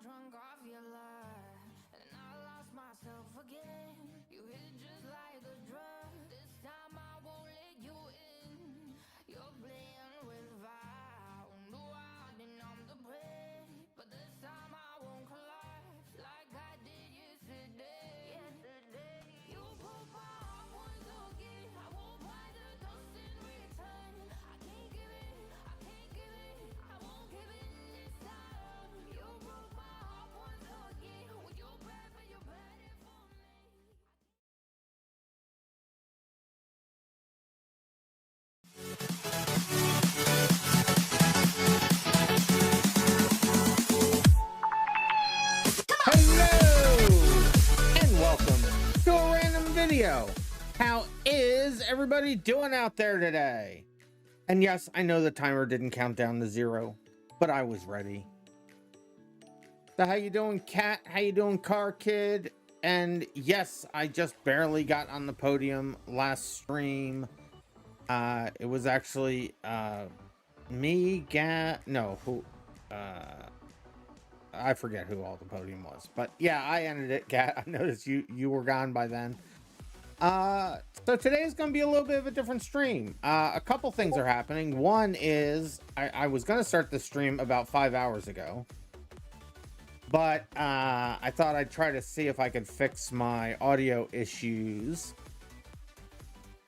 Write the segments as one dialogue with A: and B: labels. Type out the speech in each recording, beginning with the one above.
A: drunk off your life, and I lost myself again. You hit just like a drug. This time I won't let you in. You're playing with fire. No, I didn't numb the pain, but this time I won't collapse like I did yesterday. You broke my heart once again. I won't buy the dust in return. I can't give it, I can't give it, I won't give it this time. You broke my heart once again. With your bad, but you're bad it for me.
B: Hello and welcome to a random video. How is everybody doing out there today? And yes, I know the timer didn't count down to 0, but I was ready. So how you doing, Cat? How you doing, Car Kid? And yes, I just barely got on the podium last stream. It was actually me, I forget who all the podium was, but yeah, I ended it. Cat, I noticed you were gone by then. So today is going to be a little bit of a different stream. A couple things are happening. One is I was going to start the stream about 5 hours ago, but I thought I'd try to see if I could fix my audio issues.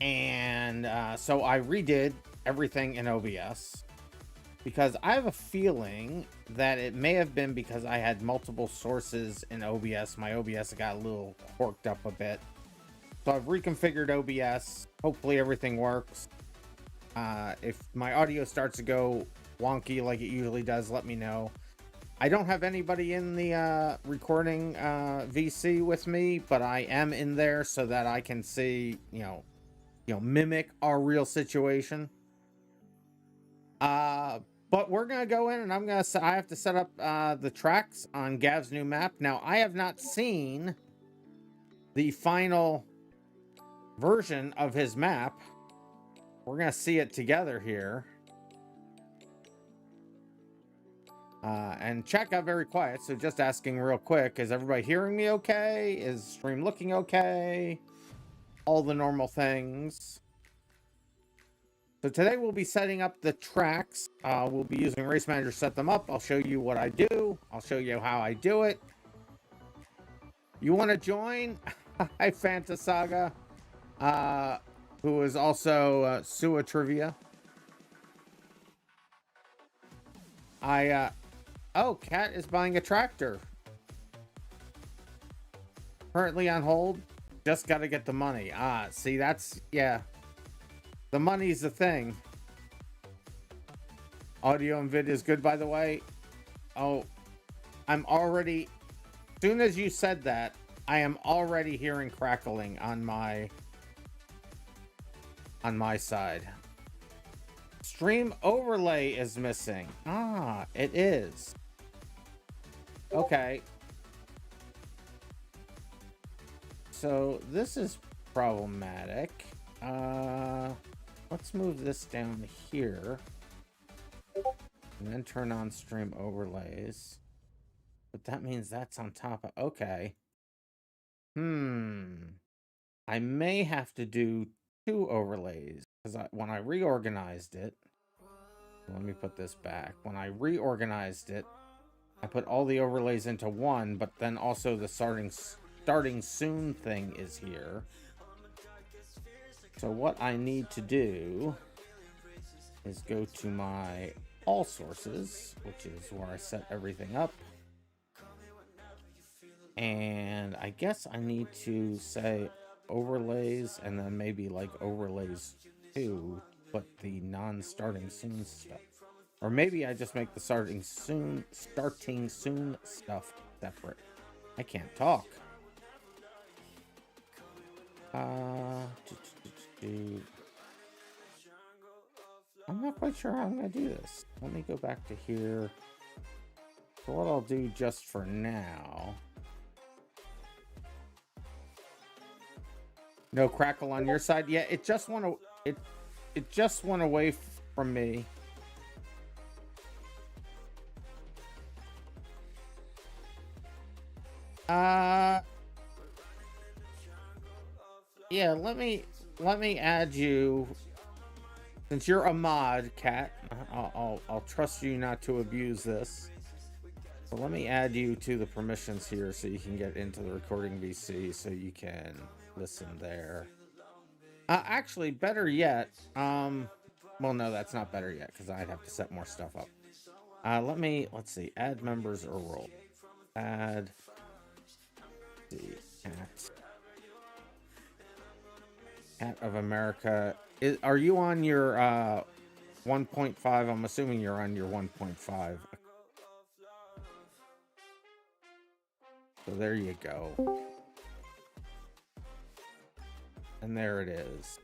B: And so I redid everything in OBS because I have a feeling that it may have been because I had multiple sources in OBS. My OBS got a little worked up a bit. So I've reconfigured OBS. Hopefully everything works. If my audio starts to go wonky like it usually does, let me know. I don't have anybody in the recording VC with me, but I am in there so that I can see, mimic our real situation. But we're gonna go in and I have to set up the tracks on Gav's new map. Now I have not seen the final version of his map. We're gonna see it together here. And chat got very quiet, so just asking real quick, is everybody hearing me okay? Is stream looking okay? All the normal things. So today we'll be setting up the tracks. We'll be using Race Manager to set them up. I'll show you what I do. I'll show you how I do it. You want to join? Hi, Fantasaga, who is also Sua Trivia. Oh, Cat is buying a tractor. Currently on hold. Just got to get the money. See, yeah. The money's the thing. Audio and vid is good, by the way. Oh, I'm already... As soon as you said that, I am already hearing crackling on my side. Stream overlay is missing. It is. Okay. So this is problematic. Let's move this down here and then turn on stream overlays. But that means that's on top of... Okay. I may have to do 2 overlays because when I reorganized it... Let me put this back. When I reorganized it, I put all the overlays into one, but then also the starting soon thing is here. So what I need to do is go to my all sources, which is where I set everything up. And I guess I need to say overlays and then maybe like overlays 2, but the non-starting soon stuff. Or maybe I just make the starting soon stuff separate. I can't talk. I'm not quite sure how I'm going to do this. Let me go back to here. So what I'll do just for now... No crackle on your side? Yeah, it just went away from me. Uh, yeah, let me add you, since you're a mod, Cat. I'll trust you not to abuse this. So let me add you to the permissions here so you can get into the recording VC so you can listen there. Actually, better yet, well, no, that's not better yet because I'd have to set more stuff up. Let's see, add members or role. Add, let's see, Cat of America. Are you on your 1.5? I'm assuming you're on your 1.5. So there you go. And there it is.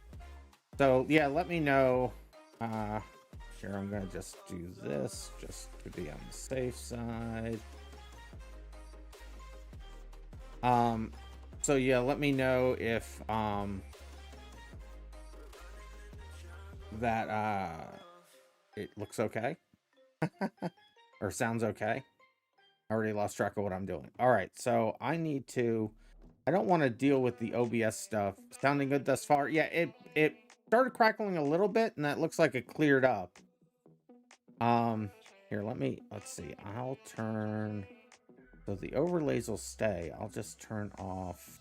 B: So yeah, let me know. Here, I'm gonna just do this just to be on the safe side. So yeah, let me know if that it looks okay or sounds okay. I already lost track of what I'm doing. All right, so I don't want to deal with the OBS stuff. Sounding good thus far? Yeah, it started crackling a little bit, and that looks like it cleared up. Here, let's see. I'll turn, so the overlays will stay. I'll just turn off.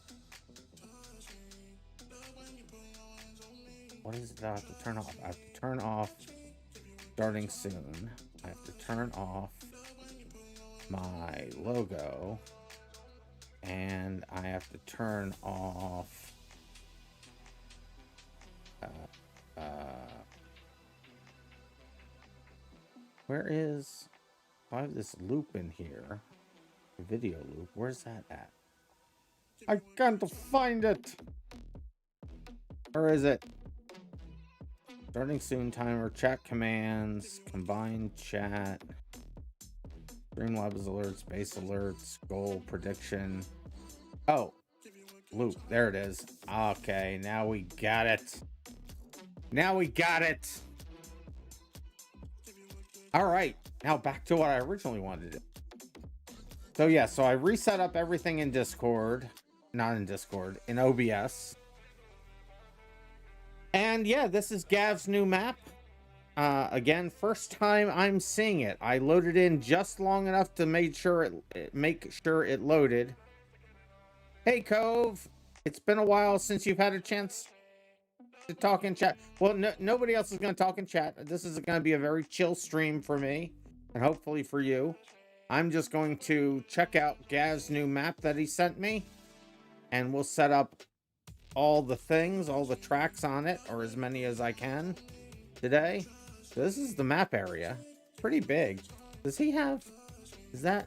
B: What is it I have to turn off? I have to turn off starting soon. I have to turn off my logo. And I have to turn off where is, I have this loop in here, video loop. Where's that at? I can't find it. Where is it? Starting soon timer, chat commands, combined chat, Streamlabs alerts, base alerts, goal prediction. Oh, loop. There it is. Okay, now we got it. Now we got it. All right, now back to what I originally wanted to do. So yeah, so I reset up everything in Discord, not in Discord, in OBS. And yeah, this is Gav's new map. Again, first time I'm seeing it. I loaded in just long enough to make sure it loaded. Hey, Cove. It's been a while since you've had a chance to talk in chat. Well, nobody else is going to talk in chat. This is going to be a very chill stream for me, and hopefully for you. I'm just going to check out Gav's new map that he sent me, and we'll set up all the things, all the tracks on it, or as many as I can today. So this is the map area. Pretty big. Does he have... Are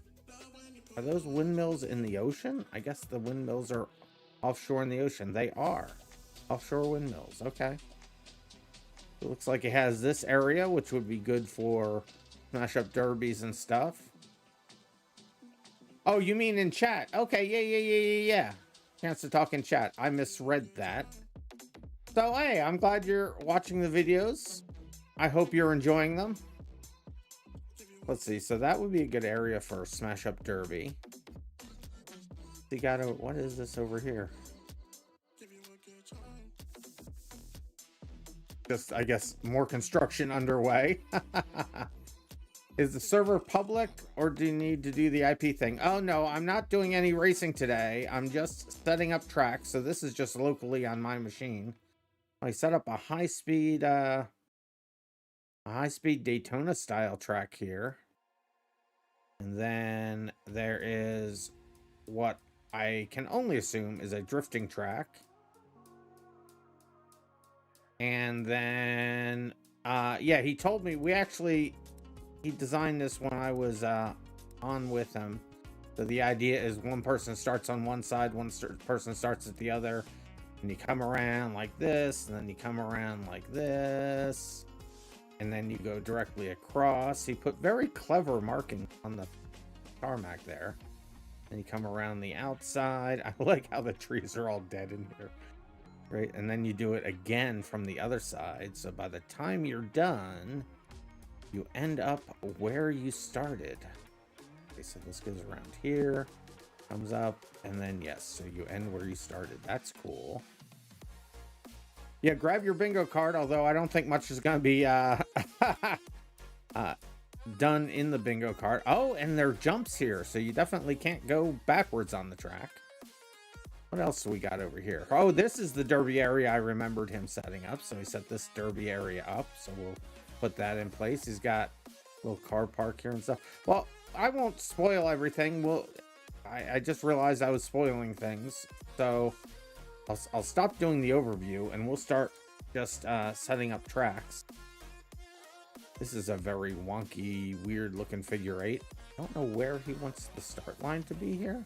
B: those windmills in the ocean? I guess the windmills are offshore in the ocean. They are. Offshore windmills. Okay. It looks like it has this area, which would be good for smash up derbies and stuff. Oh, you mean in chat? Okay, yeah. Chance to talk in chat. I misread that. So, hey, I'm glad you're watching the videos. I hope you're enjoying them. Let's see. So that would be a good area for smash up derby. You gotta... What is this over here? Just, I guess, more construction underway. Is the server public, or do you need to do the IP thing? Oh, no, I'm not doing any racing today. I'm just setting up tracks, so this is just locally on my machine. I set up a high-speed Daytona style track here. And then there is what I can only assume is a drifting track. And then, yeah, he told me he designed this when I was on with him. So the idea is one person starts on one side, one person starts at the other, and you come around like this, and then you come around like this, and then you go directly across. He put very clever marking on the tarmac there. Then you come around the outside. I like how the trees are all dead in here. Right, and then you do it again from the other side. So by the time you're done, you end up where you started. Okay, so this goes around here. Comes up, and then yes, so you end where you started. That's cool. Yeah, grab your bingo card, although I don't think much is going to be done in the bingo card. Oh, and there are jumps here, so you definitely can't go backwards on the track. What else do we got over here? Oh, this is the derby area I remembered him setting up. So he set this derby area up. So we'll put that in place. He's got a little car park here and stuff. Well, I won't spoil everything. I just realized I was spoiling things. So I'll stop doing the overview and we'll start just setting up tracks. This is a very wonky, weird looking figure 8. I don't know where he wants the start line to be here.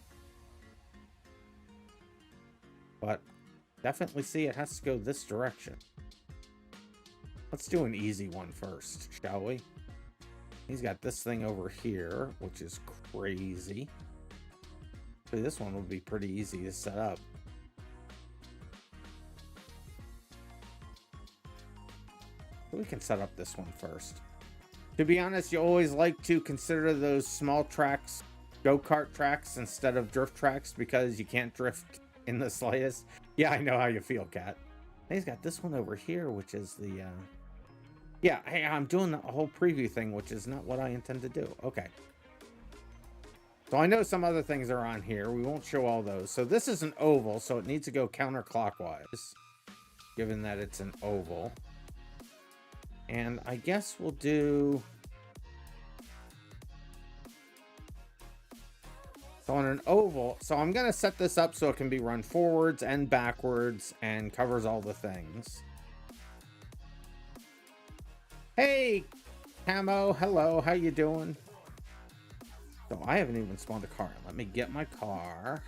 B: But definitely see it has to go this direction. Let's do an easy one first, shall we? He's got this thing over here, which is crazy. So this one would be pretty easy to set up. So we can set up this one first. To be honest, you always like to consider those small tracks go-kart tracks instead of drift tracks because you can't drift in the slightest. Yeah, I know how you feel, Kat. And he's got this one over here, which is the yeah, hey, I'm doing the whole preview thing, which is not what I intend to do. Okay, so I know some other things are on here. We won't show all those. So this is an oval, so it needs to go counterclockwise, given that it's an oval. And I guess we'll do... So on an oval, so I'm going to set this up so it can be run forwards and backwards and covers all the things. Hey, Camo, hello, how you doing? So I haven't even spawned a car. Let me get my car.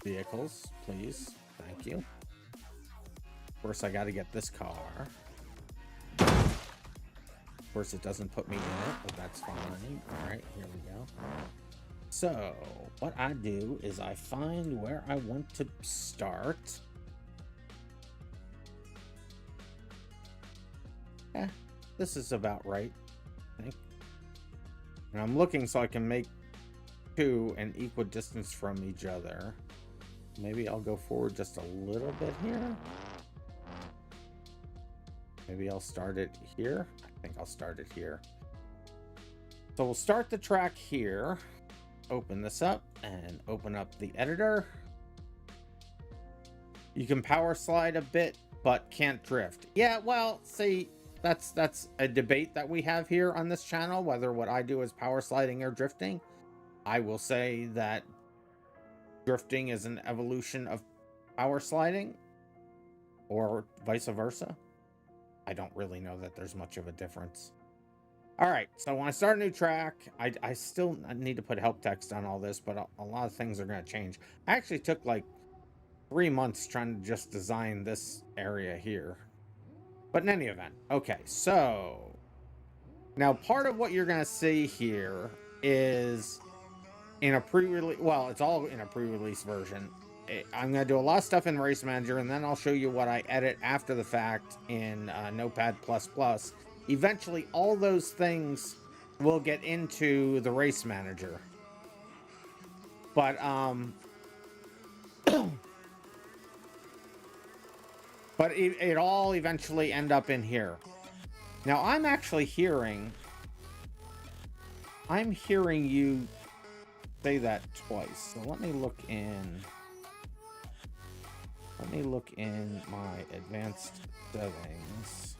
B: Vehicles, please. Thank you. First, I got to get this car. Of course, it doesn't put me in it, but that's fine. All right, here we go. So what I do is I find where I want to start. This is about right, I think. And I'm looking so I can make two an equal distance from each other. Maybe I'll go forward just a little bit here. Maybe I'll start it here. I think I'll start it here. So we'll start the track here. Open this up and open up the editor. You can power slide a bit, but can't drift. Yeah, well, see, that's a debate that we have here on this channel, whether what I do is power sliding or drifting. I will say that drifting is an evolution of power sliding, or vice versa. I don't really know that there's much of a difference. All right, so when I start a new track, I still need to put help text on all this, but a lot of things are going to change. I actually took like 3 months trying to just design this area here. But in any event, okay, so now part of what you're going to see here is in a pre-release, well, it's all in a pre-release version. I'm going to do a lot of stuff in Race Manager, and then I'll show you what I edit after the fact in Notepad++. Eventually, all those things will get into the Race Manager. But, but it all eventually end up in here. Now, I'm actually hearing you say that twice. So let me look in my advanced settings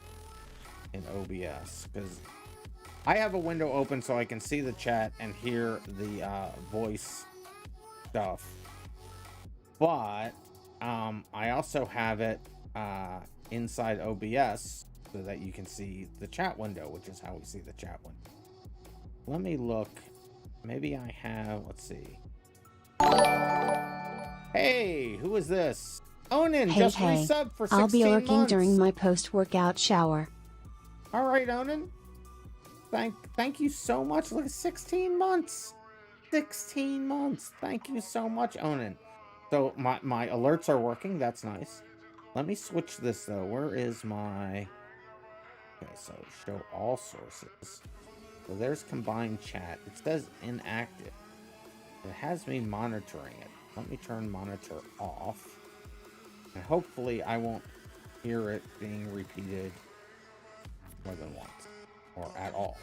B: in OBS, because I have a window open so I can see the chat and hear the voice stuff. But I also have it inside OBS so that you can see the chat window, which is how we see the chat window. Let me look. Maybe I have, let's see. Hey, who is this? Onan,
C: hey,
B: just
C: hey.
B: resub for 16
C: I'll be lurking
B: months.
C: during my post-workout shower.
B: All right, Onan. Thank you so much. Look at 16 months. 16 months. Thank you so much, Onan. So my alerts are working. That's nice. Let me switch this though. Where is my... Okay, so show all sources. So there's combined chat. It says inactive. It has me monitoring it. Let me turn monitor off. And hopefully I won't hear it being repeated more than once. Or at all.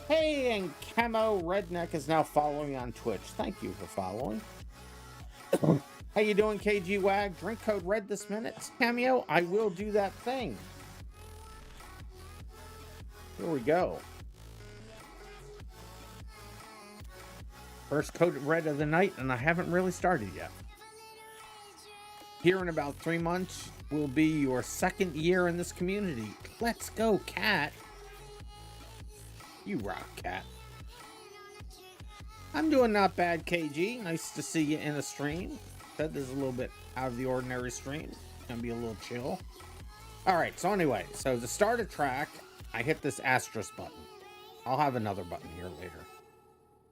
B: Hey, and Camo Redneck is now following me on Twitch. Thank you for following. How you doing, KG Wag? Drink code red this minute. Cameo, I will do that thing. Here we go. First code red of the night, and I haven't really started yet. Here in about 3 months will be your 2nd year in this community. Let's go, Cat. You rock, Cat. I'm doing not bad, KG. Nice to see you in a stream. Said this is a little bit out of the ordinary stream. Gonna be a little chill. All right, so anyway, so to start a track, I hit this asterisk button. I'll have another button here later.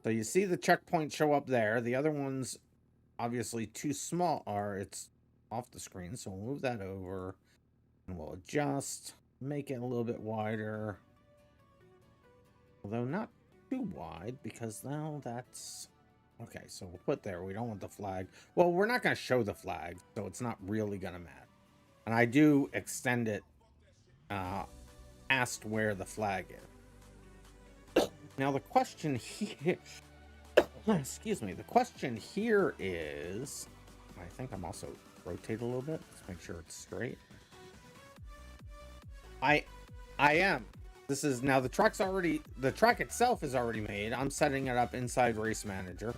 B: So you see the checkpoint show up there. The other one's obviously too small, or it's off the screen. So we'll move that over and we'll adjust, make it a little bit wider. Although not too wide, because now that's... Okay, so we'll put there. We don't want the flag. Well, we're not going to show the flag, so it's not really going to matter. And I do extend it past where the flag is. Now, the question here... Excuse me. The question here is... I think I'm also rotate a little bit. Let's make sure it's straight. I am. This is now the track itself is already made. I'm setting it up inside Race Manager.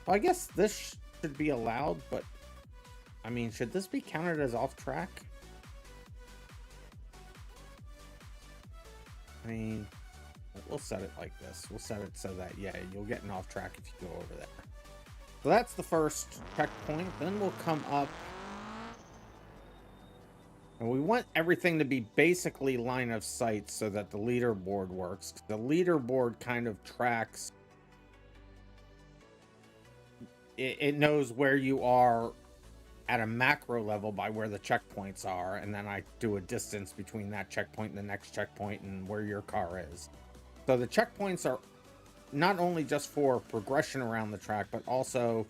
B: Well, I guess this should be allowed, but I mean, should this be counted as off track? I mean, we'll set it like this. We'll set it so that, yeah, you'll get an off track if you go over there. So that's the first checkpoint. Then we'll come up. And we want everything to be basically line of sight so that the leaderboard works. The leaderboard kind of tracks. It knows where you are at a macro level by where the checkpoints are. And then I do a distance between that checkpoint and the next checkpoint and where your car is. So the checkpoints are not only just for progression around the track, but also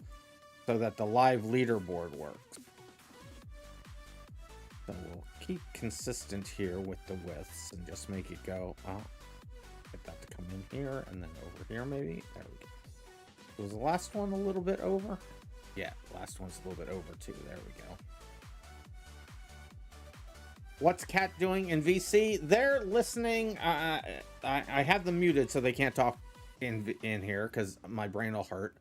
B: so that the live leaderboard works. So we'll keep consistent here with the widths and just make it go, get that to come in here and then over here maybe. There we go. Was the last one a little bit over? Yeah, last one's a little bit over too. There we go. What's Cat doing in VC? They're listening. I have them muted so they can't talk in here because my brain will hurt.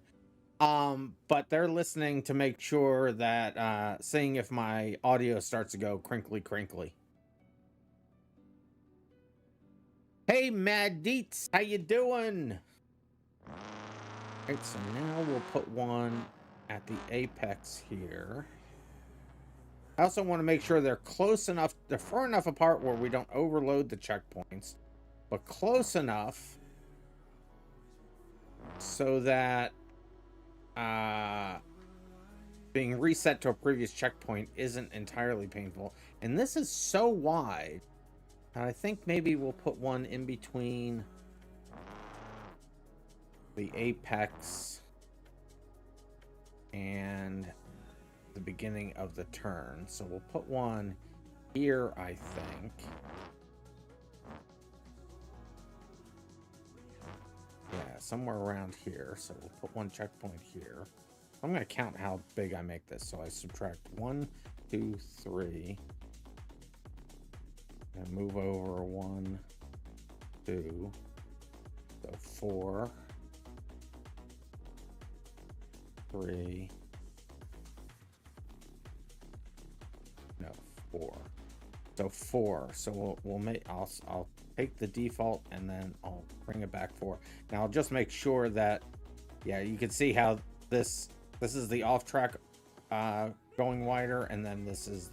B: But they're listening to make sure that seeing if my audio starts to go crinkly. Hey, Mad Deets, how you doing? Alright, so now we'll put one at the apex here. I also want to make sure they're close enough, they're far enough apart where we don't overload the checkpoints, but close enough so that being reset to a previous checkpoint isn't entirely painful. And this is so wide that I think maybe we'll put one in between the apex and the beginning of the turn. So we'll put one here, I think. Yeah, somewhere around here. So we'll put one checkpoint here. I'm going to count how big I make this. So I subtract 1, 2, 3. And move over 1, 2. So 4, 3. No, 4. So 4. So we'll make. I'll take the default and then I'll bring it back 4. Now I'll just make sure that, yeah, you can see how this is the off track going wider, and then this is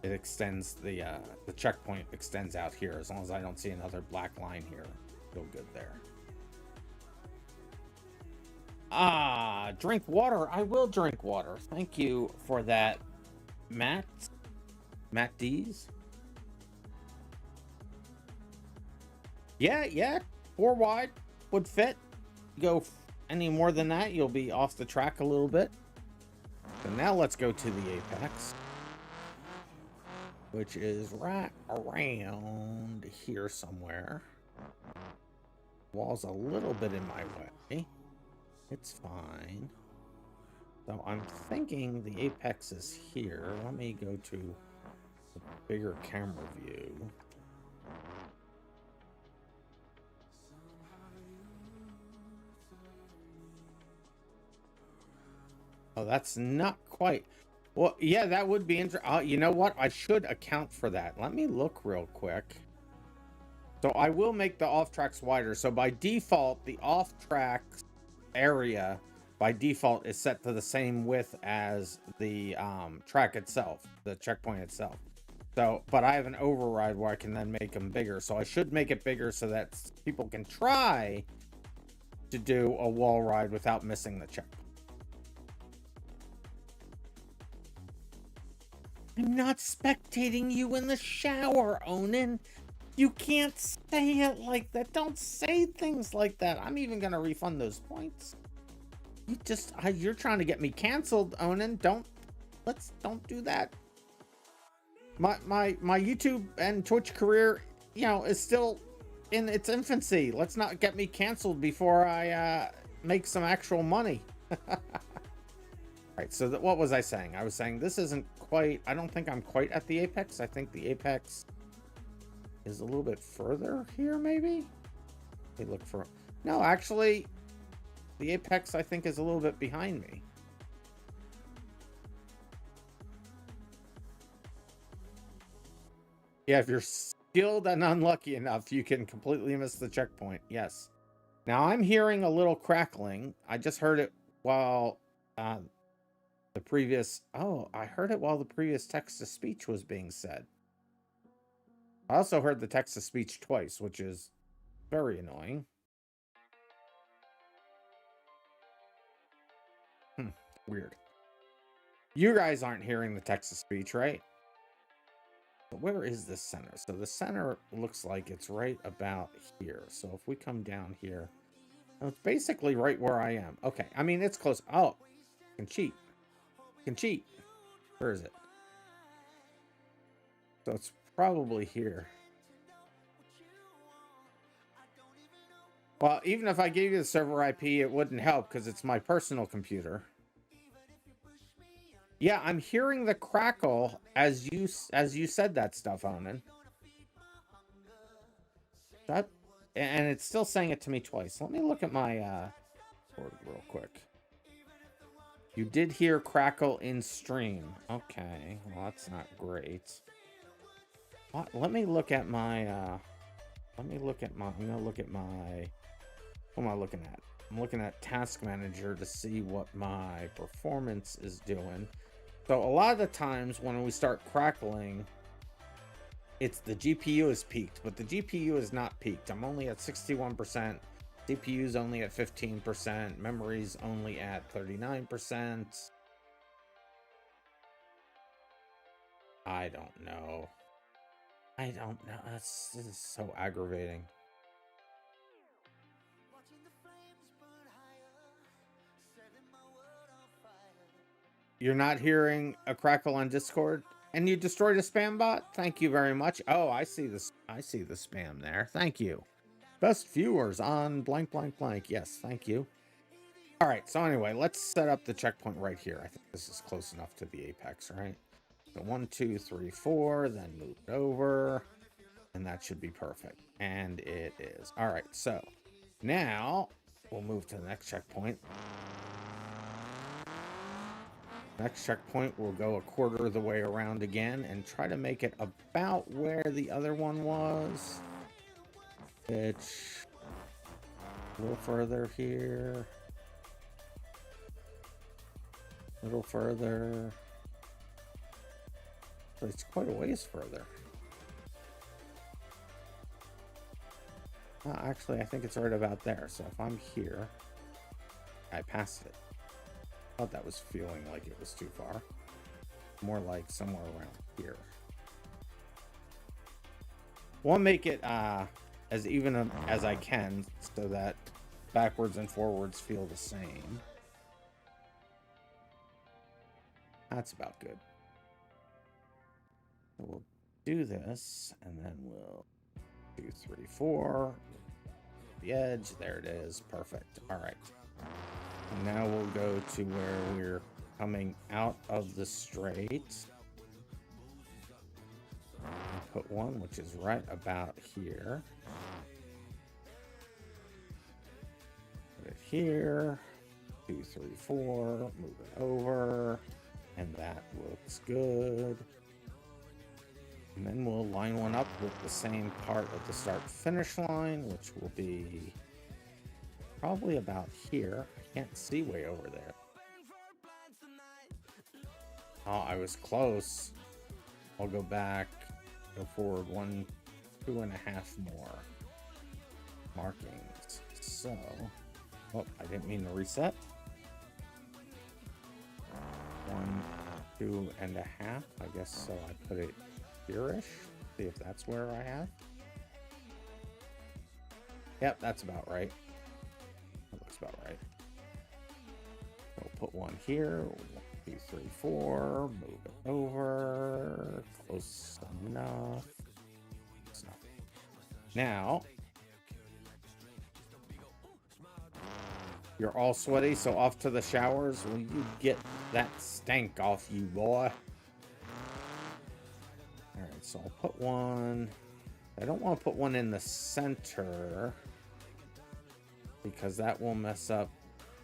B: it extends the checkpoint extends out here. As long as I don't see another black line here, feel good there. Drink water. I will drink water. Thank you for that, Matt D's. Yeah, 4 wide would fit. Go any more than that, you'll be off the track a little bit. So now let's go to the apex, which is right around here somewhere. Wall's a little bit in my way. It's fine. So I'm thinking the apex is here. Let me go to the bigger camera view. Oh, that's not quite. Well, yeah, that would be interesting. You know what? I should account for that. Let me look real quick. So I will make the off tracks wider. So by default, the off tracks area by default is set to the same width as the track itself, the checkpoint itself. So, but I have an override where I can then make them bigger. So I should make it bigger so that people can try to do a wall ride without missing the checkpoint. I'm not spectating you in the shower, Onan. You can't say it like that. Don't say things like that. I'm even gonna refund those points. You're trying to get me canceled, Onan. Don't do that. My YouTube and Twitch career, you know, is still in its infancy. Let's not get me canceled before I make some actual money. Right, so what was I saying? I was saying this isn't quite, I don't think I'm quite at the apex. I think the apex is a little bit further here, maybe? Let me look for, no, actually, the apex I think is a little bit behind me. Yeah, if you're skilled and unlucky enough, you can completely miss the checkpoint. Yes. Now I'm hearing a little crackling. I just heard it while the previous, I heard it while the previous text-to-speech was being said. I also heard the text-to-speech twice, which is very annoying. Weird. You guys aren't hearing the text-to-speech, right? But where is the center? So the center looks like it's right about here. So if we come down here, it's basically right where I am. Okay, I mean, it's close. Oh, I can cheat. Can cheat. Where is it? So it's probably here. Well, even if I gave you the server IP, it wouldn't help because it's my personal computer. Yeah, I'm hearing the crackle as you said that stuff, Onan. That, and it's still saying it to me twice. Let me look at my board real quick. You did hear crackle in stream. Okay, well that's not great. Let me look at my I'm gonna look at my, what am I looking at? I'm looking at Task Manager to see what my performance is doing. So a lot of the times when we start crackling, it's the GPU is peaked, but the GPU is not peaked. I'm only at 61%. CPU's only at 15%. Memory's only at 39%. I don't know. This is so aggravating. You're not hearing a crackle on Discord? And you destroyed a spam bot? Thank you very much. Oh, I see this. I see the spam there. Thank you. Best viewers on blank, blank, blank. Yes, thank you. All right, so anyway, let's set up the checkpoint right here. I think this is close enough to the apex, right? So 1, 2, 3, 4, then move it over. And that should be perfect. And it is. All right, so now we'll move to the next checkpoint. Next checkpoint, we'll go a quarter of the way around again and try to make it about where the other one was. It's a little further here. A little further. But it's quite a ways further. Actually, I think it's right about there. So if I'm here, I passed it. I thought that was feeling like it was too far. More like somewhere around here. We'll make it as even as I can so that backwards and forwards feel the same. That's about good. So we'll do this, and then we'll 2, 3, 4. The edge, there it is. Perfect. All right. And now we'll go to where we're coming out of the straight. Put one, which is right about here. Put it here. 2, 3, 4. Move it over. And that looks good. And then we'll line one up with the same part of the start-finish line, which will be probably about here. I can't see way over there. Oh, I was close. I'll go back, go forward 1, 2.5 more markings. So, oh, I didn't mean to reset. 1, 2.5. I guess so. I put it here-ish. See if that's where I have. Yep, that's about right. That looks about right. We'll put one here. 1, 2, 3, 4. Move it over. Close enough. Close enough. Now, you're all sweaty, so off to the showers. Will you get that stank off you, boy? Alright, so I'll put one. I don't want to put one in the center because that will mess up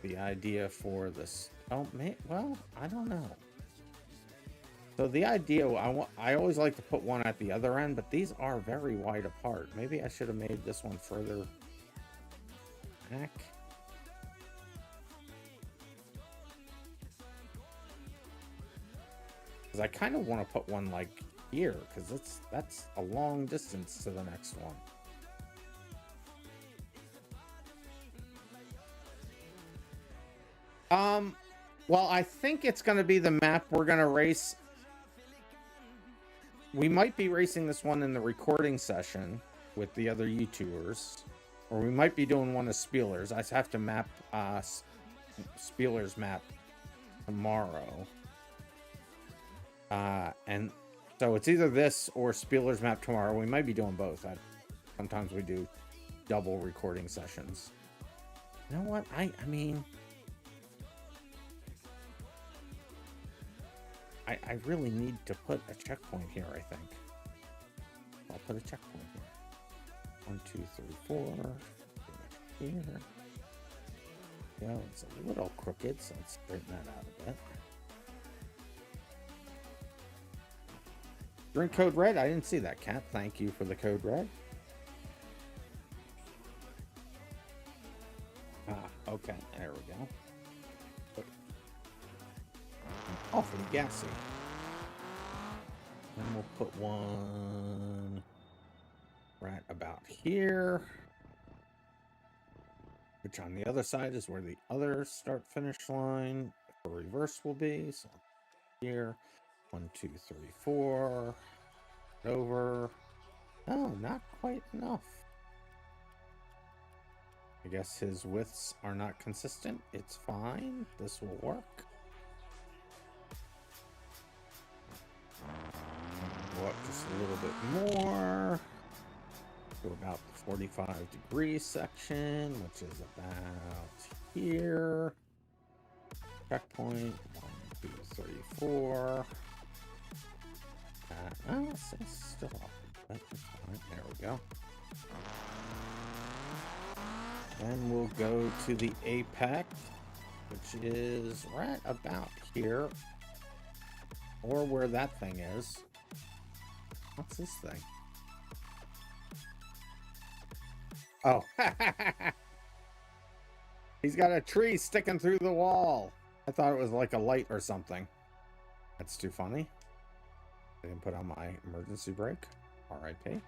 B: the idea for this. Oh, well, I don't know. So the idea, I always like to put one at the other end, but these are very wide apart. Maybe I should have made this one further back. Because I kind of want to put one like here, because that's a long distance to the next one. Well, I think it's going to be the map we're going to race. We might be racing this one in the recording session with the other YouTubers, or we might be doing one of Spielers. I have to map Spielers map tomorrow. And so it's either this or Spielers map tomorrow. We might be doing both. Sometimes we do double recording sessions. You know what? I mean, I really need to put a checkpoint here, I think. I'll put a checkpoint here. 1, 2, 3, 4. Here. Yeah, it's a little crooked, so let's straighten that out a bit. Drink code red? I didn't see that, Cat. Thank you for the code red. Ah, okay. There we go. Awfully gassy. And we'll put one right about here. Which on the other side is where the other start-finish line for reverse will be. So here. 1, 2, 3, 4. Over. Oh, not quite enough. I guess his widths are not consistent. It's fine. This will work. Go up just a little bit more. To about the 45-degree section, which is about here. Checkpoint. 1, 2, 3, 4. Oh, it's still off. That's fine. There we go. Then we'll go to the apex, which is right about here. Or where that thing is. What's this thing? Oh. He's got a tree sticking through the wall. I thought it was like a light or something. That's too funny. I didn't put on my emergency brake. R.I.P.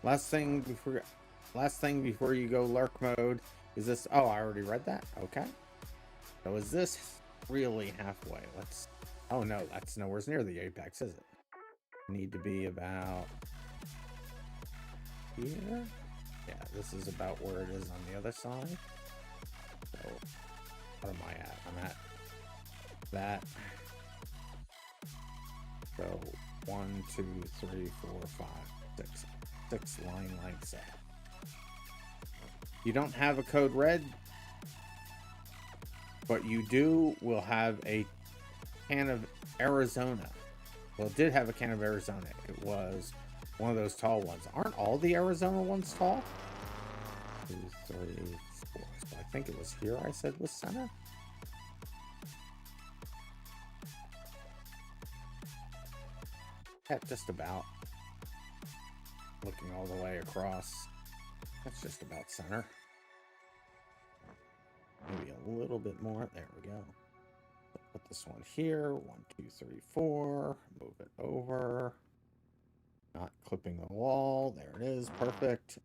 B: Last thing before you go lurk mode is this. Oh, I already read that. Okay. So is this really halfway? Let's. Oh no, that's nowhere near the apex, is it? Need to be about here. Yeah, this is about where it is on the other side. So, what am I at? I'm at that. So, 1, 2, 3, 4, 5, 6. 6 line lengths out. You don't have a code red, but you will have a can of Arizona. Well, it did have a can of Arizona. It was one of those tall ones. Aren't all the Arizona ones tall? 2, 3, 4. So I think it was here I said was center. Yeah, just about. Looking all the way across. That's just about center. Maybe a little bit more. There we go. Put this one here. 1, 2, 3, 4. Move it over. Not clipping the wall. There it is. Perfect.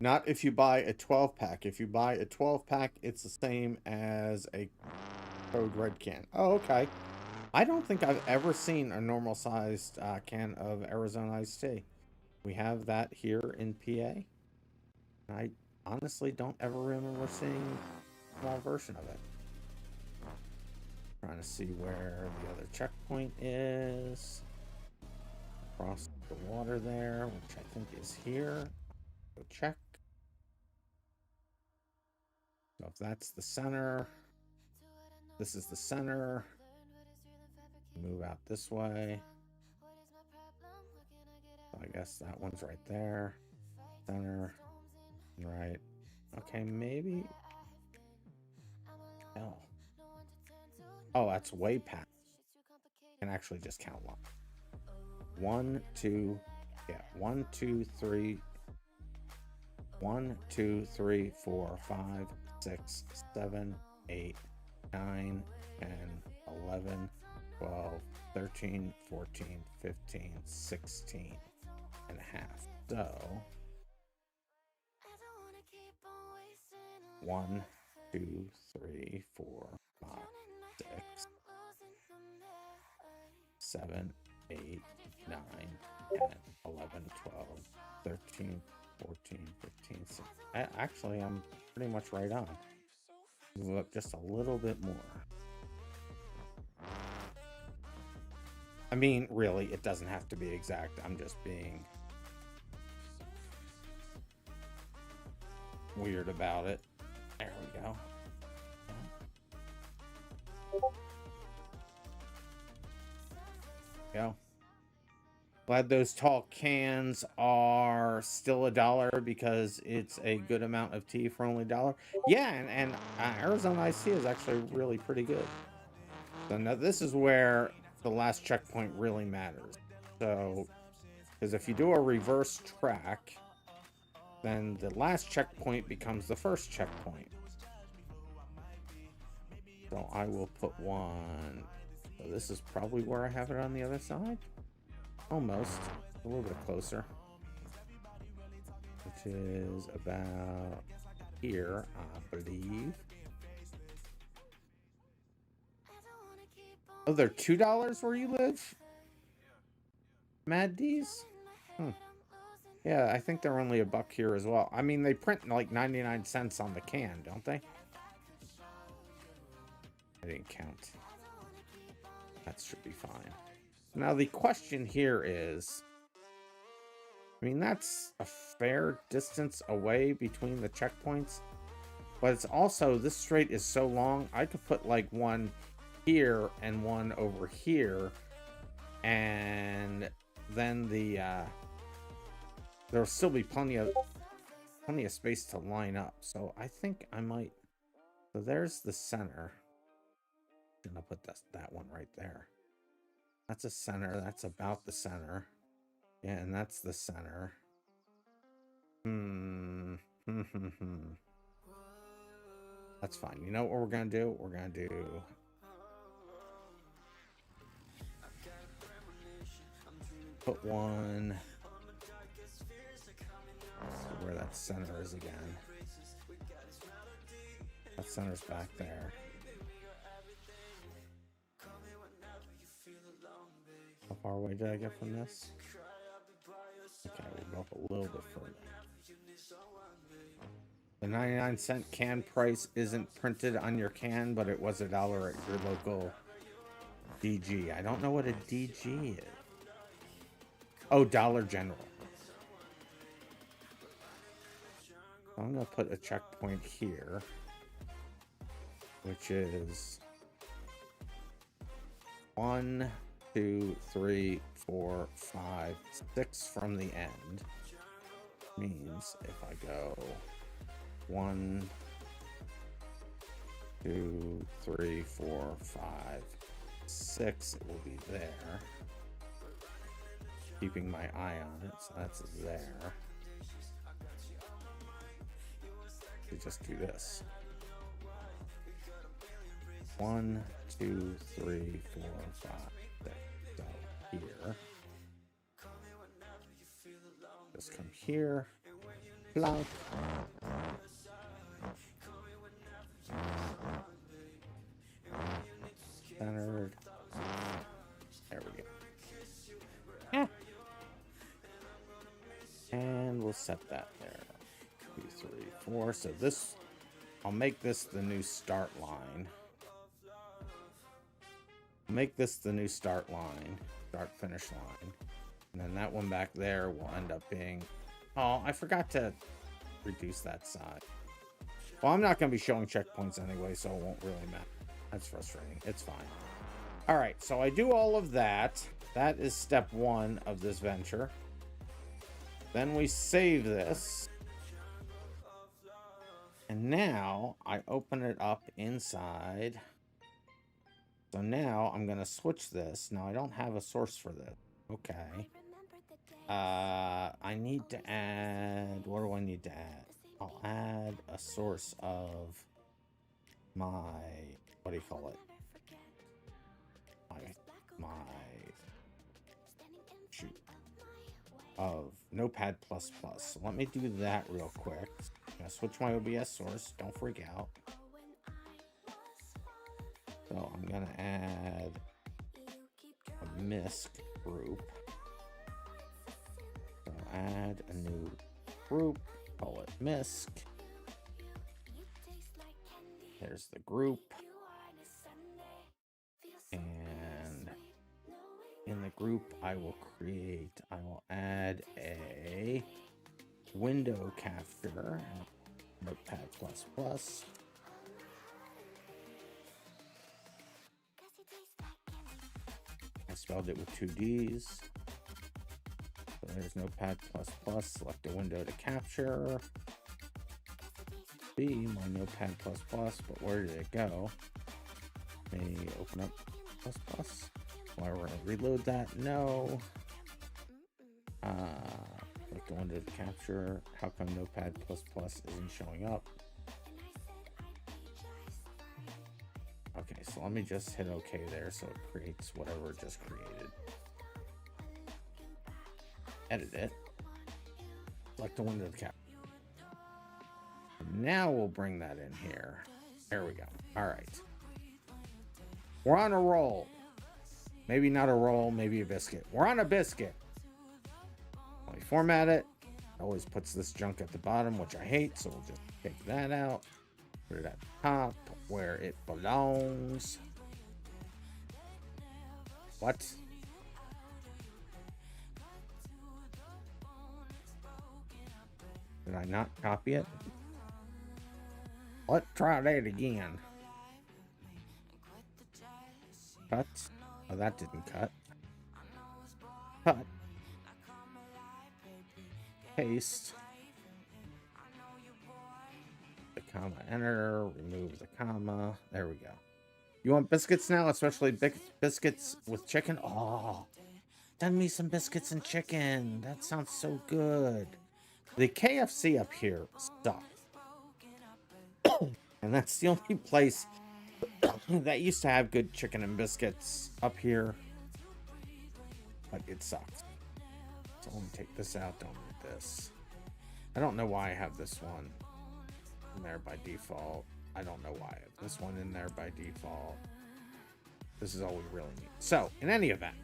B: Not if you buy a 12-pack. If you buy a 12-pack, it's the same as a Code Red can. Oh, okay. I don't think I've ever seen a normal-sized can of Arizona iced tea. We have that here in PA. I honestly don't ever remember seeing a small version of it. Trying to see where the other checkpoint is. Across the water there, which I think is here. Go check. So if that's the center, this is the center. Move out this way. So I guess that one's right there. Center. Right. Okay, maybe. No. Oh, that's way past. I can actually just count one. 1, 2. Yeah, 1, 2, 3. 1, 2, 3, 4, 5, 6, 7, 8, 9, 10, 11, 12, 13, 14, 15, 16 and a half. So 1, 2, 3, 4, 5, 6, 7, 8, 9, 10, 11, 12, 13, 14, 15, 16. Actually, I'm pretty much right on. Move up just a little bit more. I mean, really, it doesn't have to be exact. I'm just being weird about it. There we go. Go. Glad those tall cans are still $1 because it's a good amount of tea for only $1. Yeah, and Arizona iced tea is actually really pretty good. So now this is where the last checkpoint really matters. So, because if you do a reverse track, then the last checkpoint becomes the first checkpoint. So I will put one. So this is probably where I have it on the other side. Almost. A little bit closer. Which is about here, I believe. Oh, they're $2 where you live? Mad D's? Yeah, I think they're only $1 here as well. I mean, they print like 99 cents on the can, don't they? I didn't count. That should be fine. Now, the question here is, I mean, that's a fair distance away between the checkpoints, but it's also, this straight is so long, I could put like one here and one over here, and then there'll still be plenty of space to line up. So I think I might. So there's the center. I'm gonna put that one right there. That's a center. That's about the center. Yeah, and that's the center. That's fine. You know what we're gonna do? We're gonna do. Put one. Where that center is again. That center's back there. How far away did I get from this? Okay, we'll go a little bit further. The 99-cent can price isn't printed on your can, but it was $1 at your local DG. I don't know what a DG is. Oh, Dollar General. I'm going to put a checkpoint here, which is 1, 2, 3, 4, 5, 6 from the end. Means if I go 1, 2, 3, 4, 5, 6, it will be there. Keeping my eye on it, so that's there. We just do this. 1, 2, 3, 4, 5, 6. So here. Just come here. Plunk. Centered. There we go. Yeah. And we'll set that there. 2, 3, 4. So this, I'll make this the new start line. Make this the new start line, start finish line. And then that one back there will end up being, oh, I forgot to reduce that size. Well, I'm not going to be showing checkpoints anyway, so it won't really matter. That's frustrating. It's fine. All right, so I do all of that. That is step 1 of this venture. Then we save this. And now I open it up inside. So now I'm going to switch this. Now I don't have a source for this. Okay. I need to add, what do I need to add? I'll add a source of my, what do you call it? Shoot. Of Notepad++. So let me do that real quick. I'm going to switch my OBS source. Don't freak out. So I'm going to add a MISC group. So add a new group, call it MISC. There's the group. And in the group I will add a window capture, Notepad++. I spelled it with 2 D's. So there's Notepad++. Select a window to capture. B, my Notepad++, but where did it go? Let me open up ++. Why we're gonna reload that? No. Select a window to capture. How come Notepad++ isn't showing up? Okay, so let me just hit OK there so it creates whatever it just created. Edit it. Select the window to capture. Now we'll bring that in here. There we go. All right. We're on a roll. Maybe not a roll, maybe a biscuit. We're on a biscuit. When we format it, it always puts this junk at the bottom, which I hate, so we'll just take that out. Put it at the top where it belongs. What? Did I not copy it? Let's try that again. Cut. Oh, that didn't cut. Cut. Paste. The comma, enter, remove the comma. There we go. You want biscuits now, especially biscuits with chicken? Oh, send me some biscuits and chicken. That sounds so good. The KFC up here sucks. And that's the only place that used to have good chicken and biscuits up here. But it sucks. So let me take this out. Don't need this. I don't know why I have this one in there by default. I don't know why I have this one in there by default. This is all we really need. So, in any event.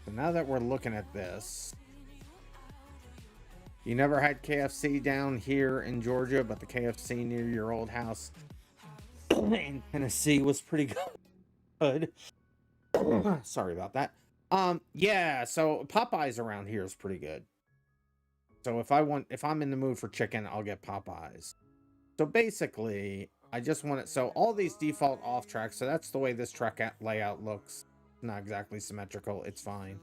B: So now that we're looking at this, You never had KFC down here in Georgia, but the KFC near your old house in Tennessee was pretty good. Sorry about that. Yeah, so Popeyes around here is pretty good. So if I'm in the mood for chicken, I'll get Popeyes. So basically, I just want it. So all these default off tracks. So that's the way this track layout looks. Not exactly symmetrical. It's fine.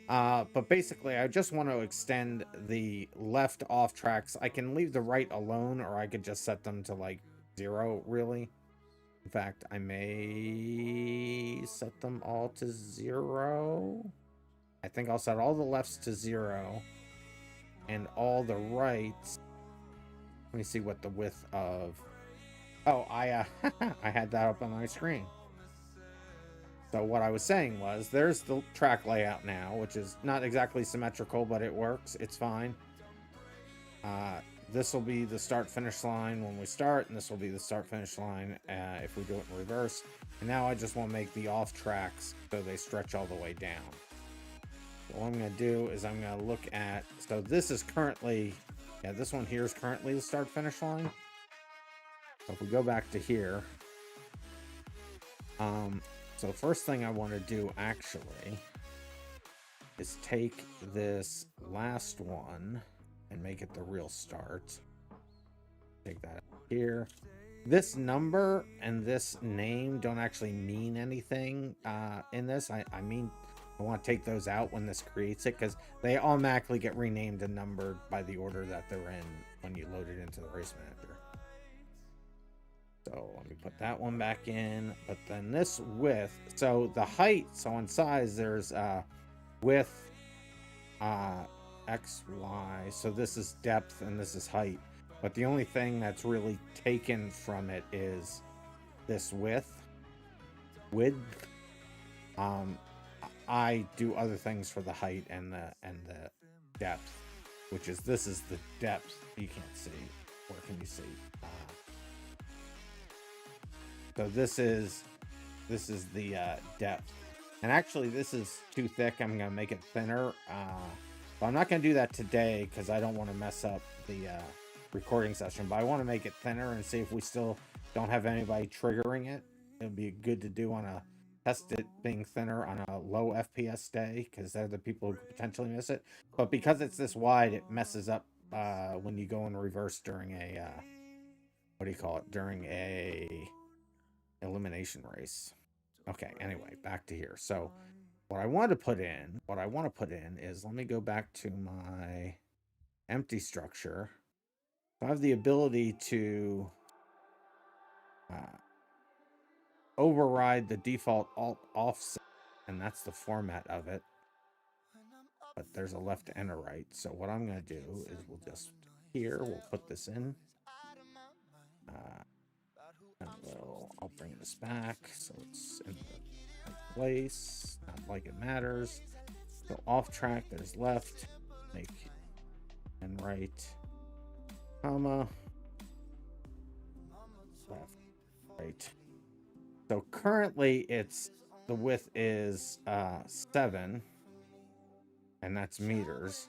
B: But basically, I just want to extend the left off tracks. I can leave the right alone, or I could just set them to like 0, really. In fact, I may set them all to 0. I think I'll set all the lefts to 0 and all the rights. Let me see what the width of... Oh, I had that up on my screen. So what I was saying was, there's the track layout now, which is not exactly symmetrical, but it works. It's fine. This will be the start-finish line when we start, and this will be the start-finish line if we do it in reverse. And now I just want to make the off tracks so they stretch all the way down. So what I'm going to do is I'm going to look at... So this is currently... Yeah, this one here is currently the start-finish line. So if we go back to here... So first thing I want to do, actually, is take this last one and make it the real start. Take that here. This number and this name don't actually mean anything in this. I mean, I want to take those out when this creates it, because they automatically get renamed and numbered by the order that they're in when you load it into the race manager. So let me put that one back in. But then this width, so the height, so on size, there's width, X, Y. So this is depth and this is height. But the only thing that's really taken from it is this width. I do other things for the height and the depth, which is, this is the depth. You can't see. Where can you see? So this is the depth, and actually this is too thick. I'm gonna make it thinner, but I'm not gonna do that today because I don't want to mess up the recording session. But I want to make it thinner and see if we still don't have anybody triggering it. It'll be good to do on a test it being thinner on a low FPS day, because they're the people who could potentially miss it. But because it's this wide, it messes up when you go in reverse during a what do you call it? During a elimination race. Okay, anyway, back to here. So what I want to put in is, let me go back to my empty structure. So I have the ability to override the default alt offset, and that's the format of it. But there's a left and a right. So what I'm going to do is we'll just we'll put this in. And I'll bring this back so it's in the right place. Not like it matters. So off track, there's left, make and right, comma, left, right. So currently the width is 7, and that's meters.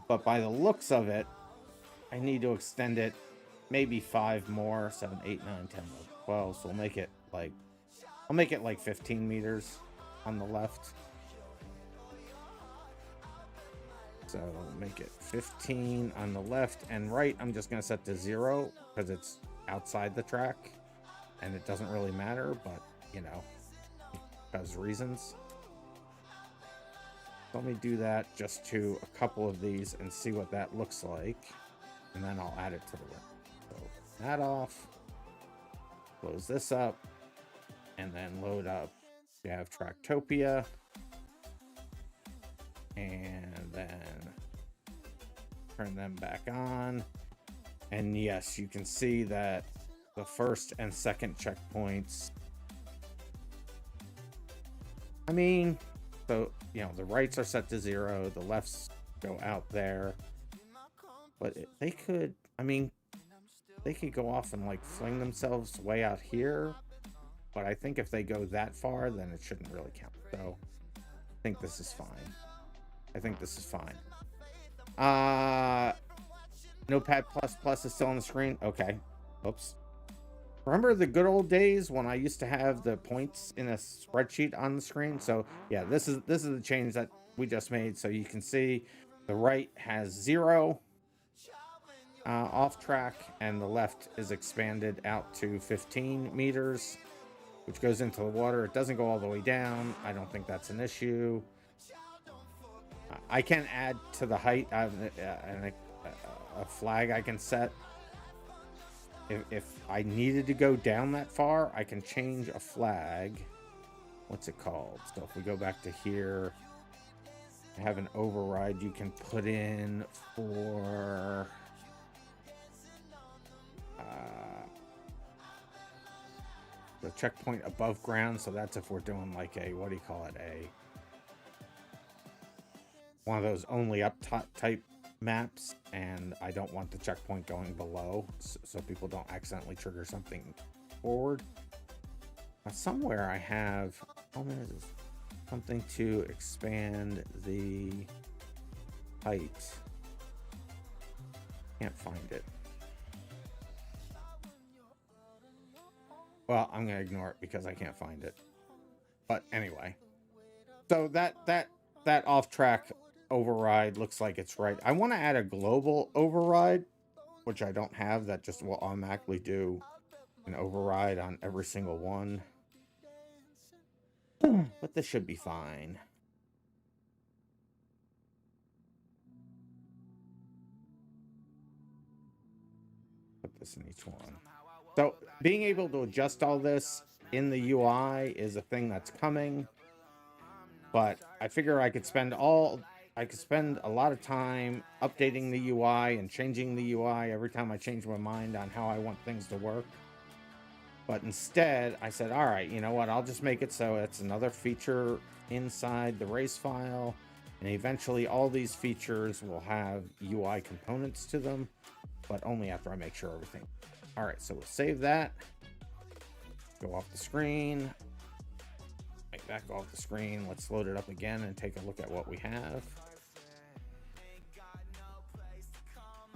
B: But by the looks of it, I need to extend it maybe 5 more, 7, 8, 9, 10, 12. So we'll make it like, I'll make it like 15 meters on the left. So make it 15 on the left, and right I'm just going to set to 0 because it's outside the track and it doesn't really matter, but you know, because reasons. Let me do that just to a couple of these and see what that looks like, and then I'll add it to the list. So that off, close this up, and then load up. We have Tracktopia, and then turn them back on. And yes, you can see that the first and second checkpoints, I mean, so, you know, the rights are set to 0, the lefts go out there, but they could, I mean, they could go off and like fling themselves way out here, but I think if they go that far, then it shouldn't really count. So I think this is fine. Notepad++ is still on the screen. Okay. Oops. Remember the good old days when I used to have the points in a spreadsheet on the screen? So yeah, this is the change that we just made. So you can see the right has 0 off track, and the left is expanded out to 15 meters, which goes into the water. It doesn't go all the way down. I don't think that's an issue. I can add to the height. I have a flag I can set. If I needed to go down that far, I can change a flag. What's it called? So if we go back to here, I have an override you can put in for the checkpoint above ground. So that's if we're doing like a, what do you call it? One of those only up top type maps, and I don't want the checkpoint going below, so people don't accidentally trigger something forward. Now, somewhere I have something to expand the height. Can't find it. Well, I'm gonna ignore it because I can't find it. But anyway, so that off track override looks like it's right. I want to add a global override, which I don't have. That just will automatically do an override on every single one. But this should be fine. Put this in each one. So being able to adjust all this in the UI is a thing that's coming. But I figure I could spend a lot of time updating the UI and changing the UI every time I change my mind on how I want things to work. But instead, I said, all right, you know what? I'll just make it so it's another feature inside the race file. And eventually all these features will have UI components to them, but only after I make sure everything. All right, so we'll save that. Go off the screen. Make that go off the screen. Let's load it up again and take a look at what we have.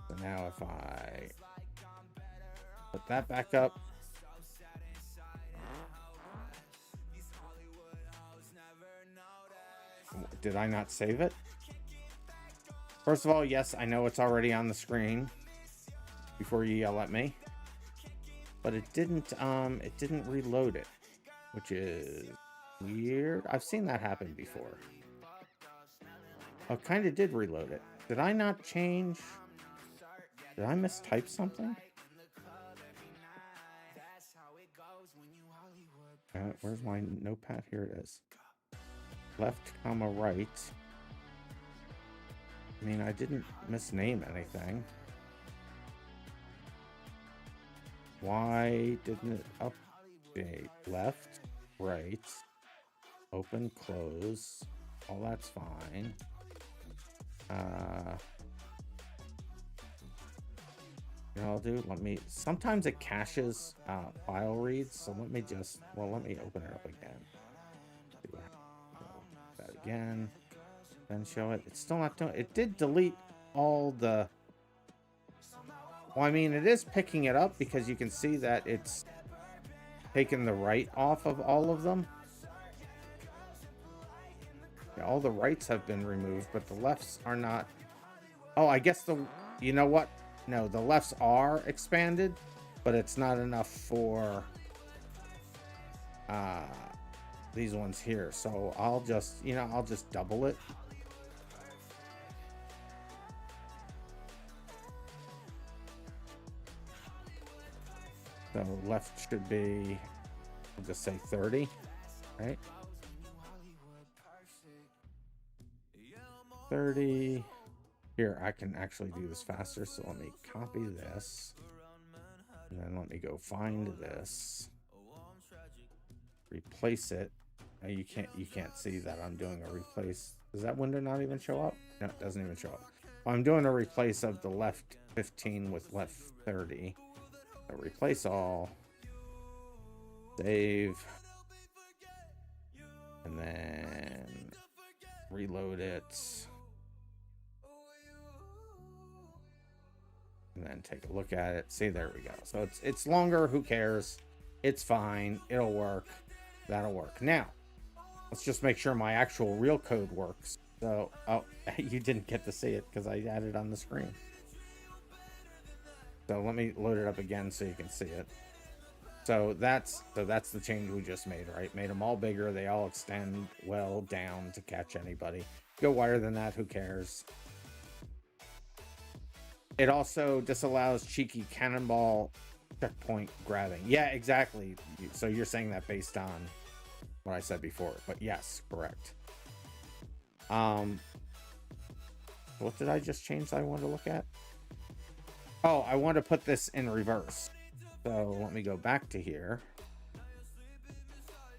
B: So now if I put that back up, did I not save it? First of all, yes, I know it's already on the screen before you yell at me, but it didn't reload it, which is weird. I've seen that happen before. Oh, it kind of did reload it. Did I not change? Did I mistype something? Where's my notepad? Here it is. Left, comma, right. I mean, I didn't misname anything. Why didn't it update? Left, right, open, close. All that's fine. You know, I'll do. Sometimes it caches file reads, so let me open it up again. Do that again, then show it. It's still not doing. It did delete all the. Well, I mean, it is picking it up because you can see that it's taken the right off of all of them. Yeah, all the rights have been removed, but the lefts are not. Oh, I guess you know what? No, the lefts are expanded, but it's not enough for these ones here. So I'll just double it. So left should be, I'll just say 30, right? 30. Here, I can actually do this faster, so let me copy this. And then let me go find this. Replace it. Now you can't see that I'm doing a replace. Does that window not even show up? No, it doesn't even show up. I'm doing a replace of the left 15 with left 30. So replace all. Save. And then reload it. and then take a look at it. See, there we go. So it's longer. Who cares? It's fine. It'll work. That'll work. Now, let's just make sure my actual real code works. So, oh, you didn't get to see it because I had it on the screen. So let me load it up again so you can see it. So that's the change we just made, right? Made them all bigger. They all extend well down to catch anybody. Go wider than that. Who cares? It also disallows cheeky cannonball checkpoint grabbing. Yeah, exactly. So you're saying that based on what I said before, but yes, correct. What did I just change that I wanted to look at? Oh, I want to put this in reverse. So let me go back to here.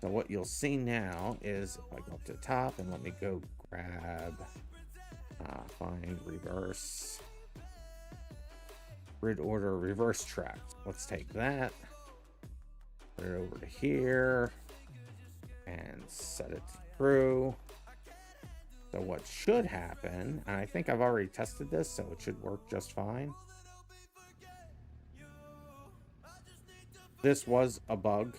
B: So what you'll see now is if I go up to the top and let me go grab, find reverse, grid order reverse track. Let's take that, put it over to here, and set it through. So what should happen, and I think I've already tested this, so it should work just fine. This was a bug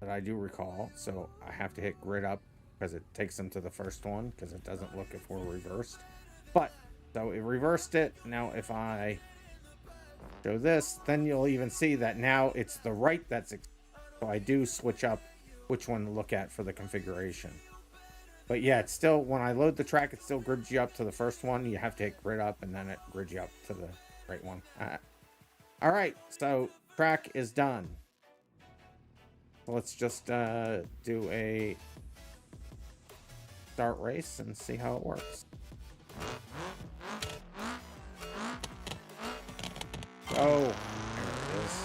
B: that I do recall, so I have to hit grid up because it takes them to the first one because it doesn't look if we're reversed. But, so it reversed it. Now if I show this, then you'll even see that now it's the right that's... So I do switch up which one to look at for the configuration. But yeah, it's still, when I load the track, it still grids you up to the first one. You have to hit grid up and then it grids you up to the right one. All right, so track is done. Let's just do a start race and see how it works. Oh, there it is.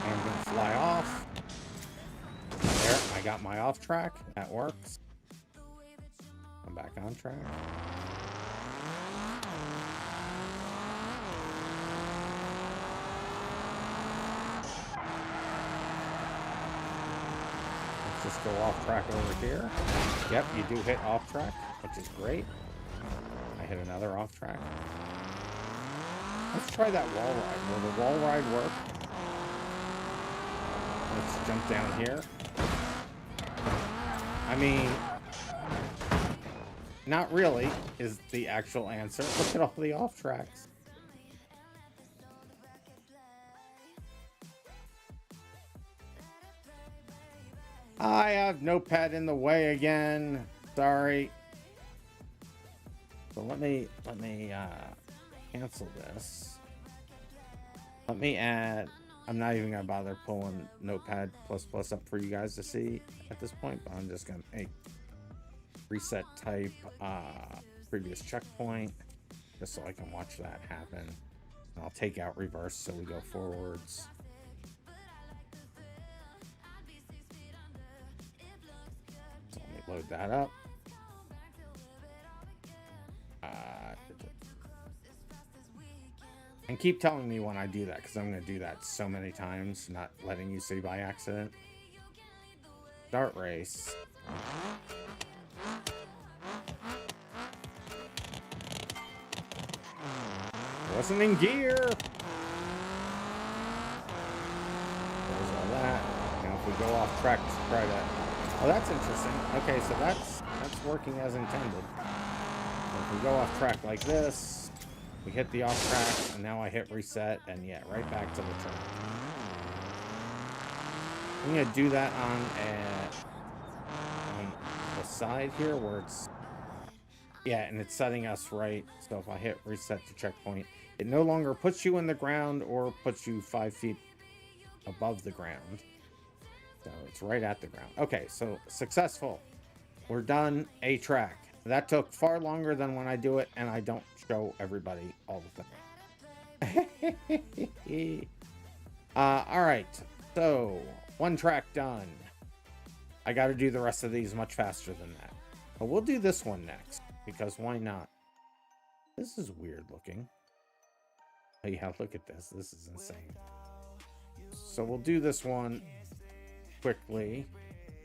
B: I'm going to fly off. There, I got my off track. That works. I'm back on track. Let's just go off track over here. Yep, you do hit off track, which is great. I hit another off track. Let's try that wall ride. Will the wall ride work? Let's jump down here. I mean, not really is the actual answer. Look at all the off tracks. I have Notepad in the way again. Sorry. So let me cancel this. Let me add. I'm not even gonna bother pulling Notepad++ up for you guys to see at this point, but I'm just gonna make reset type previous checkpoint just so I can watch that happen. And I'll take out reverse so we go forwards. So let me load that up. And keep telling me when I do that, because I'm going to do that so many times, not letting you see by accident. Start race. Wasn't in gear. There's all that. Now if we go off track to try that. Oh, that's interesting. Okay, so that's working as intended. So if we go off track like this, we hit the off track, and now I hit reset, and yeah, right back to the track. I'm gonna do that on the side here where it's, yeah, and it's setting us right. So if I hit reset to checkpoint, it no longer puts you in the ground or puts you 5 feet above the ground. So it's right at the ground. Okay, so successful. We're done a track. That took far longer than when I do it, and I don't show everybody all the things. All right, so one track done. I got to do the rest of these much faster than that. But we'll do this one next, because why not? This is weird looking. Oh yeah, look at this. This is insane. So we'll do this one quickly.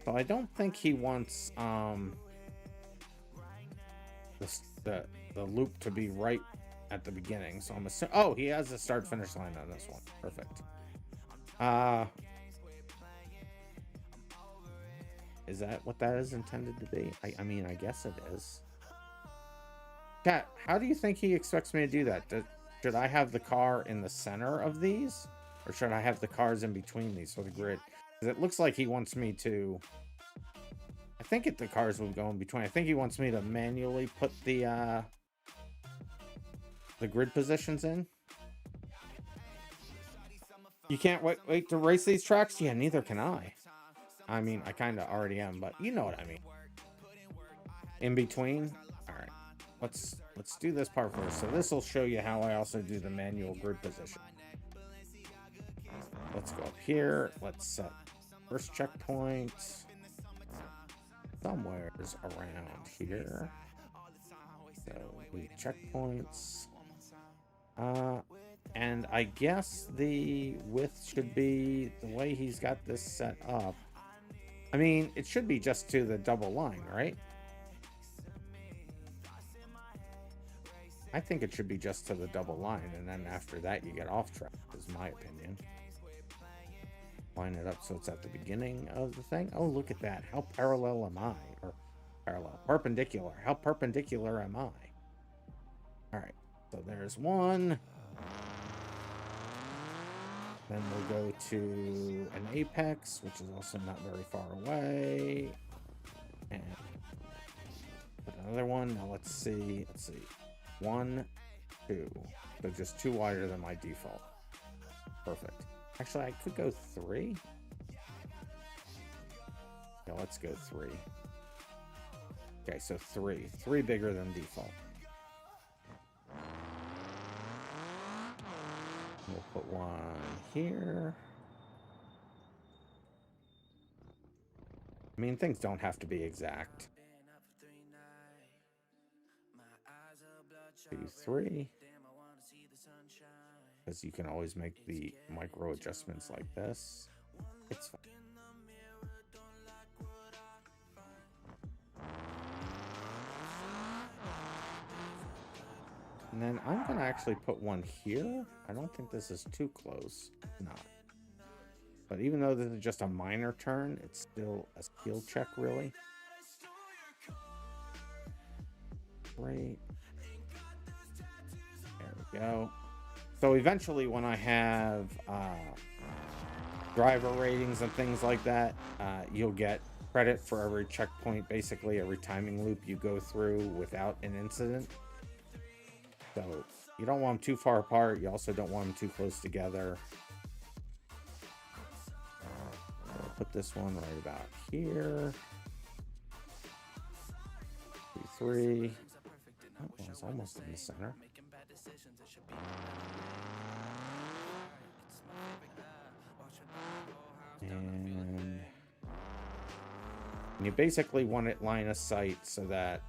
B: So I don't think he wants the loop to be right at the beginning. So I'm assuming, oh, he has a start finish line on this one. Perfect. Is that what that is intended to be? I mean, I guess it is. Cat, how do you think he expects me to do that? Should I have the car in the center of these? Or should I have the cars in between these for the grid? Because it looks like he wants me to... I think the cars will go in between. I think he wants me to manually put the grid positions in. You can't wait to race these tracks? Yeah, neither can I. I mean, I kind of already am, but you know what I mean. In between? All right. Let's do this part first. So this will show you how I also do the manual grid position. Let's go up here. Let's set first checkpoint somewhere around here. So we checkpoints. And I guess the width should be the way he's got this set up. I mean, it should be just to the double line, right? I think it should be just to the double line, and then after that you get off track, is my opinion. Line it up so it's at the beginning of the thing. Oh, look at that. How parallel am I? Or parallel, perpendicular. How perpendicular am I? All right, so there's one. Then we'll go to an apex, which is also not very far away. And put another one. Now let's see. 1, 2. So just 2 wider than my default. Perfect. Actually, I could go 3. Yeah, let's go 3. Okay, so 3. 3 bigger than default. We'll put one here. I mean, things don't have to be exact. 2, 3. Because you can always make the micro adjustments like this. It's fine. And then I'm going to actually put one here. I don't think this is too close. Not. But even though this is just a minor turn, it's still a skill check, really. Great. There we go. So eventually when I have driver ratings and things like that, you'll get credit for every checkpoint, basically every timing loop you go through without an incident. So you don't want them too far apart. You also don't want them too close together. I'll put this one right about here. 2, 3. Oh, it's almost in the center. And you basically want it line of sight so that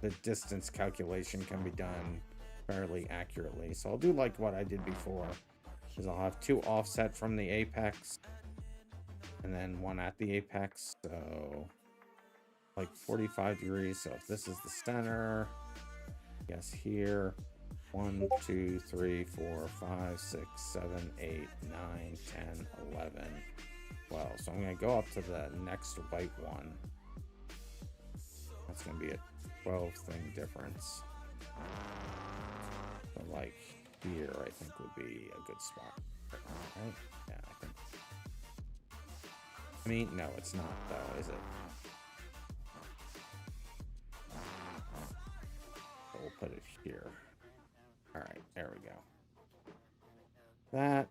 B: the distance calculation can be done fairly accurately. So I'll do like what I did before, is I'll have 2 offset from the apex and then 1 at the apex, so like 45 degrees. So if this is the center, yes, here 1, 2, 3, 4, 5, 6, 7, 8, 9, 10, 11, 12. So I'm going to go up to the next white one. That's going to be a 12 thing difference. So like here, I think would be a good spot. Right? Yeah, I think. I mean, no, it's not though, is it? So we'll put it here. All right, there we go. That.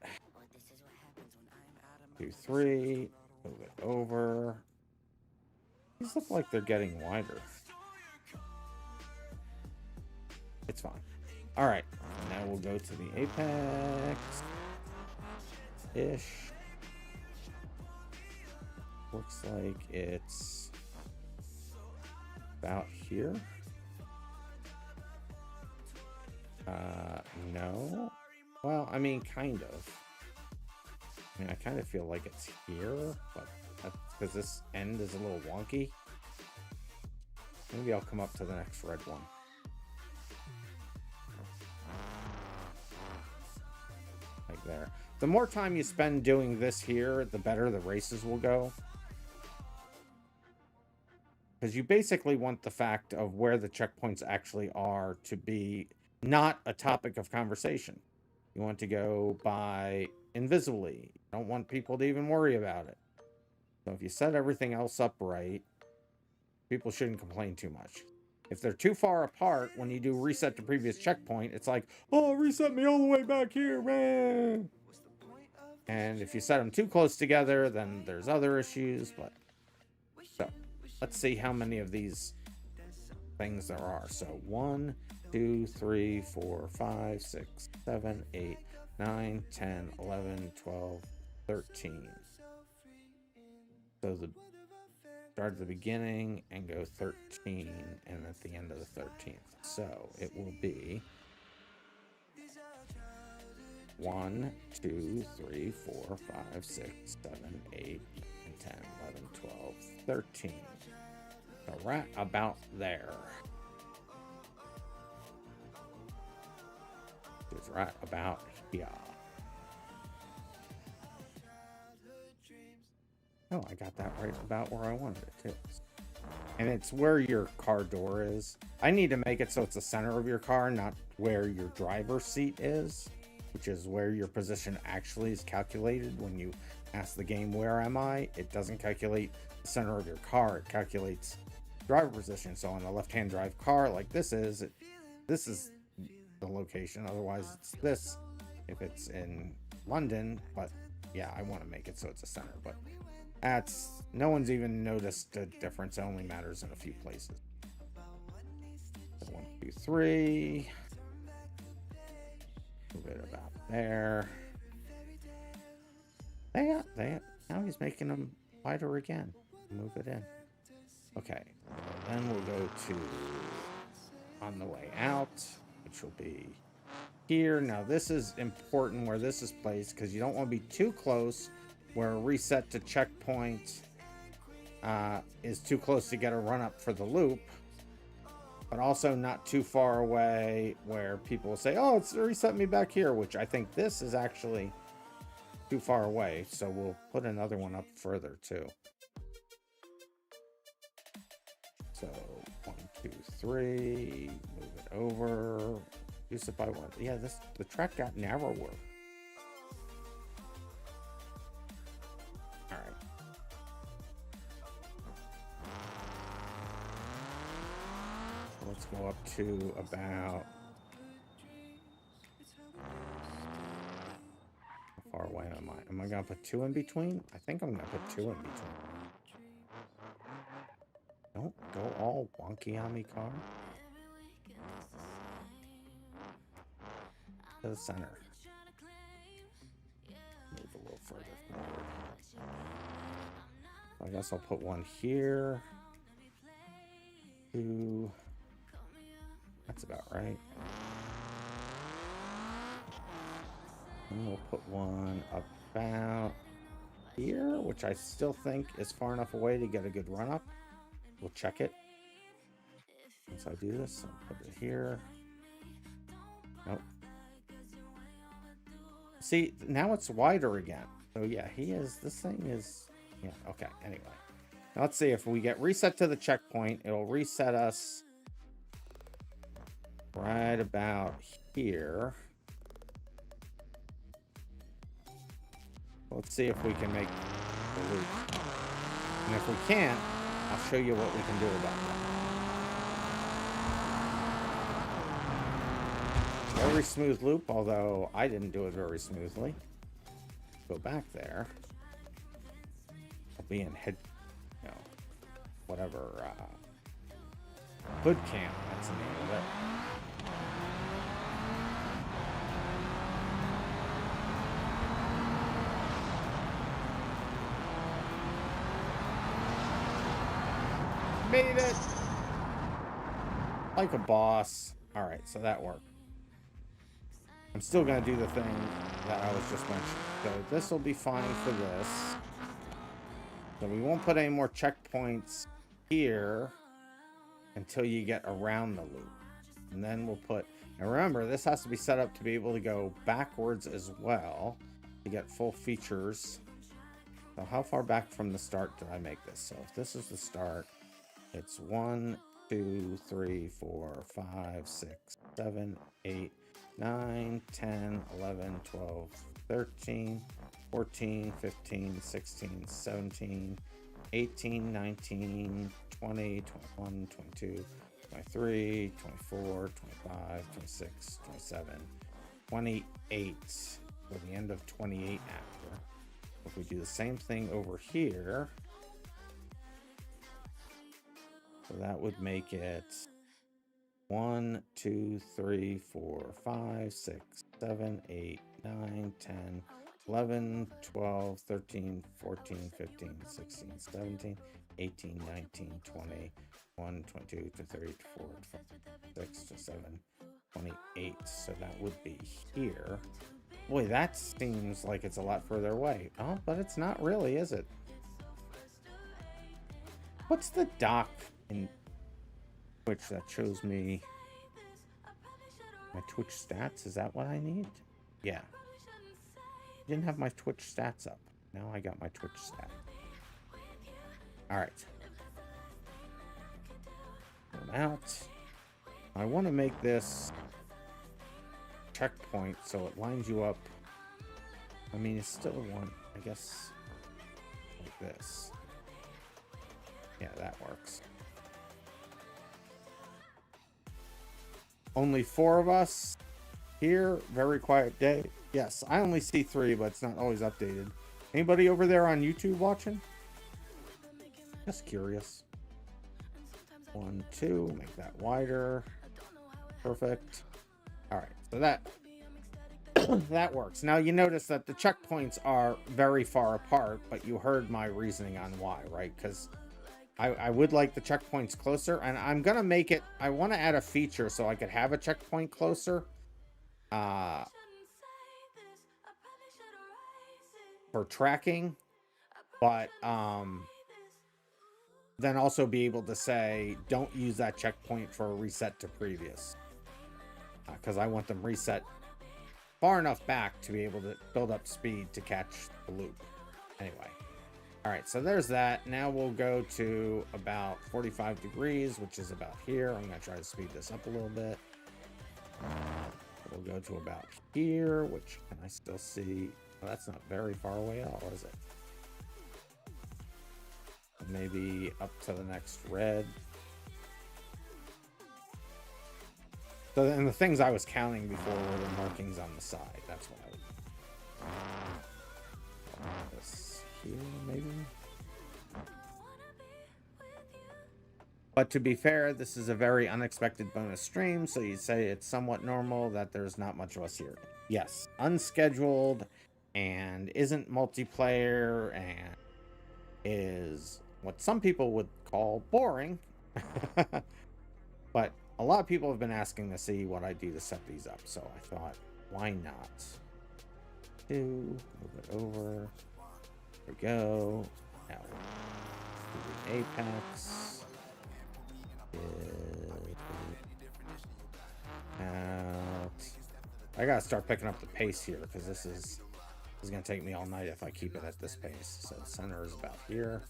B: 2, 3. Move it over. These look like they're getting wider. It's fine. All right, now we'll go to the apex-ish. Looks like it's about here. No. Well, I mean, kind of. I mean, I kind of feel like it's here, but that's because this end is a little wonky. Maybe I'll come up to the next red one. Like there. The more time you spend doing this here, the better the races will go. Because you basically want the fact of where the checkpoints actually are to be not a topic of conversation. You want to go by invisibly. You don't want people to even worry about it. So if you set everything else up right, people shouldn't complain too much. If they're too far apart, when you do reset to previous checkpoint, it's like, oh, reset me all the way back here, man. And if you set them too close together, then there's other issues. But so let's see how many of these things there are. So 1, 2, 3, 4, 5, 6, 7, 8, 9, 10, 11, 12, 13. So the start at the beginning and go 13 and at the end of the 13th. So it will be 1, 2, 3, 4, 5, 6, 7, 8, 9, 10, 11, 12, 13. So right about there. It's right about here. Oh, I got that right about where I wanted it to. And it's where your car door is. I need to make it so it's the center of your car, not where your driver's seat is, which is where your position actually is calculated when you ask the game, where am I? It doesn't calculate the center of your car. It calculates driver position. So on the left-hand drive car, like this is the location. Otherwise, it's this if it's in London. But yeah, I want to make it so it's a center. But that's, no one's even noticed the difference. It only matters in a few places. So 1, 2, 3. Move it about there. Now he's making them wider again. Move it in. Okay. Then we'll go to on the way out, which will be here. Now this is important where this is placed because you don't want to be too close where a reset to checkpoint is too close to get a run up for the loop, but also not too far away where people will say, oh, it's reset me back here, which I think this is actually too far away. So we'll put another one up further too. So 1, 2, 3, move it over, use it by 1. Yeah, the track got narrower. All right. Let's go up to about, how far away am I? Am I gonna put 2 in between? I think I'm gonna put 2 in between. Don't go all wonky on me, car. To the center. Move a little further forward. I guess I'll put 1 here. 2. That's about right. And we'll put 1 about here, which I still think is far enough away to get a good run up. We'll check it. Once I do this, I'll put it here. Nope. See, now it's wider again. So yeah, this thing is, yeah, okay, anyway. Now let's see if we get reset to the checkpoint, it'll reset us right about here. Let's see if we can make the loop. And if we can't, I'll show you what we can do about that. Very smooth loop, although I didn't do it very smoothly. Go back there. I'll be in whatever, hood cam, that's the name of it. Made it! Like a boss. Alright, so that worked. I'm still going to do the thing that I was just mentioning. So this will be fine for this. So we won't put any more checkpoints here until you get around the loop. And then we'll put, and remember, this has to be set up to be able to go backwards as well to get full features. So how far back from the start did I make this? So if this is the start, it's 1, 2, 3, 4, 5, 6, 7, 8, 9, 10, 11, 12, 13, 14, 15, 16, 17, 18, 19, 20, 21, 22, 23, 24, 25, 26, 27, 28. For the end of 28 after. If we do the same thing over here, so that would make it 1, 2, 3, 4, 5, 6, 7, 8, 9, 10, 11, 12, 13, 14, 15, 16, 17, 18, 19, 20, 21, 22, 23, 24, 25, 6, 7, 28. So that would be here. Boy, that seems like it's a lot further away. Oh, but it's not really, is it? What's the dock in Twitch that shows me my Twitch stats? Is that what I need? Yeah. Didn't have my Twitch stats up. Now I got my Twitch stat. All right. Come out. I want to make this checkpoint so it lines you up. I mean, it's still one, I guess, like this. Yeah, that works. Only 4 of us here. Very quiet day. Yes, I only see 3, but it's not always updated. Anybody over there on YouTube watching? Just curious. 1, 2, make that wider. Perfect. All right, so that that works. Now you notice that the checkpoints are very far apart, but you heard my reasoning on why, right? Because I would like the checkpoints closer, and I'm gonna make it. I want to add a feature so I could have a checkpoint closer, for tracking, but then also be able to say don't use that checkpoint for a reset to previous. Because I want them reset far enough back to be able to build up speed to catch the loop. Anyway. All right, so there's that. Now we'll go to about 45 degrees, which is about here. I'm going to try to speed this up a little bit. We'll go to about here, which can I still see? Well, that's not very far away at all, is it? Maybe up to the next red. So then the things I was counting before were the markings on the side. That's what I would. This here, maybe. But to be fair, this is a very unexpected bonus stream, so you'd say it's somewhat normal that there's not much of us here. Yes, unscheduled and isn't multiplayer and is what some people would call boring. But a lot of people have been asking to see what I do to set these up, so I thought, why not? Move it over. There we go. Now, do the apex. Out. I gotta start picking up the pace here because this is gonna take me all night if I keep it at this pace. So the center is about here.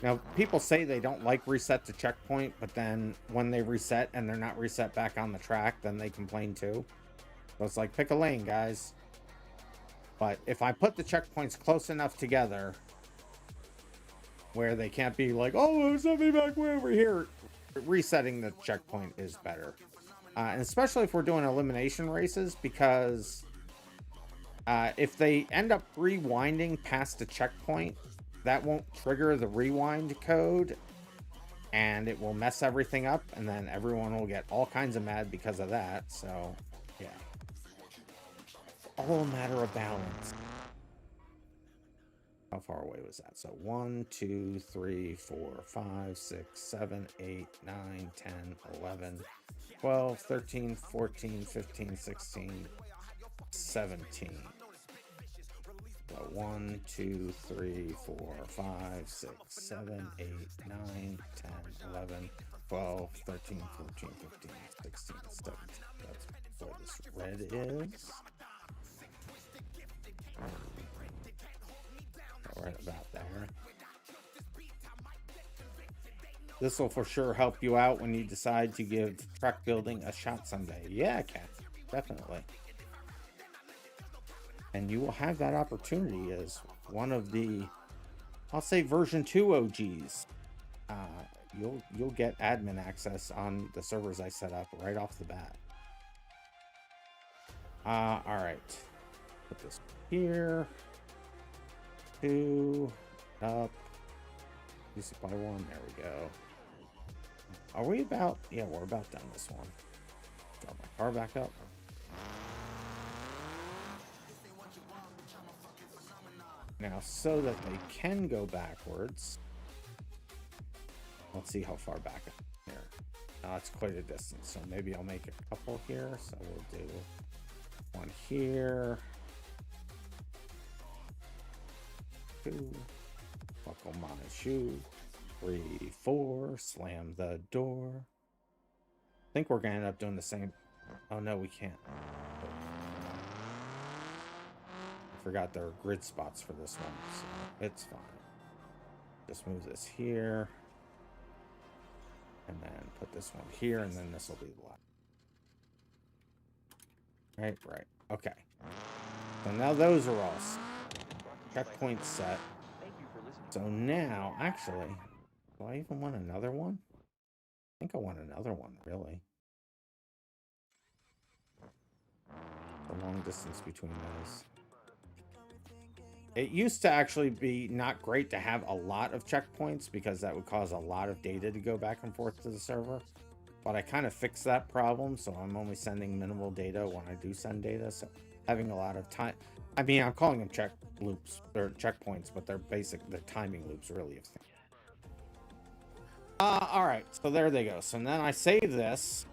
B: Now, people say they don't like reset to checkpoint, but then when they reset and they're not reset back on the track, then they complain too. So it's like, pick a lane, guys. But if I put the checkpoints close enough together where they can't be like, oh, set me back way over here, resetting the checkpoint is better. And especially if we're doing elimination races, because if they end up rewinding past a checkpoint, that won't trigger the rewind code and it will mess everything up, and then everyone will get all kinds of mad because of that. So yeah, all a matter of balance. How far away was that? So 1, 2, 3, 4, 5, 6, 7, 8, 9, 10, 11, 12, 13, 14, 15, 16, 17. So 1, 2, 3, 4, 5, 6, 7, 8, 9, 10, 11, 12, 13, 14, 15, 16, 17. That's where this red is. Right about there. This will for sure help you out when you decide to give truck building a shot someday. Yeah, Kat, definitely. And you will have that opportunity as one of the, I'll say, version 2 OGs. You'll get admin access on the servers I set up right off the bat. All right. Put this here. 2 up. You supply 1. There we go. Are we about? Yeah, we're about done this one. Drop my car back up. Now, so that they can go backwards. Let's see how far back here. It's quite a distance, so maybe I'll make a couple here. So we'll do 1 here. 2. Buckle my shoe. 3, 4. Slam the door. I think we're gonna end up doing the same. Oh no, we can't. I forgot there are grid spots for this one, so it's fine. Just move this here. And then put this one here, and then this will be left. Right. Okay. So now those are all checkpoints set. So now, actually, do I even want another one? I think I want another one, really. The long distance between those. It used to actually be not great to have a lot of checkpoints because that would cause a lot of data to go back and forth to the server. But I kind of fixed that problem, so I'm only sending minimal data when I do send data. So having a lot of time, I mean, I'm calling them check loops. They're checkpoints, but they're timing loops, really. All right, so there they go. So then I save this,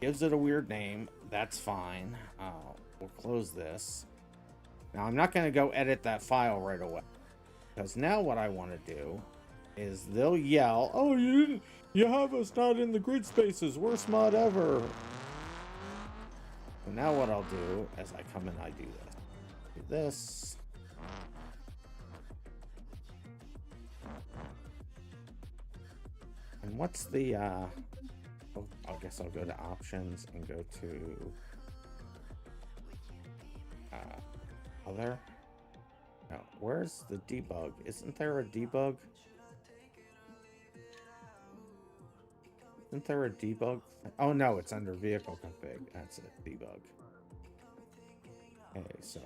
B: gives it a weird name. That's fine. We'll close this. Now, I'm not going to go edit that file right away, because now what I want to do is they'll yell, "Oh, you have us not in the grid spaces, worst mod ever." So now what I'll do is I come and I do this. Do this. And what's the, I guess I'll go to options and go to, other. No, where's the debug? Isn't there a debug? Isn't there a debug? Oh no, it's under vehicle config. That's it, debug. Okay, so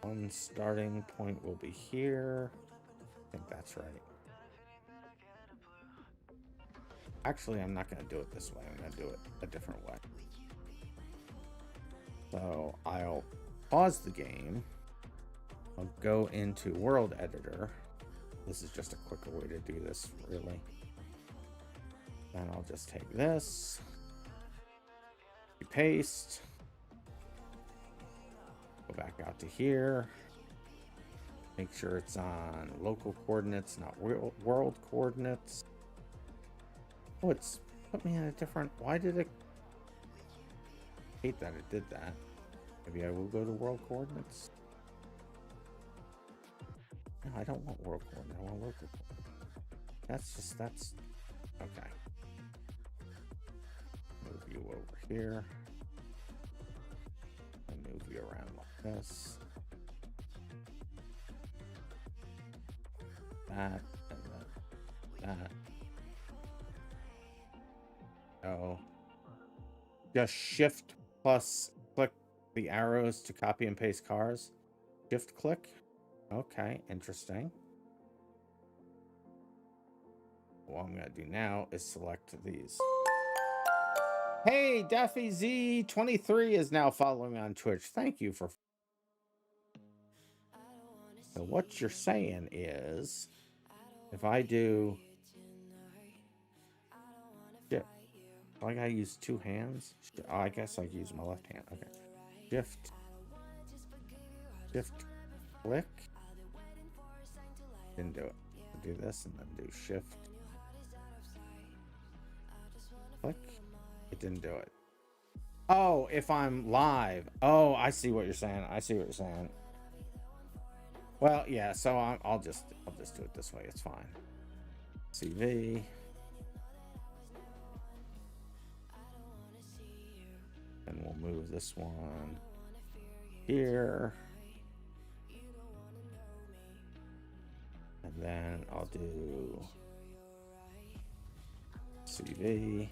B: one starting point will be here. I think that's right. Actually, I'm not going to do it this way. I'm going to do it a different way. So I'll pause the game. I'll go into World Editor. This is just a quicker way to do this, really. Then I'll just take this, paste, go back out to here, make sure it's on local coordinates, not world coordinates. Oh, it's put me in a different, why did it, I hate that it did that. Maybe I will go to world coordinates. No, I don't want world coordinates, I want local coordinates. That's, okay. Move you over here. And move you around like this. That, and then that. Oh. Just shift plus click the arrows to copy and paste cars. Shift click. Okay, interesting. What I'm going to do now is select these. Hey, Daffy Z23 is now following on Twitch. Thank you for... So what you're saying is, if I do... Shit. Do I gotta use two hands? Oh, I guess I use my left hand. Okay. Shift. Shift. Click. Didn't do it. Do this and then do shift. Click. It didn't do it. Oh, if I'm live. Oh, I see what you're saying. I see what you're saying. Well, yeah. So I'll just do it this way. It's fine. CV. And we'll move this one here. And then I'll do CV.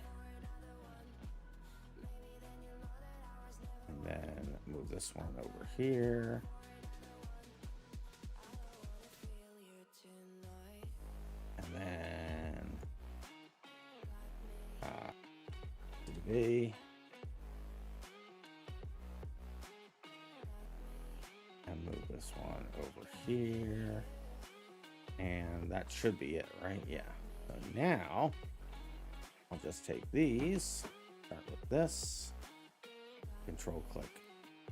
B: And then move this one over here. And then CV. And move this one over here. And that should be it, right? Yeah. So now I'll just take these, start with this, control click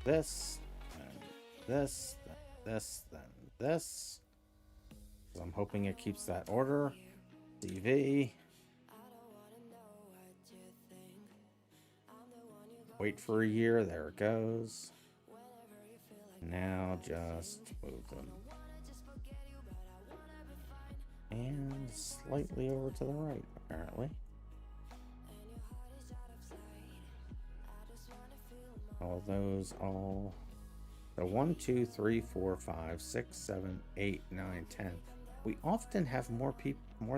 B: this, and this, then this, then this. So I'm hoping it keeps that order. CV. Wait for a year. There it goes. Now just move them. And slightly over to the right, apparently. All those all. So 1, 2, 3, 4, 5, 6, 7, 8, 9, 10. We often have more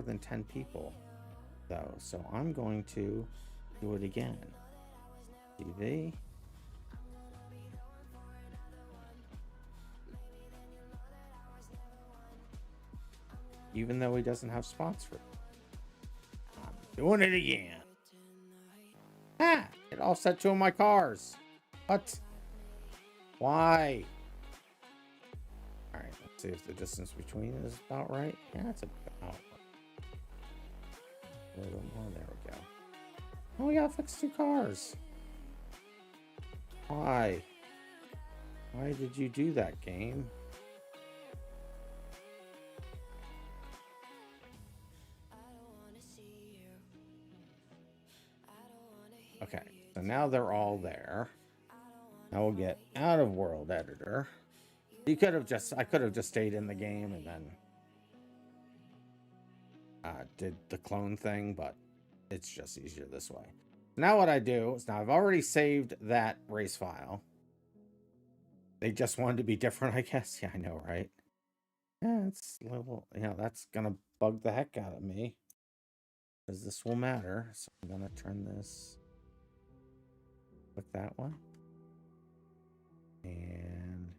B: than 10 people, though. So I'm going to do it again. TV. Even though he doesn't have spots for it. I'm doing it again. Ah, it offset two of my cars. What? Why? All right, let's see if the distance between is about right. Yeah, it's about a little more. There we go. Oh, we gotta fix two cars. Why? Why did you do that, game? Okay, so now they're all there. Now we'll get out of world editor. I could have just stayed in the game and then did the clone thing, but it's just easier this way. Now what I do is, now I've already saved that race file. They just wanted to be different, I guess. Yeah, I know, right? Yeah, it's a little, that's gonna bug the heck out of me, because this will matter. So I'm gonna turn this. Click that one. And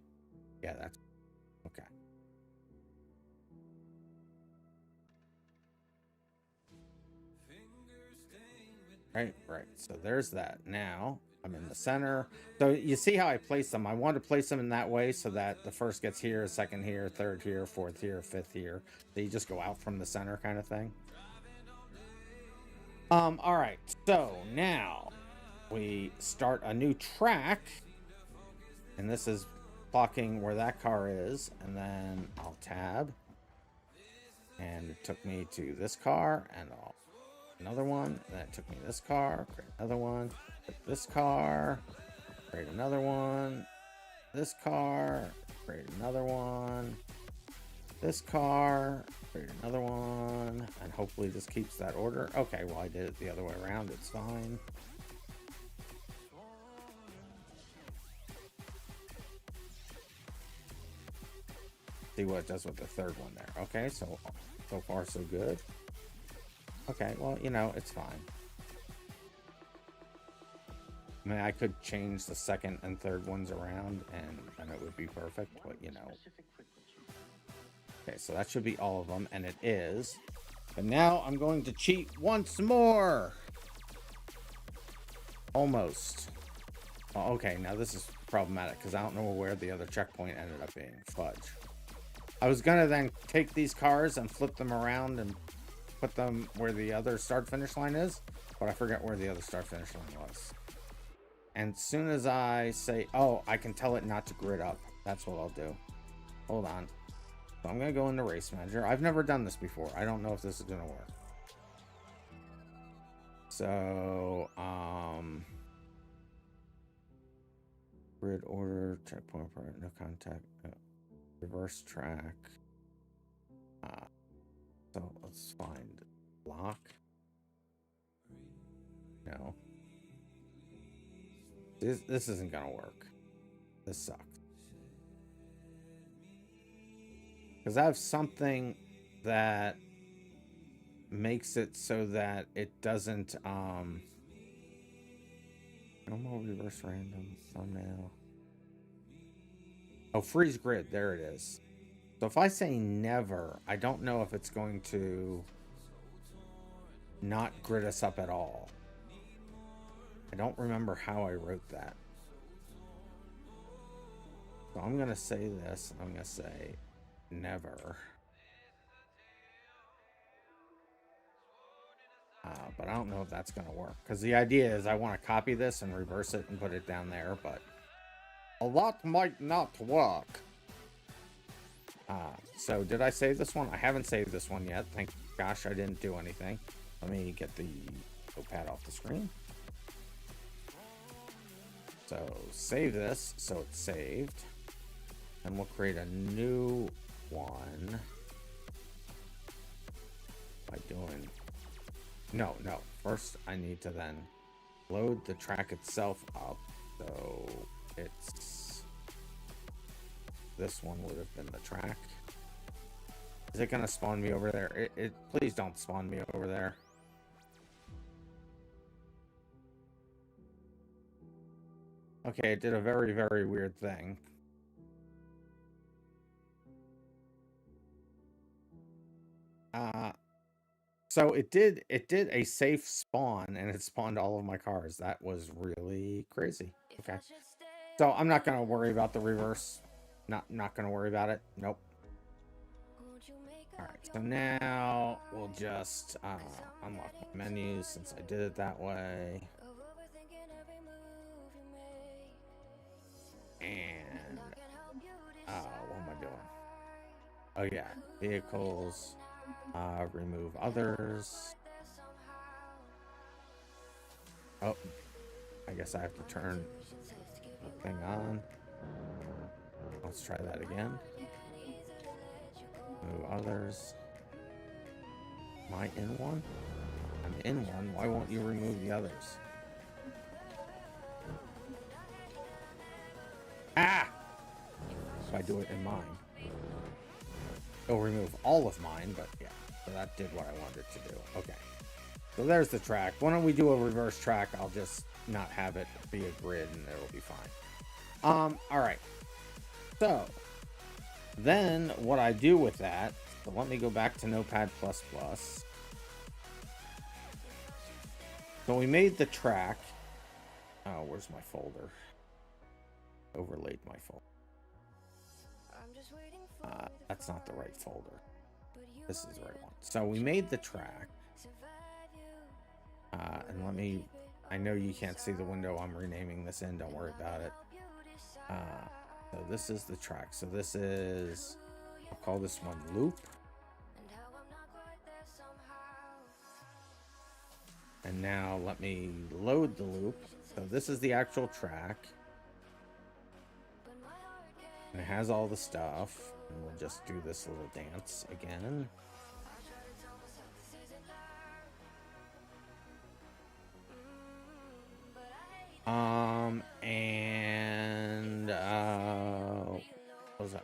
B: yeah, that's okay. Right. So there's that. Now I'm in the center. So you see how I place them. I want to place them in that way so that the first gets here, second here, third here, fourth here, fifth here. So you just go out from the center kind of thing. All right. So now we start a new track, and this is clocking where that car is, and then I'll tab, and it took me to this car, and another one, and then it took me this car, create another one, this car, create another one, this car, create another one, this car, create another one, and hopefully this keeps that order. Okay, well I did it the other way around, it's fine. See what it does with the third one there. Okay, so far so good. Okay, well, it's fine. I mean, I could change the second and third ones around and it would be perfect, but Okay, so that should be all of them, and it is. But now I'm going to cheat once more. Almost. Oh, okay, now this is problematic because I don't know where the other checkpoint ended up being. Fudge. I was gonna then take these cars and flip them around and put them where the other start finish line is, but I forget where the other start finish line was. And as soon as I say, oh, I can tell it not to grid up, that's what I'll do. Hold on. So I'm gonna go into race manager. I've never done this before. I don't know if this is gonna work. So grid order, checkpoint, no contact, no. Reverse track. So let's find lock. No. This isn't gonna work. This sucks. Because I have something that makes it so that it doesn't no more reverse random thumbnail. Oh, freeze grid, there it is. So if I say never, I don't know if it's going to not grid us up at all. I don't remember how I wrote that. So I'm gonna say this, I'm gonna say never. But I don't know if that's gonna work, because the idea is I want to copy this and reverse it and put it down there, but a lot might not work. So did I save this one? I haven't saved this one yet. Thank gosh I didn't do anything. Let me get the notepad off the screen. So save this so it's saved, and we'll create a new one by doing no first I need to then load the track itself up. So it's this one would have been the track. Is it gonna spawn me over there? Please don't spawn me over there. Okay, it did a very, very weird thing. So it did a safe spawn, and it spawned all of my cars. That was really crazy. Okay. So I'm not gonna worry about the reverse. Not gonna worry about it. Nope. Alright, so now we'll just unlock the menus since I did it that way. And what am I doing? Oh yeah, vehicles, remove others. Oh, I guess I have to turn the thing on. Let's try that again. Remove others. Am I in one? I'm in one. Why won't you remove the others? Ah! If I do it in mine, it'll remove all of mine, but yeah. So that did what I wanted it to do. Okay. So there's the track. Why don't we do a reverse track? I'll just not have it be a grid and it'll be fine. Alright. So then what I do with that, so let me go back to Notepad++. So we made the track. Oh, where's my folder? Overlaid my folder. That's not the right folder. This is the right one. So we made the track. And let me, I know you can't see the window I'm renaming this in, don't worry about it. So this is the track. So this is, I'll call this one loop. And now let me load the loop. So this is the actual track. And it has all the stuff. And we'll just do this little dance again.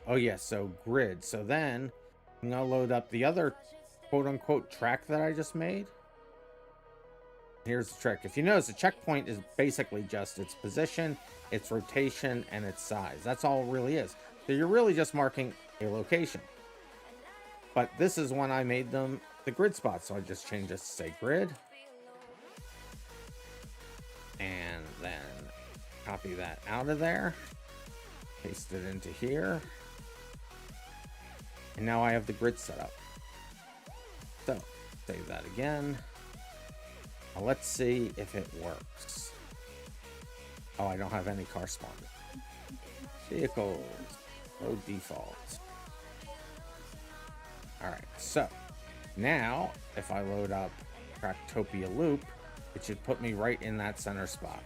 B: Oh yeah, so grid. So then I'm gonna load up the other quote-unquote track that I just made. Here's the trick. If you notice, the checkpoint is basically just its position, its rotation, and its size. That's all it really is. So you're really just marking a location. But this is when I made them the grid spots. So I just changed this to say grid. And then copy that out of there. Paste it into here. And now I have the grid set up. So, save that again. Now let's see if it works. Oh, I don't have any car spawned. Vehicles. Road default. Alright, so now if I load up Tracktopia loop, it should put me right in that center spot.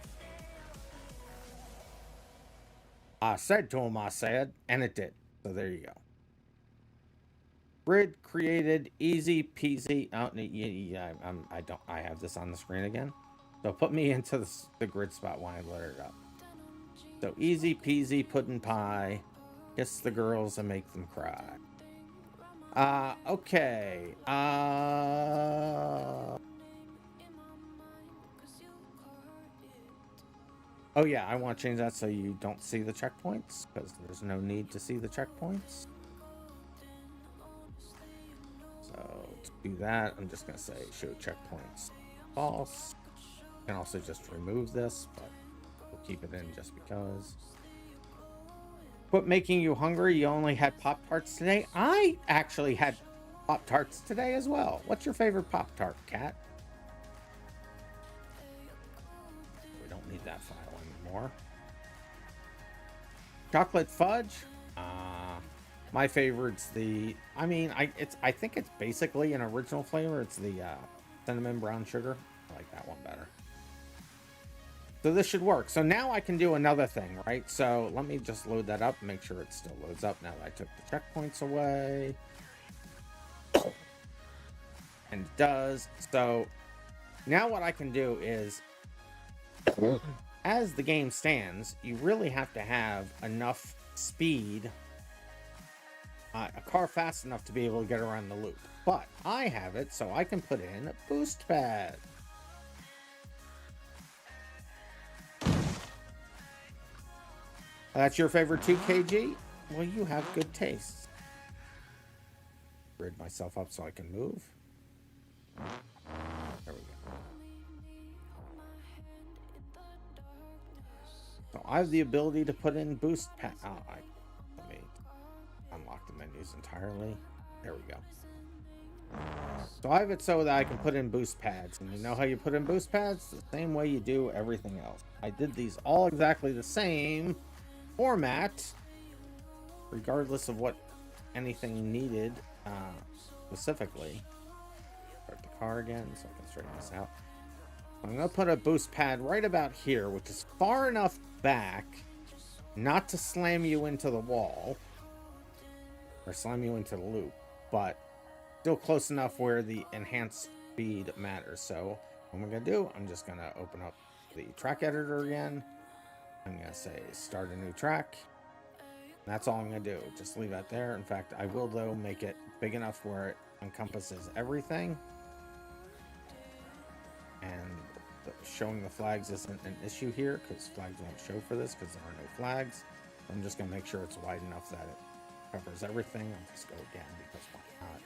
B: I said to him, I said, and it did. So there you go. Grid created, easy peasy. Oh, yeah, I have this on the screen again. So put me into the grid spot when I load it up. So easy peasy pudding pie. Kiss the girls and make them cry. Okay. Oh yeah, I want to change that so you don't see the checkpoints, because there's no need to see the checkpoints. So to do that, I'm just going to say show checkpoints false. You can also just remove this, but we'll keep it in just because. Quit making you hungry. You only had Pop-Tarts today. I actually had Pop-Tarts today as well. What's your favorite Pop-Tart, Cat? We don't need that file anymore. Chocolate fudge. My favorite's the. I mean, I think it's basically an original flavor. It's the cinnamon brown sugar. I like that one better. So this should work. So now I can do another thing, right? So let me just load that up and make sure it still loads up now that I took the checkpoints away. And it does. So now what I can do is, as the game stands, you really have to have enough speed, a car fast enough to be able to get around the loop. But I have it, so I can put in a boost pad. That's your favorite 2kg? Well, you have good taste. Grid myself up so I can move. There we go. So I have the ability to put in boost pad. Oh, let me unlock the menus entirely. There we go. So I have it so that I can put in boost pads. And you know how you put in boost pads? The same way you do everything else. I did these all exactly the same format, regardless of what anything needed specifically. Start the car again so I can straighten this out. I'm going to put a boost pad right about here, which is far enough back not to slam you into the wall or slam you into the loop, but still close enough where the enhanced speed matters. So what I'm going to do, I'm just going to open up the track editor again. I'm going to say start a new track. That's all I'm going to do. Just leave that there. In fact, I will, though, make it big enough where it encompasses everything. And showing the flags isn't an issue here because flags won't show for this because there are no flags. I'm just going to make sure it's wide enough that it covers everything. I'll just go again because why not?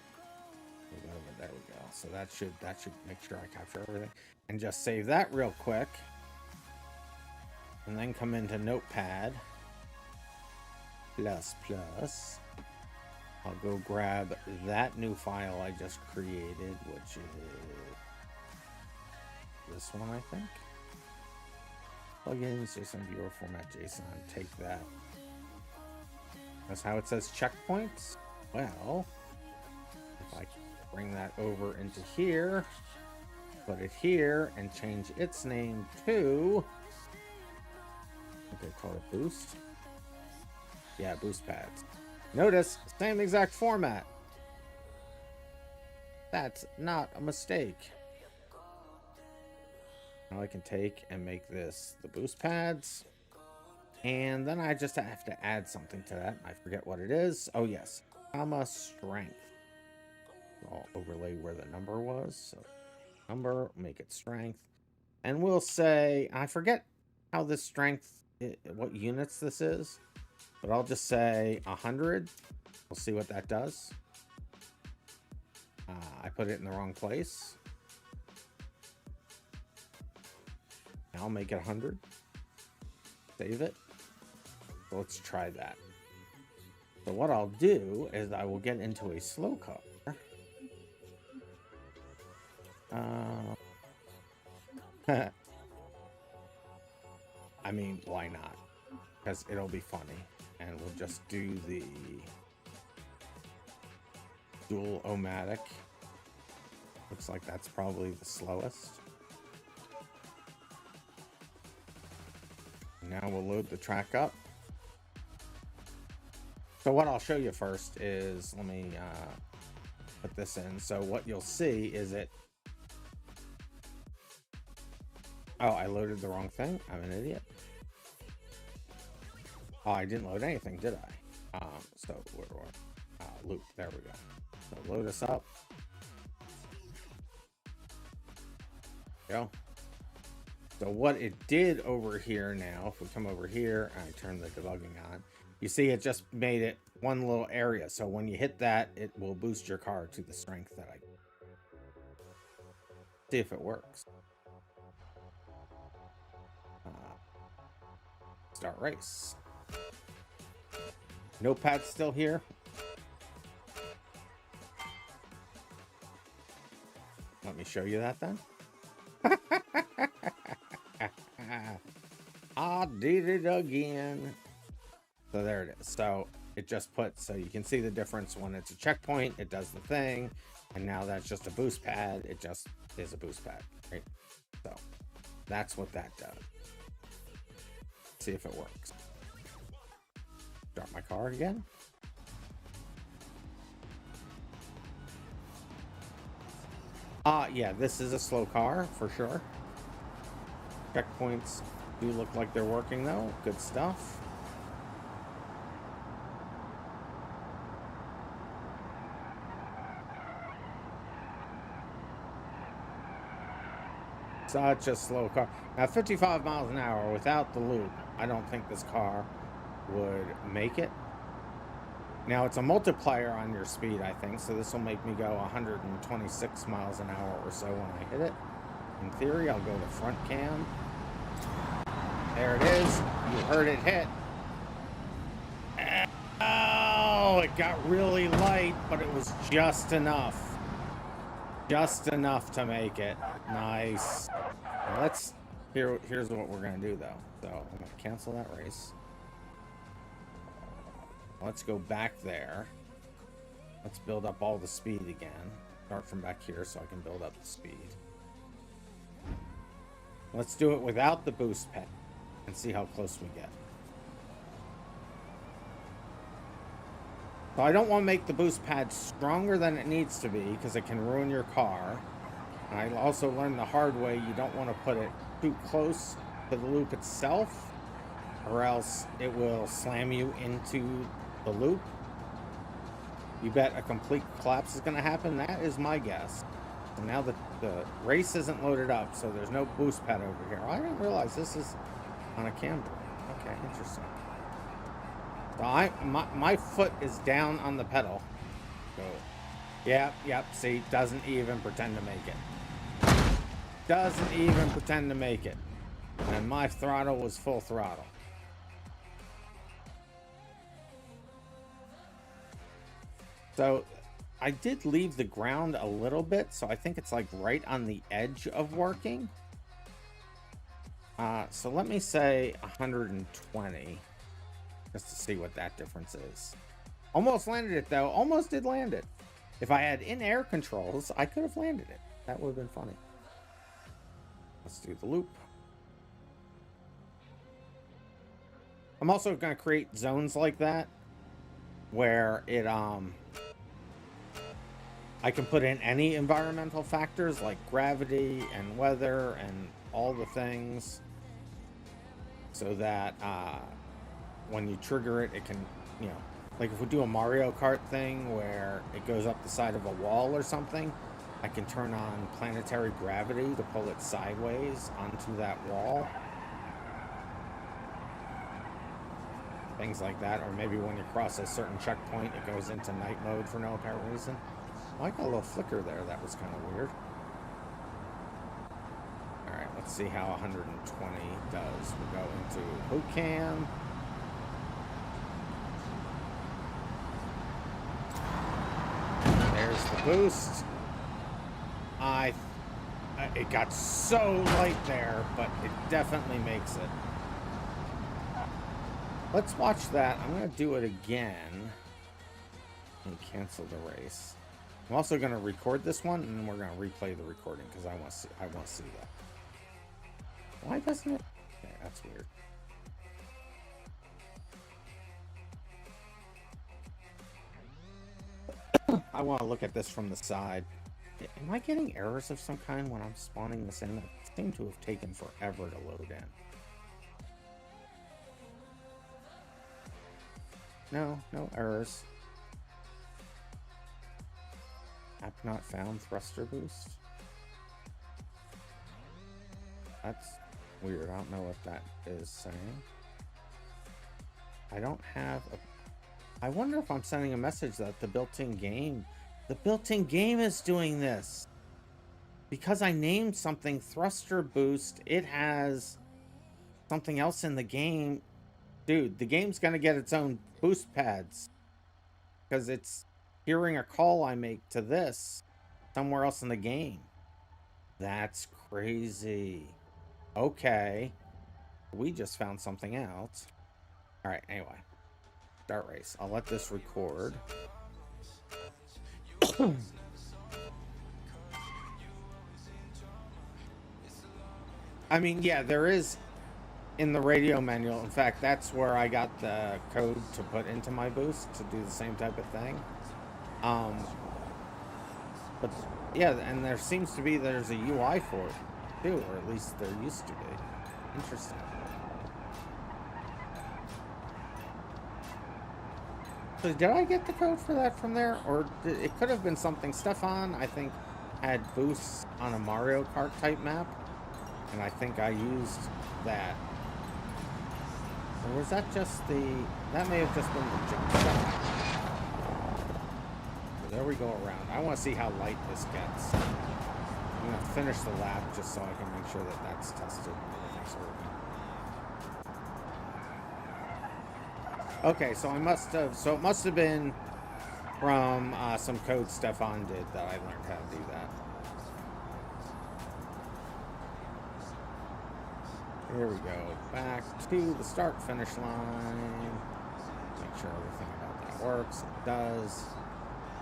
B: There we go. So that should make sure I capture everything. And just save that real quick. And then come into Notepad. ++. I'll go grab that new file I just created, which is this one, I think. Plugins, JSON viewer format, JSON. Take that. That's how it says checkpoints. Well, if I bring that over into here, put it here, and change its name to, okay, call it boost. Yeah, boost pads. Notice, same exact format. That's not a mistake. Now I can take and make this the boost pads. And then I just have to add something to that. I forget what it is. Oh, yes. Comma strength. I'll overlay where the number was. So number, make it strength. And we'll say, I forget how this strength, what units this is. But I'll just say 100. We'll see what that does. I put it in the wrong place. I'll make it 100. Save it. So let's try that. So what I'll do is I will get into a slow car. I mean, why not? Because it'll be funny. And we'll just do the dual-o-matic. Looks like that's probably the slowest. Now we'll load the track up. So what I'll show you first is, let me put this in. So what you'll see is it... Oh, I loaded the wrong thing. I'm an idiot. Oh, I didn't load anything, did I? So loop. There we go. So load us up. Go. So what it did over here now, if we come over here and I turn the debugging on, you see it just made it one little area. So when you hit that, it will boost your car to the strength that I... See if it works. Start race. Notepad's still here. Let me show you that then. I did it again. So there it is. So it just puts, so you can see the difference when it's a checkpoint, it does the thing. And now that's just a boost pad. It just is a boost pad, right? So that's what that does. See if it works. Start my car again. Yeah, this is a slow car for sure. Checkpoints do look like they're working though. Good stuff. Such a slow car. Now 55 miles an hour without the loop, I don't think this car would make it. Now it's a multiplier on your speed, I think, so this will make me go 126 miles an hour or so when I hit it. In theory, I'll go to front cam. There it is. You heard it hit. Oh, it got really light, but it was just enough. Just enough to make it. Nice. Now here's what we're going to do, though. So I'm going to cancel that race. Let's go back there. Let's build up all the speed again. Start from back here so I can build up the speed. Let's do it without the boost pad and see how close we get. So I don't want to make the boost pad stronger than it needs to be because it can ruin your car. And I also learned the hard way you don't want to put it too close to the loop itself or else it will slam you into the loop. You bet a complete collapse is going to happen? That is my guess. So now the race isn't loaded up, so there's no boost pad over here. I didn't realize this is on a camber. Okay, interesting. So my foot is down on the pedal. So, yep, see, doesn't even pretend to make it. Doesn't even pretend to make it. And my throttle was full throttle. So I did leave the ground a little bit, so I think it's like right on the edge of working. So let me say 120, just to see what that difference is. Almost landed it though, almost did land it. If I had in-air controls, I could have landed it. That would have been funny. Let's do the loop. I'm also going to create zones like that where it I can put in any environmental factors like gravity and weather and all the things so that when you trigger it, it can, you know, like if we do a Mario Kart thing where it goes up the side of a wall or something, I can turn on planetary gravity to pull it sideways onto that wall. Things like that. Or maybe when you cross a certain checkpoint, it goes into night mode for no apparent reason. I got a little flicker there. That was kind of weird. Alright, let's see how 120 does. We'll go into boot cam. There's the boost. It got so light there, but it definitely makes it. Let's watch that. I'm going to do it again and cancel the race. I'm also going to record this one, and then we're going to replay the recording because I want to see that. Why doesn't it? Okay, that's weird. I want to look at this from the side. Am I getting errors of some kind when I'm spawning this in? It seemed to have taken forever to load in. No errors. App not found thruster boost. That's weird. I don't know what that is saying. I don't have a... I wonder if I'm sending a message that the built-in game is doing this. Because I named something thruster boost, it has something else in the game. Dude, the game's gonna get its own boost pads. Because it's hearing a call I make to this somewhere else in the game. That's crazy. Okay. We just found something out. Alright, anyway. Start race. I'll let this record. I mean, yeah, there is in the radio manual. In fact, that's where I got the code to put into my boost to do the same type of thing. But yeah, and there seems to be there's a UI for it too, or at least there used to be. Interesting. So did I get the code for that from there? Or it could have been something. Stefan, I think, had boosts on a Mario Kart type map. And I think I used that. Or was that just the... That may have just been the jump shot. So there we go around. I want to see how light this gets. I'm going to finish the lap just so I can make sure that that's tested and everything's working. Okay, so it must have been from some code Stefan did that I learned how to do that. Here we go, back to the start finish line. Make sure everything about that works. It does.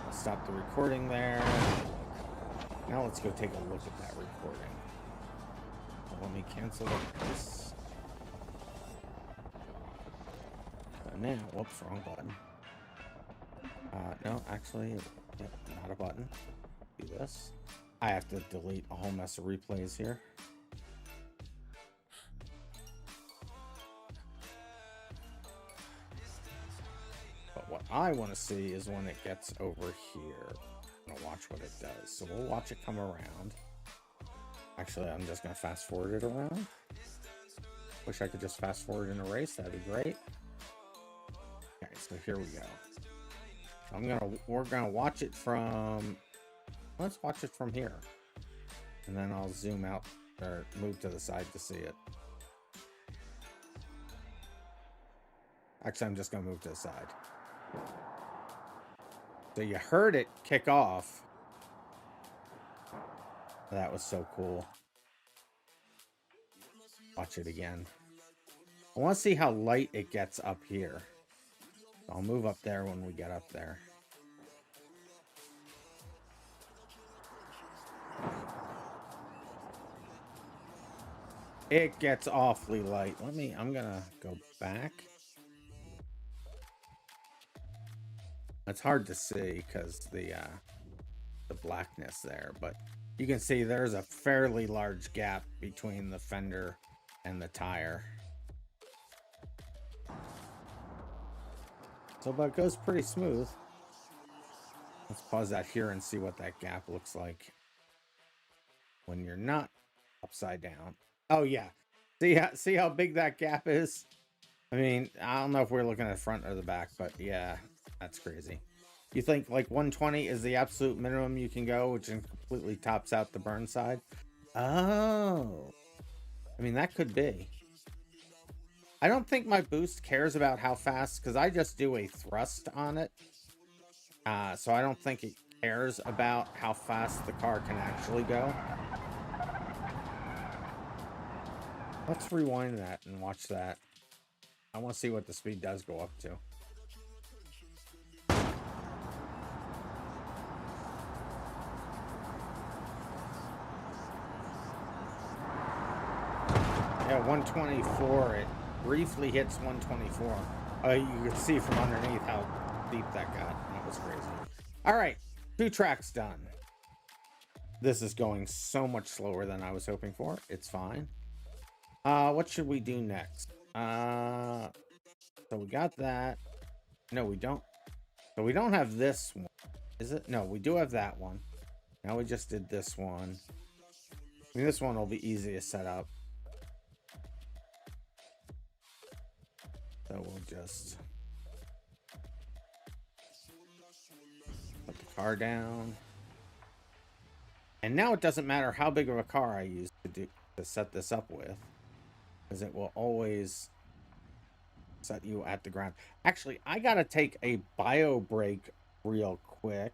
B: I'll stop the recording there. Now let's go take a look at that recording. Let me cancel this. Now, whoops, wrong button. No, actually, yep, not a button. Do this. I have to delete a whole mess of replays here. But what I want to see is when it gets over here. I'm going to watch what it does. So we'll watch it come around. Actually, I'm just going to fast forward it around. Wish I could just fast forward in a race. That'd be great. Okay, so here we go. We're gonna watch it from... Let's watch it from here. And then I'll zoom out or move to the side to see it. Actually, I'm just gonna move to the side. So you heard it kick off. That was so cool. Watch it again. I want to see how light it gets up here. I'll move up there when we get up there. It gets awfully light. I'm gonna go back. It's hard to see because the blackness there, but you can see there's a fairly large gap between the fender and the tire. So, but it goes pretty smooth. Let's pause that here and see what that gap looks like when you're not upside down. Oh yeah, see how big that gap is? I mean, I don't know if we're looking at the front or the back, but yeah, that's crazy. You think like 120 is the absolute minimum you can go, which completely tops out the burn side? Oh, I mean, that could be. I don't think my boost cares about how fast, because I just do a thrust on it. So I don't think it cares about how fast the car can actually go. Let's rewind that and watch that. I want to see what the speed does go up to. Yeah, 124. It briefly hits 124. You can see from underneath how deep that got. That was crazy. All right, 2 tracks done. This is going so much slower than I was hoping for. It's fine. What should we do next? So we got that. No, we don't. So we don't have this one. Is it? No, we do have that one. Now we just did this one. I mean, this one will be easy to set up. So we'll just put the car down. And now it doesn't matter how big of a car I use to set this up with, because it will always set you at the ground. Actually, I gotta take a bio break real quick.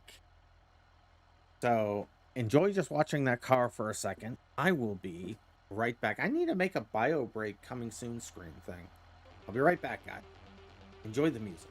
B: So enjoy just watching that car for a second. I will be right back. I need to make a bio break coming soon screen thing. I'll be right back, guys. Enjoy the music.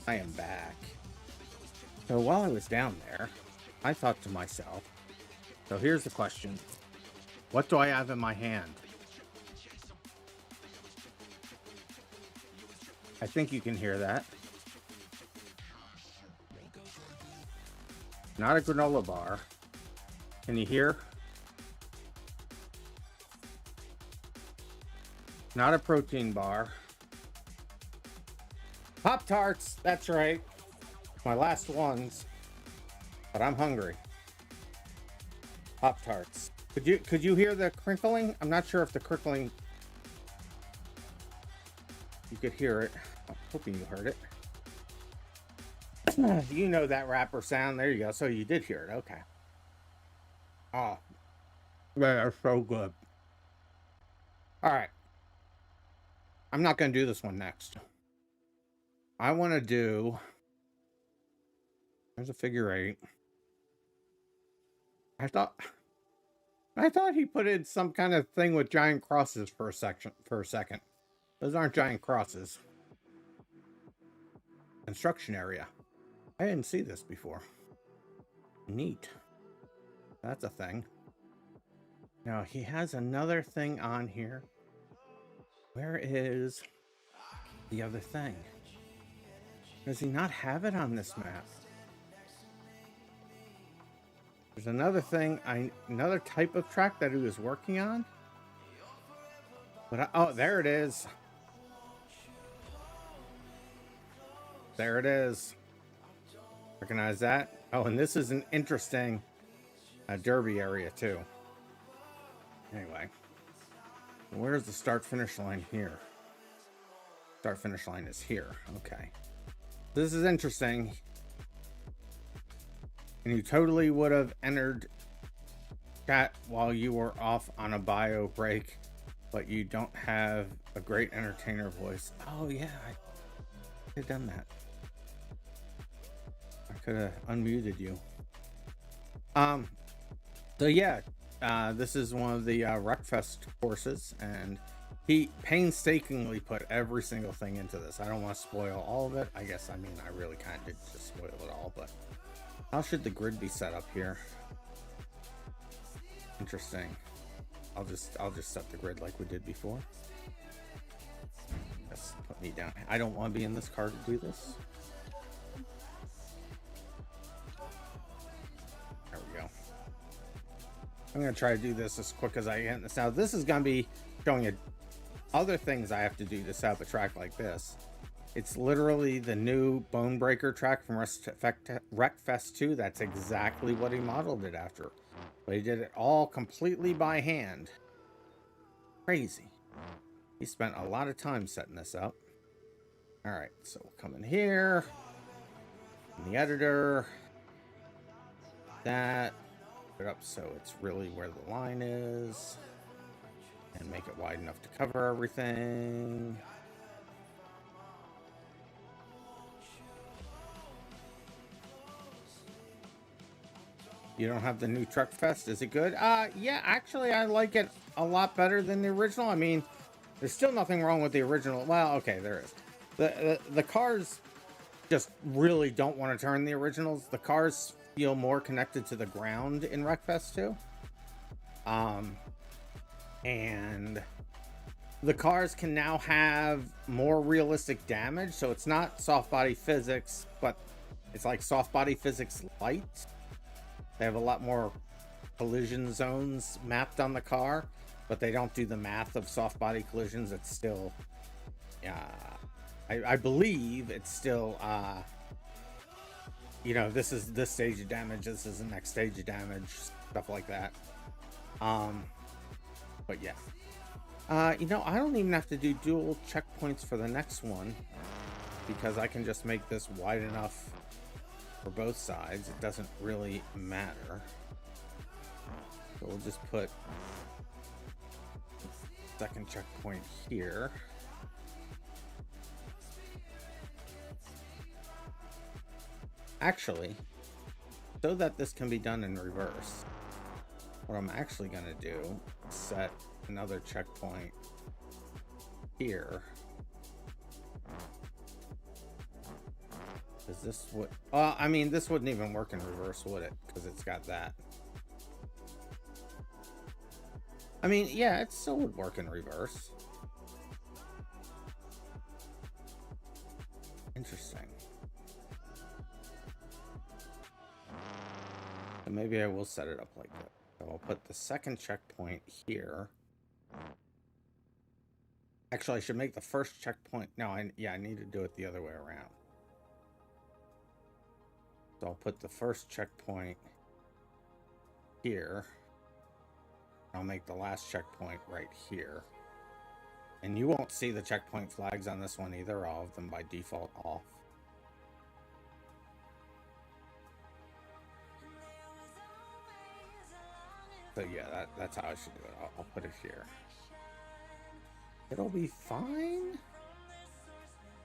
B: I am back. So while I was down there, I thought to myself, so here's the question. What do I have in my hand? I think you can hear that. Not a granola bar. Can you hear? Not a protein bar. Pop-Tarts, that's right. My last ones. But I'm hungry. Pop-Tarts. Could you hear the crinkling? I'm not sure if the crinkling, you could hear it. I'm hoping you heard it. You know that wrapper sound. There you go. So you did hear it. Okay. Oh, they are so good. All right. I'm not going to do this one next. I want to do, there's a figure 8. I thought he put in some kind of thing with giant crosses for a second. Those aren't giant crosses. Construction area. I didn't see this before. Neat. That's a thing. Now he has another thing on here. Where is the other thing? Does he not have it on this map? There's another thing, another type of track that he was working on. But oh, there it is. There it is. Recognize that? Oh, and this is an interesting derby area too. Anyway, where's the start-finish line here? Start-finish line is here. Okay. This is interesting. And you totally would have entered chat while you were off on a bio break, but you don't have a great entertainer voice. Oh yeah, I could have done that. I could have unmuted you. So yeah, this is one of the Wreckfest courses, and he painstakingly put every single thing into this. I don't want to spoil all of it. I mean, I really kind of did just spoil it all, but how should the grid be set up here? Interesting. I'll just set the grid like we did before. Just put me down. I don't want to be in this car to do this. There we go. I'm gonna try to do this as quick as I can. Now this is gonna be showing you other things I have to do to set up a track like this. It's literally the new Bone Breaker track from Wreckfest 2. That's exactly what he modeled it after. But he did it all completely by hand. Crazy. He spent a lot of time setting this up. Alright, so we'll come in here. In the editor. That. Put it up so it's really where the line is. And make it wide enough to cover everything. You don't have the new Truckfest? Is it good? Yeah, actually, I like it a lot better than the original. I mean, there's still nothing wrong with the original. Well, okay, there is. The cars just really don't want to turn the originals. The cars feel more connected to the ground in Wreckfest 2. And the cars can now have more realistic damage. So it's not soft body physics, but it's like soft body physics light. They have a lot more collision zones mapped on the car, but they don't do the math of soft body collisions. It's still, I believe it's still, you know, this is this stage of damage, this is the next stage of damage, stuff like that. But yeah. You know, I don't even have to do dual checkpoints for the next one because I can just make this wide enough for both sides. It doesn't really matter. So we'll just put second checkpoint here. Actually, so that this can be done in reverse, what I'm actually going to do is set another checkpoint here. Is this what? I mean, this wouldn't even work in reverse, would it? Because it's got that. I mean, yeah, it still would work in reverse. Interesting. So maybe I will set it up like that. So I'll put the second checkpoint here. Actually, I should make the first checkpoint. No, I need to do it the other way around. So I'll put the first checkpoint here. I'll make the last checkpoint right here. And you won't see the checkpoint flags on this one either. All of them by default off. So yeah, that's how I should do it. I'll put it here. It'll be fine.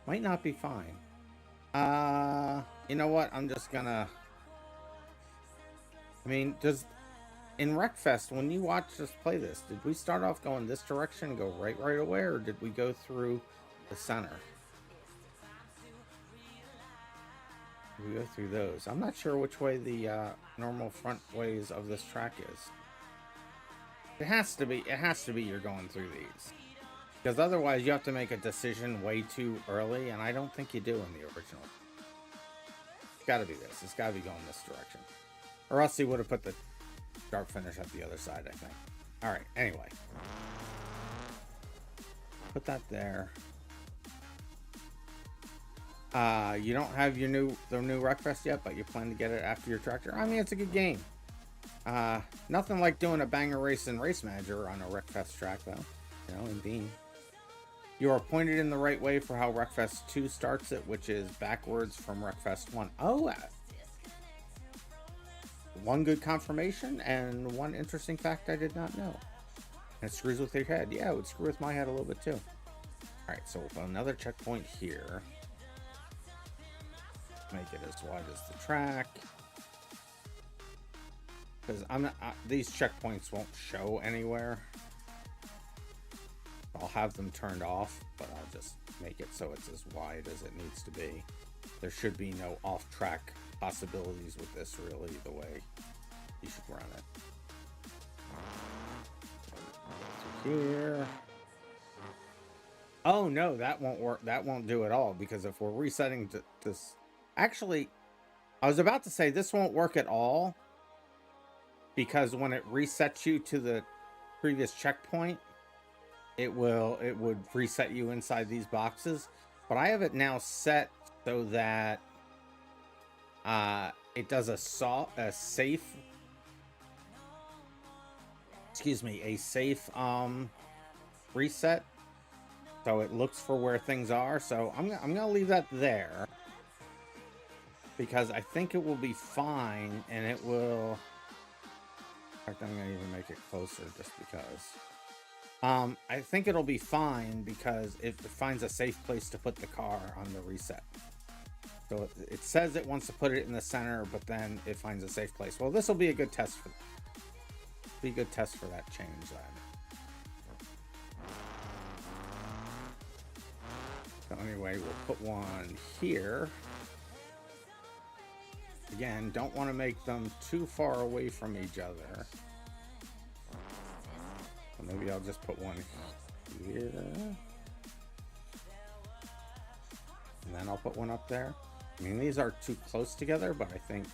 B: Might not be fine. You know what? I'm just gonna... I mean, in Wreckfest, when you watched us play this, did we start off going this direction and go right away, or did we go through the center? Did we go through those? I'm not sure which way the normal front ways of this track is. It has to be you're going through these. Because otherwise you have to make a decision way too early, and I don't think you do in the original. It's gotta be this. It's gotta be going this direction. Or else he would have put the start finish at the other side, I think. Alright, anyway. put that there. You don't have the new Wreckfest yet, but you plan to get it after your tractor. I mean, it's a good game. Nothing like doing a banger race and race manager on a Wreckfest track, though. You know, in Beam. You are pointed in the right way for how Wreckfest 2 starts it, which is backwards from Wreckfest 1. Oh, one good confirmation and one interesting fact I did not know. And it screws with your head. Yeah, it would screw with my head a little bit too. Alright, so we'll put another checkpoint here. Make it as wide as the track. Because these checkpoints won't show anywhere. I'll have them turned off, but I'll just make it so it's as wide as it needs to be. There should be no off-track possibilities with this, really, the way you should run it. Here. Oh no, that won't work. That won't do at all, because if we're resetting to this, actually, I was about to say this won't work at all, because when it resets you to the previous checkpoint, it would reset you inside these boxes. But I have it now set so that it does a safe reset. So it looks for where things are. So I'm gonna leave that there, because I think it will be fine, and it will. In fact, I'm gonna even make it closer just because. I think it'll be fine because it finds a safe place to put the car on the reset. So it says it wants to put it in the center, but then it finds a safe place. Well, this will be a good test for that. Be a good test for that change then. So anyway, we'll put one here. Again, don't want to make them too far away from each other. So maybe I'll just put one here. And then I'll put one up there. I mean, these are too close together, but I think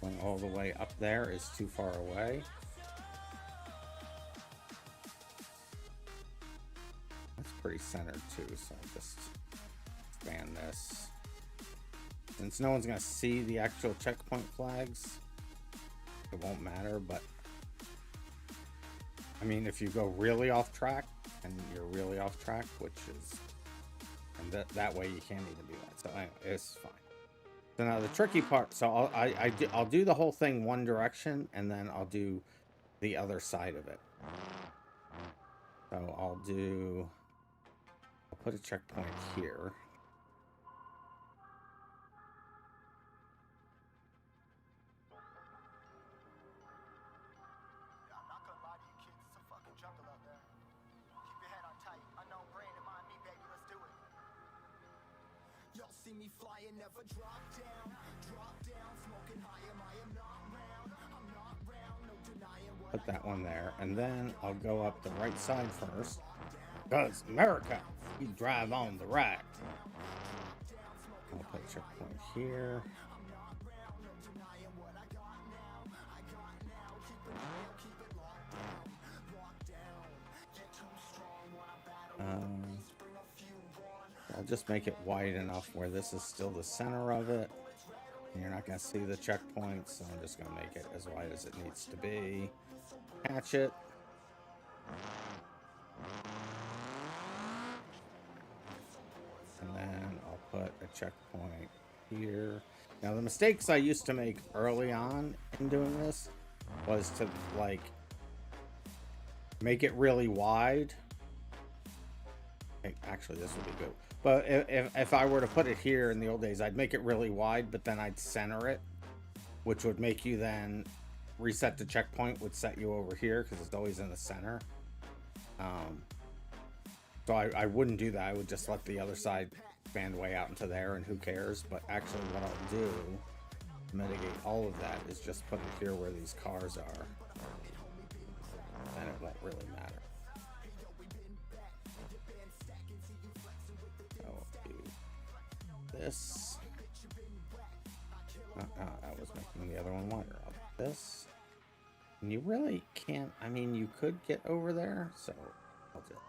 B: going all the way up there is too far away. That's pretty centered too, so I'll just expand this. Since no one's going to see the actual checkpoint flags, it won't matter, but I mean, if you go really off track, and you're really off track, which is, and that way you can't even do that. So anyway, it's fine. So now the tricky part, so I'll do the whole thing one direction, and then I'll do the other side of it. So I'll put a checkpoint here. Put that one there, and then I'll go up the right side first, because America, you drive on the right. I'll put a checkpoint here. I'll just make it wide enough where this is still the center of it. You're not going to see the checkpoints, so I'm just going to make it as wide as it needs to be. Patch it. And then I'll put a checkpoint here. Now, the mistakes I used to make early on in doing this was to, like, make it really wide. Actually, this would be good. But if I were to put it here in the old days, I'd make it really wide, but then I'd center it, which would make you then reset the checkpoint, would set you over here because it's always in the center. So I wouldn't do that. I would just let the other side fan way out into there, and who cares? But actually what I'll do to mitigate all of that is just put it here where these cars are, and it won't really matter. This. That was making the other one wider. This. And you really can't. I mean, you could get over there, so I'll just.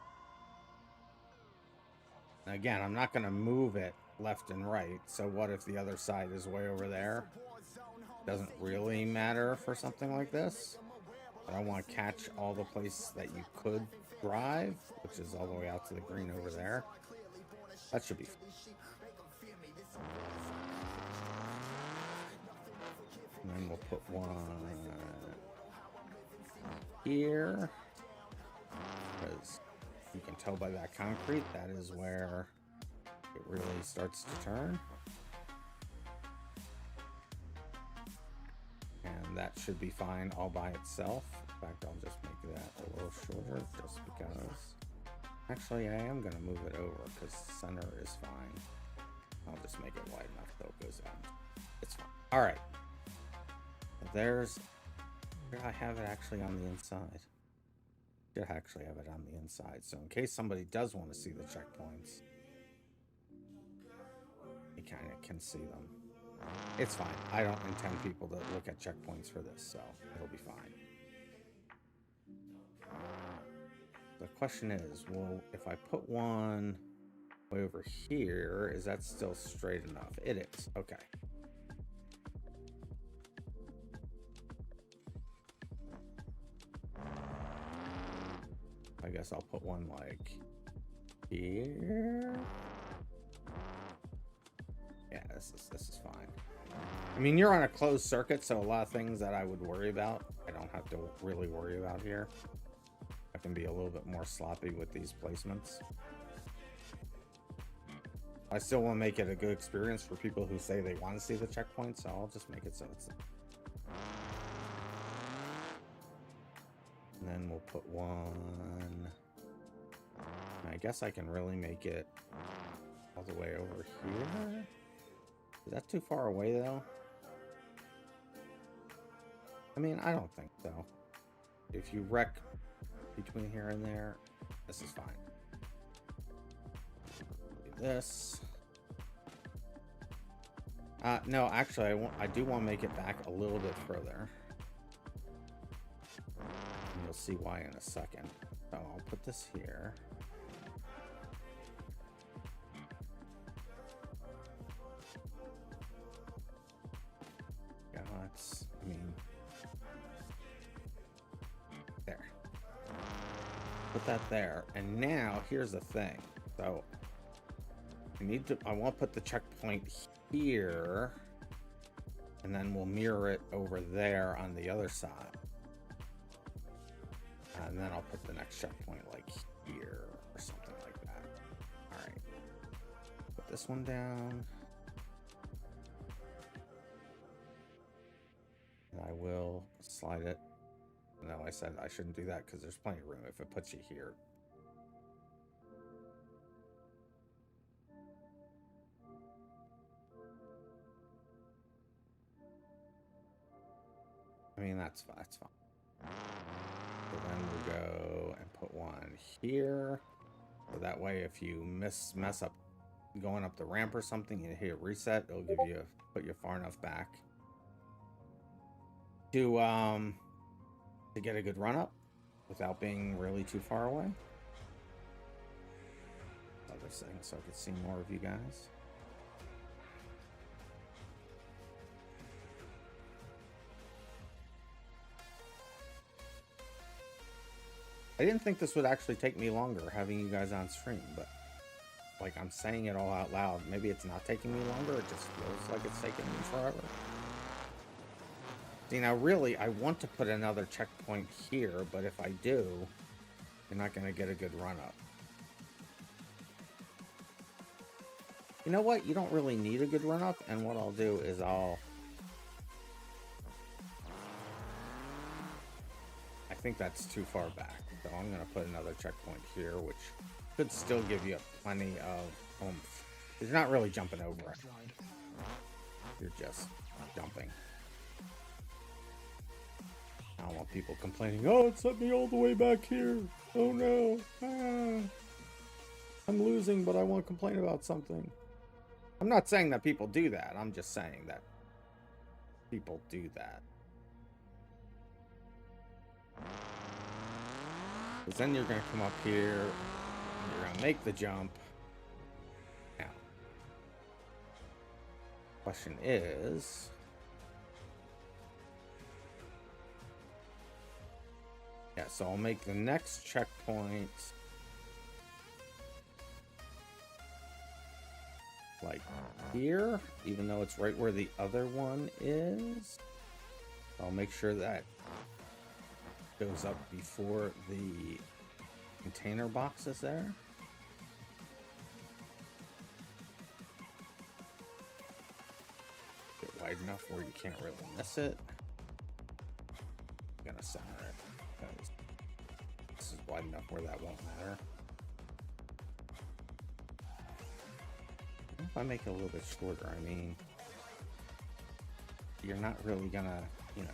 B: Again, I'm not going to move it left and right. So what if the other side is way over there? Doesn't really matter for something like this. But I want to catch all the places that you could drive, which is all the way out to the green over there. That should be fun. And then we'll put one here. Because you can tell by that concrete, that is where it really starts to turn. And that should be fine all by itself. In fact, I'll just make that a little shorter just because. Actually, I am going to move it over because center is fine. I'll just make it wide enough so it goes down. It's fine. All right. There's. I have it actually on the inside. Should actually have it on the inside. So in case somebody does want to see the checkpoints, you kind of can see them. It's fine. I don't intend people to look at checkpoints for this, so it'll be fine. The question is, well, if I put one way over here, is that still straight enough? It is. Okay. I guess I'll put one like here. Yeah, this is fine. I mean, you're on a closed circuit, so a lot of things that I would worry about, I don't have to really worry about here. I can be a little bit more sloppy with these placements. I still want to make it a good experience for people who say they want to see the checkpoint, so I'll just make it so it's... And then we'll put one... I guess I can really make it all the way over here. Is that too far away, though? I mean, I don't think so. If you wreck between here and there, this is fine. Do this. No, actually, I do want to make it back a little bit further. And you'll see why in a second. So I'll put this here. I mean, there. Put that there. And now here's the thing. So I want to put the checkpoint here, and then we'll mirror it over there on the other side. And then I'll put the next checkpoint like here or something like that. All right. Put this one down. And I will slide it. No, I said I shouldn't do that because there's plenty of room if it puts you here. I mean, that's fine. So then we'll go and put one here. So that way, if you mess up going up the ramp or something, you hit reset, it'll give you put you far enough back to get a good run up without being really too far away. Other thing, so I could see more of you guys. I didn't think this would actually take me longer having you guys on stream, but like I'm saying it all out loud. Maybe it's not taking me longer. It just feels like it's taking me forever. See, now really, I want to put another checkpoint here, but if I do, you're not going to get a good run up. You know what? You don't really need a good run up, and what I'll do is I think that's too far back. So I'm going to put another checkpoint here, which could still give you plenty of oomph. You're not really jumping over it. You're just jumping. I don't want people complaining, oh, it set me all the way back here. Oh no. I'm losing, but I want to complain about something. I'm not saying that people do that. I'm just saying that people do that. Because then you're going to come up here, and you're going to make the jump, Question is, yeah, so I'll make the next checkpoint like here, even though it's right where the other one is. I'll make sure that goes up before the container box is there. Get wide enough where you can't really miss it. I'm gonna center it because this is wide enough where that won't matter. If I make it a little bit shorter, I mean, you're not really gonna, you know,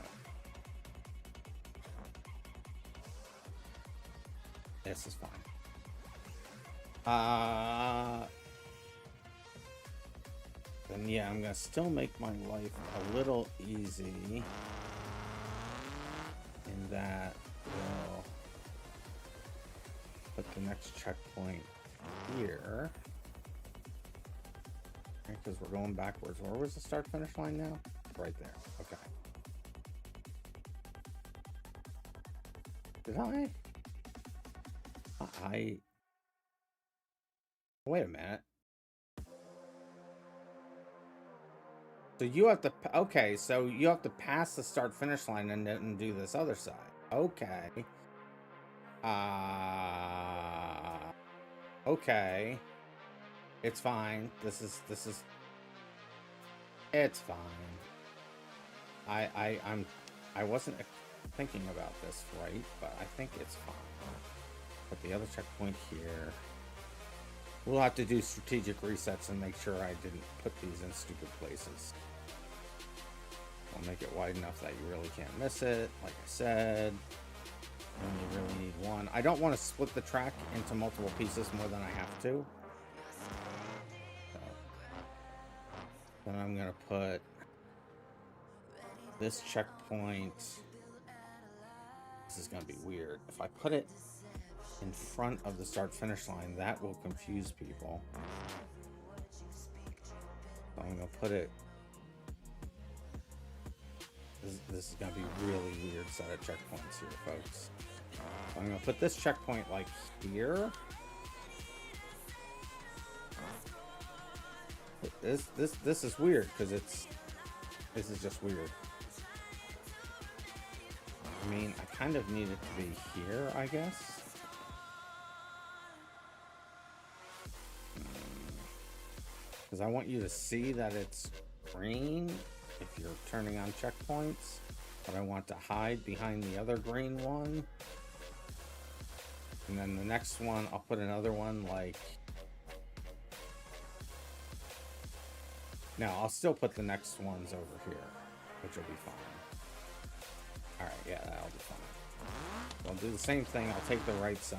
B: this is fine. Then yeah, I'm gonna still make my life a little easy in that we'll put the next checkpoint here. Because we're going backwards. Where was the start finish line now? Right there. Okay. Did I wait a minute. So you have to, okay, so you have to pass the start finish line and then do this other side. Okay. Okay. It's fine. This is it's fine. I wasn't thinking about this right, but I think it's fine. Put the other checkpoint here. We'll have to do strategic resets and make sure I didn't put these in stupid places. I'll make it wide enough that you really can't miss it. Like I said, you only really need one. I don't want to split the track into multiple pieces more than I have to. Then I'm gonna put this checkpoint. This is gonna be weird. If I put it in front of the start finish line, that will confuse people. So I'm gonna put it. This is gonna be really weird set of checkpoints here, folks. So I'm gonna put this checkpoint like here. This is weird because this is just weird. I mean, I kind of need it to be here, I guess. Because I want you to see that it's green if you're turning on checkpoints, but I want to hide behind the other green one. And then the next one, I'll put another one like... No, I'll still put the next ones over here, which will be fine. Alright, yeah, that'll be fine. I'll do the same thing. I'll take the right side.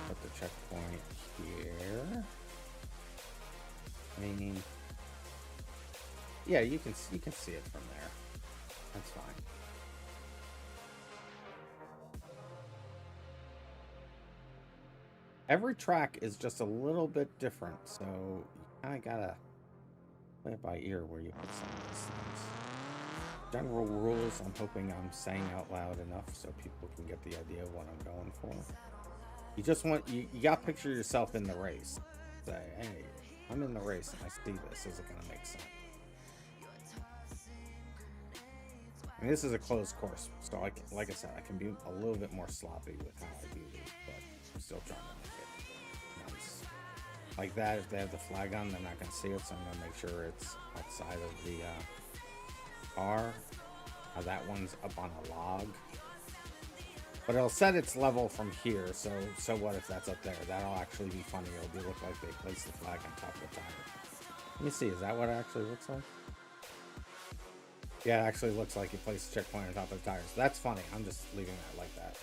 B: Put the checkpoint here. I mean, yeah, you can see it from there. That's fine. Every track is just a little bit different, so you kind of gotta play it by ear where you put some of these things. General rules, I'm hoping I'm saying out loud enough so people can get the idea of what I'm going for. You just want, you gotta picture yourself in the race. Say, hey, I'm in the race and I see this. Is it gonna make sense? I mean, this is a closed course, so like I said, I can be a little bit more sloppy with how I do these, but I'm still trying to make it nice. Like that, if they have the flag on, they're not going to see it, so I'm going to make sure it's outside of the car. That one's up on a log. But it'll set its level from here, so what if that's up there? That'll actually be funny. It'll look like they placed the flag on top of the tire. Let me see, is that what it actually looks like? Yeah, it actually looks like you placed a checkpoint on top of the tires. That's funny. I'm just leaving that like that.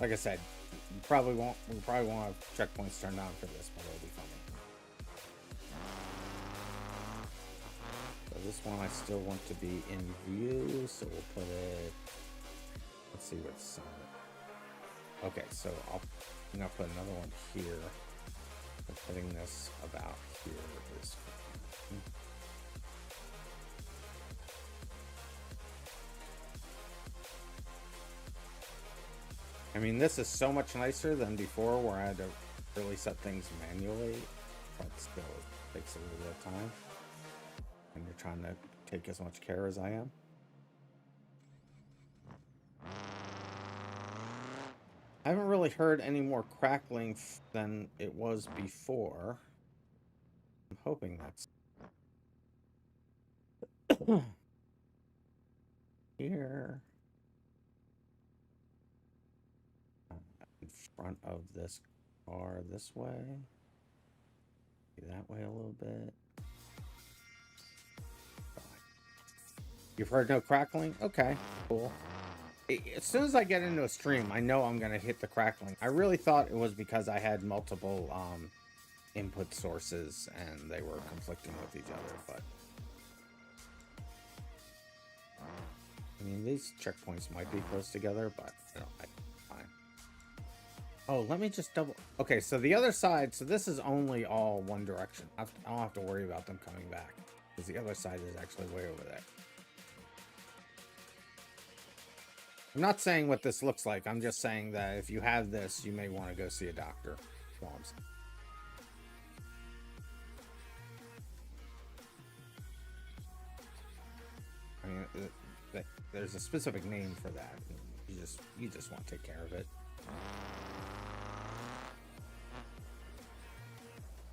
B: Like I said, we probably won't have checkpoints turned on for this, but it'll be funny. So this one I still want to be in view, so we'll put it. Let's see what's on it. Okay, so I'm gonna put another one here. Putting this about here is fine. I mean, this is so much nicer than before where I had to really set things manually, but still it takes a little bit of time. And you're trying to take as much care as I am. I haven't really heard any more crackling than it was before. I'm hoping that's here. In front of this car this way. That way a little bit. You've heard no crackling? Okay, cool. As soon as I get into a stream, I know I'm going to hit the crackling. I really thought it was because I had multiple input sources and they were conflicting with each other, but... I mean, these checkpoints might be close together, but you know, fine. Oh, let me just double... Okay, so the other side, so this is only all one direction. I don't have to worry about them coming back, because the other side is actually way over there. I'm not saying what this looks like. I'm just saying that if you have this, you may want to go see a doctor. That's all I'm saying. I mean, there's a specific name for that. You just want to take care of it.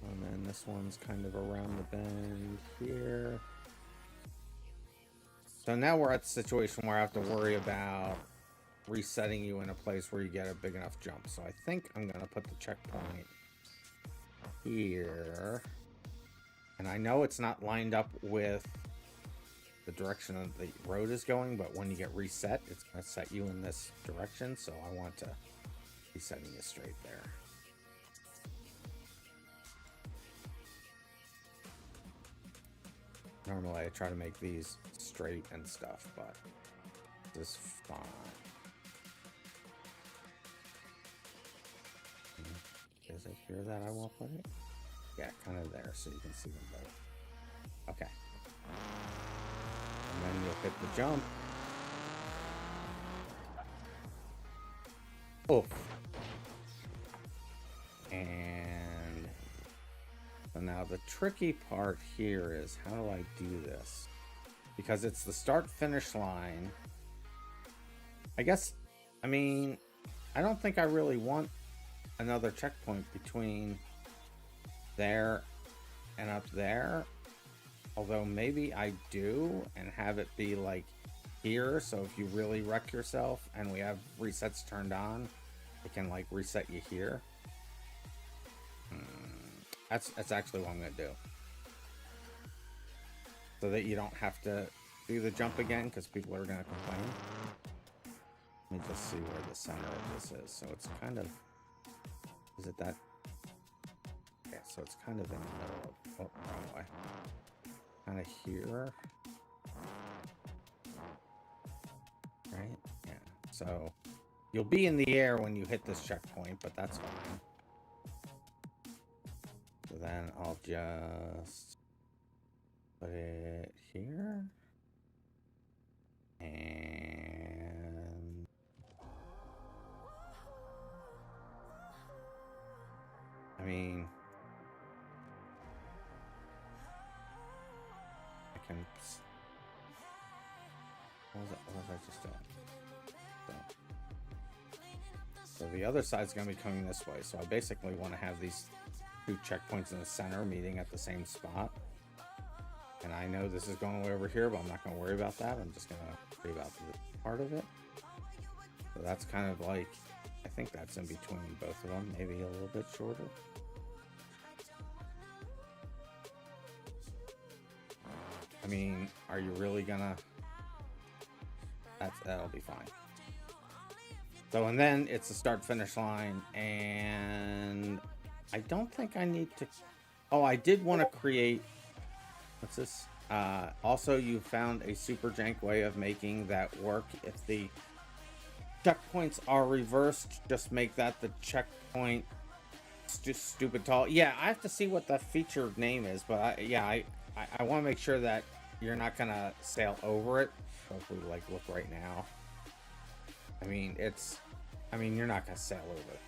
B: And then this one's kind of around the bend here. So now we're at the situation where I have to worry about resetting you in a place where you get a big enough jump. So I think I'm going to put the checkpoint here. And I know it's not lined up with the direction that the road is going, but when you get reset, it's going to set you in this direction. So I want to be setting you straight there. Normally I try to make these straight and stuff, but this is fine. Is it here that I won't put it? Yeah, kind of there so you can see them both. Okay. And then you'll hit the jump. Oh. And so now the tricky part here is how do I do this? Because it's the start-finish line. I guess, I mean, I don't think I really want another checkpoint between there and up there. Although maybe I do and have it be like here. So if you really wreck yourself and we have resets turned on, it can like reset you here. That's actually what I'm going to do. So that you don't have to do the jump again because people are going to complain. Let me just see where the center of this is. So it's kind of... Is it that? Okay, so it's kind of in the middle of... Oh, wrong way. Kind of here. Right? Yeah. So you'll be in the air when you hit this checkpoint, but that's fine. So then I'll just put it here. And I mean, I can. What was I just doing? So the other side's going to be coming this way. So I basically want to have these two checkpoints in the center meeting at the same spot. And I know this is going way over here, but I'm not going to worry about that. I'm just going to worry about the part of it. So that's kind of like, I think that's in between both of them, maybe a little bit shorter. I mean, are you really gonna... That'll be fine. So, and then it's the start-finish line, and I don't think I need to... Oh, I did want to create... What's this? Also, you found a super jank way of making that work. If the checkpoints are reversed, just make that the checkpoint stupid tall. Yeah, I have to see what the feature name is, but I want to make sure that you're not gonna sail over it. So if we like look right now, I mean you're not gonna sail over it.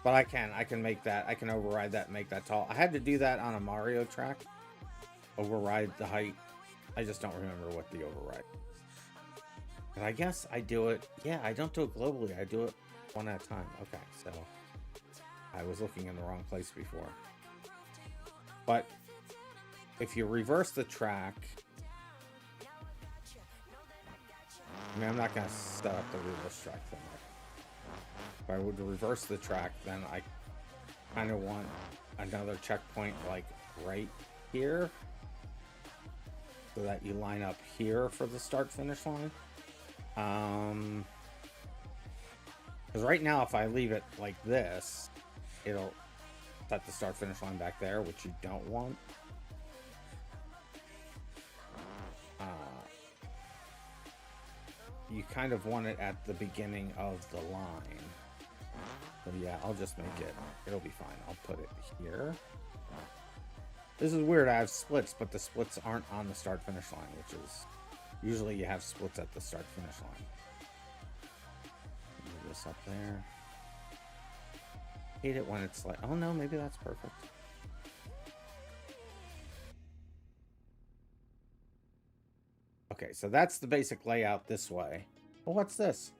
B: But I can make that, I can override that and make that tall. I had to do that on a Mario track. Override the height. I just don't remember what the override. But I guess I do it, yeah, I don't do it globally, I do it one at a time. Okay, so I was looking in the wrong place before. But if you reverse the track, I mean, I'm not gonna set up the reverse track thing. If I would reverse the track, then I kind of want another checkpoint like right here, so that you line up here for the start finish line. Because right now, if I leave it like this, it'll set the start finish line back there, which you don't want. You kind of want it at the beginning of the line. So yeah, I'll just make it, it'll be fine. I'll put it here. This is weird, I have splits, but the splits aren't on the start finish line, which is, usually you have splits at the start finish line. Move this up there. Hate it when it's like, oh no, maybe that's perfect. Okay, so that's the basic layout this way. Well, what's this?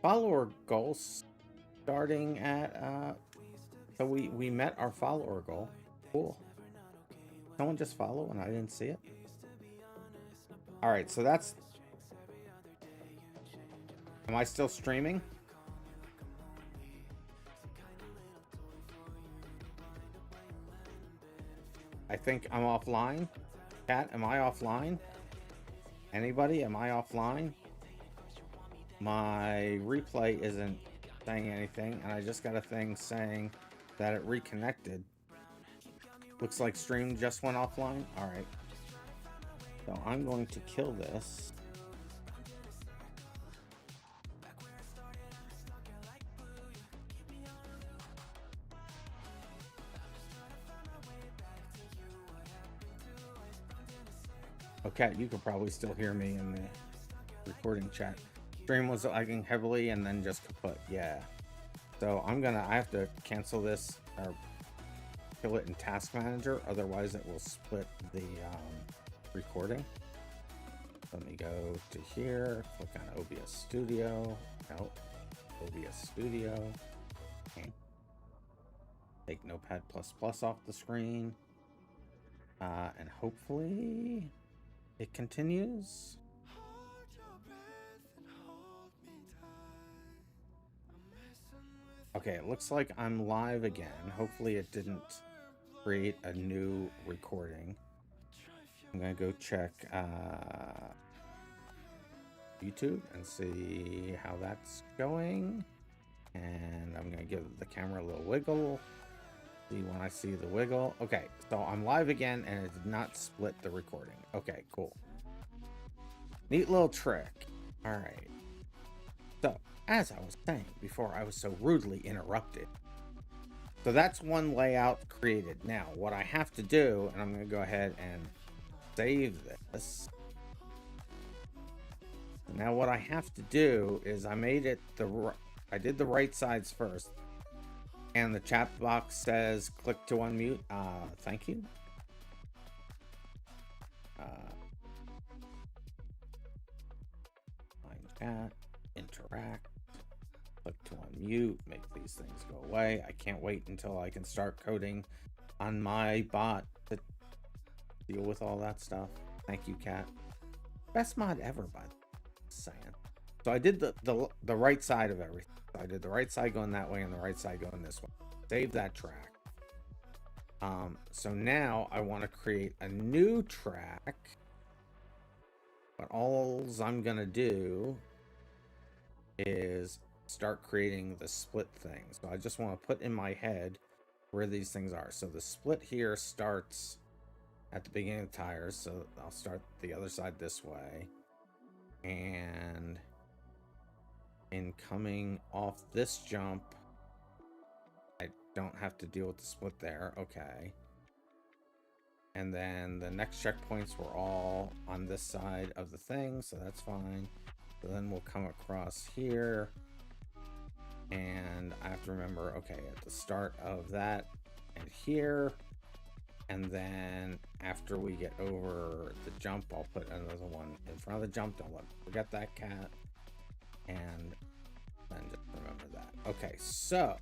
B: Follower goals starting at, so we met our follower goal. Cool. Someone just follow and I didn't see it. All right, so that's, am I still streaming? I think I'm offline. Cat, am I offline? Anybody, am I offline? My replay isn't saying anything, and I just got a thing saying that it reconnected. Looks like stream just went offline. All right. So I'm going to kill this. Okay, you can probably still hear me in the recording chat. Stream was lagging heavily and then just kaput. Yeah. So I have to cancel this or kill it in Task Manager, otherwise it will split the recording. Let me go to here, click on OBS Studio. Nope. OBS Studio. Okay. Take Notepad++ off the screen. And hopefully it continues. Okay, it looks like I'm live again. Hopefully it didn't create a new recording. I'm gonna go check YouTube and see how that's going. And I'm gonna give the camera a little wiggle. See when I see the wiggle. Okay, so I'm live again and it did not split the recording. Okay, cool. Neat little trick. All right. So, as I was saying before I was so rudely interrupted. So that's one layout created. Now, what I have to do, and I'm going to go ahead and save this. Now, what I have to do is I made it I did the right sides first. And the chat box says click to unmute. Thank you. Find chat, interact, click to unmute, make these things go away. I can't wait until I can start coding on my bot to deal with all that stuff. Thank you, Cat. Best mod ever, by the way. Saying. So I did the right side of everything. So I did the right side going that way and the right side going this way. Save that track. So now I want to create a new track. But all I'm going to do is start creating the split thing. So I just want to put in my head where these things are. So the split here starts at the beginning of the tires. So I'll start the other side this way. And in coming off this jump, I don't have to deal with the split there. Okay. And then the next checkpoints were all on this side of the thing, so that's fine. So then we'll come across here. And I have to remember, okay, at the start of that and here. And then after we get over the jump, I'll put another one in front of the jump. Don't forget that cat. And then just remember that. Okay, so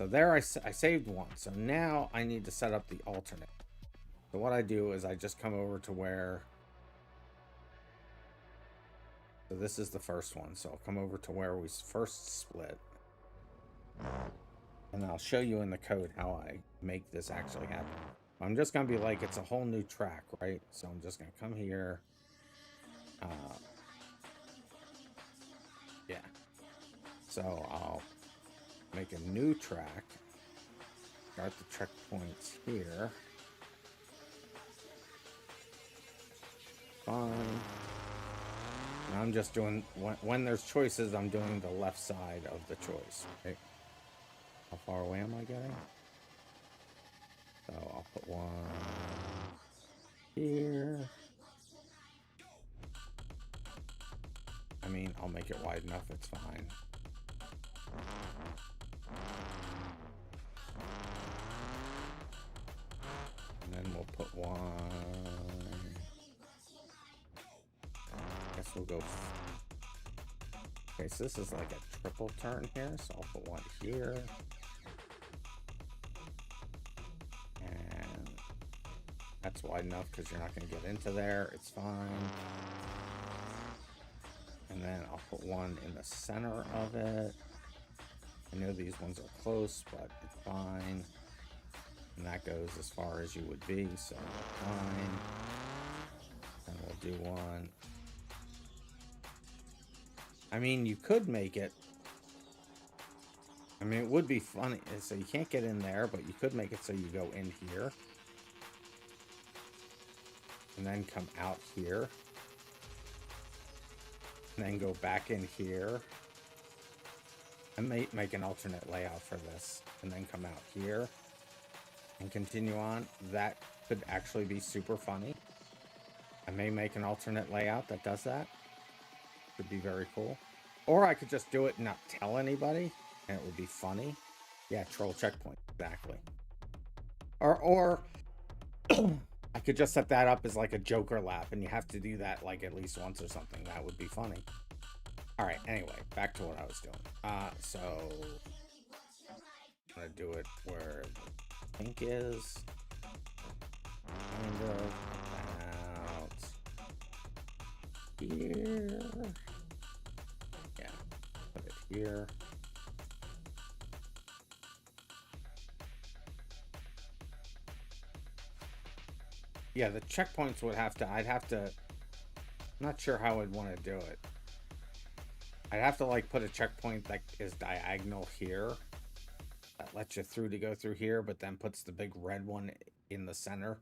B: there I saved one. So now I need to set up the alternate. So what I do is I just come over to where, so this is the first one. So I'll come over to where we first split. And I'll show you in the code how I make this actually happen. I'm just going to be like, it's a whole new track, right? So I'm just going to come here. Yeah. So I'll make a new track. Start the checkpoints here. Fine. And I'm just doing, when there's choices, I'm doing the left side of the choice, right? How far away am I getting? So I'll put one here. I mean, I'll make it wide enough, it's fine. And then we'll put one. I guess we'll go. Okay, so this is like a triple turn here, so I'll put one here. And that's wide enough because you're not going to get into there. It's fine. And then I'll put one in the center of it. I know these ones are close, but it's fine. And that goes as far as you would be, so fine. And we'll do one. I mean, you could make it. I mean, it would be funny. So you can't get in there, but you could make it so you go in here. And then come out here. And then go back in here. And make an alternate layout for this. And then come out here. And continue on. That could actually be super funny. I may make an alternate layout that does that. Could be very cool. Or I could just do it and not tell anybody. And it would be funny. Yeah, troll checkpoint. Exactly. Or I could just set that up as like a Joker lap. And you have to do that like at least once or something. That would be funny. Alright, anyway. Back to what I was doing. So I'm going to do it where the pink is. Kind of about here. Yeah, put it here. Yeah, the checkpoints would have to, I'm not sure how I'd want to do it. I'd have to like put a checkpoint that is diagonal here. That lets you through to go through here, but then puts the big red one in the center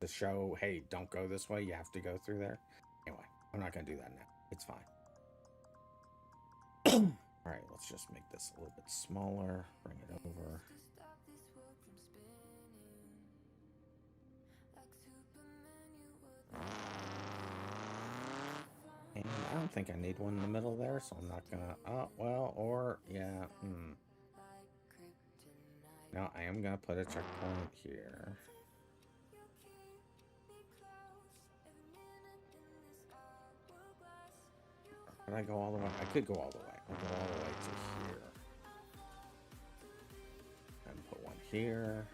B: to show, hey, don't go this way, you have to go through there. Anyway, I'm not going to do that now. It's fine. All right, let's just make this a little bit smaller. Bring it over. And I don't think I need one in the middle there, so I'm not going to... Oh, well, or... Yeah, No, I am going to put a checkpoint here. Could I go all the way? I could go all the way. I'll go all the way to here. And put one here.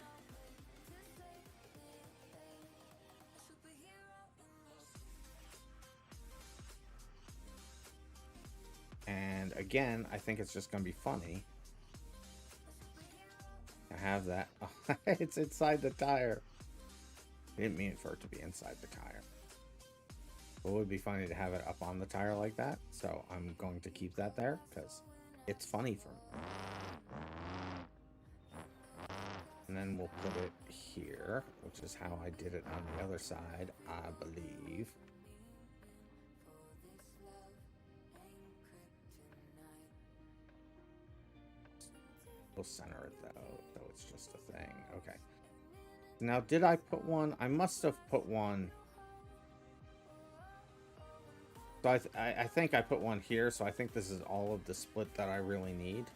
B: And again, I think it's just going to be funny. I have that. Oh, it's inside the tire. I didn't mean for it to be inside the tire. It would be funny to have it up on the tire like that, so I'm going to keep that there because it's funny for me. And then we'll put it here, which is how I did it on the other side, I believe. We'll center it though, so it's just a thing. Okay. Now, did I put one? I must have put one. So I think I put one here, so I think this is all of the split that I really need.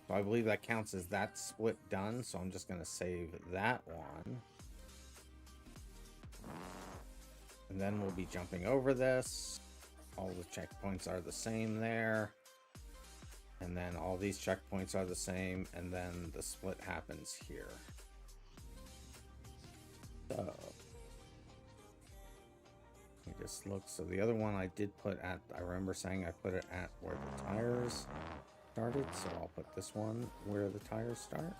B: So I believe that counts as that split done, so I'm just going to save that one. And then we'll be jumping over this. All the checkpoints are the same there. And then all these checkpoints are the same, and then the split happens here. So you just look. So the other one I did put at, I remember saying I put it at where the tires started, so I'll put this one where the tires start.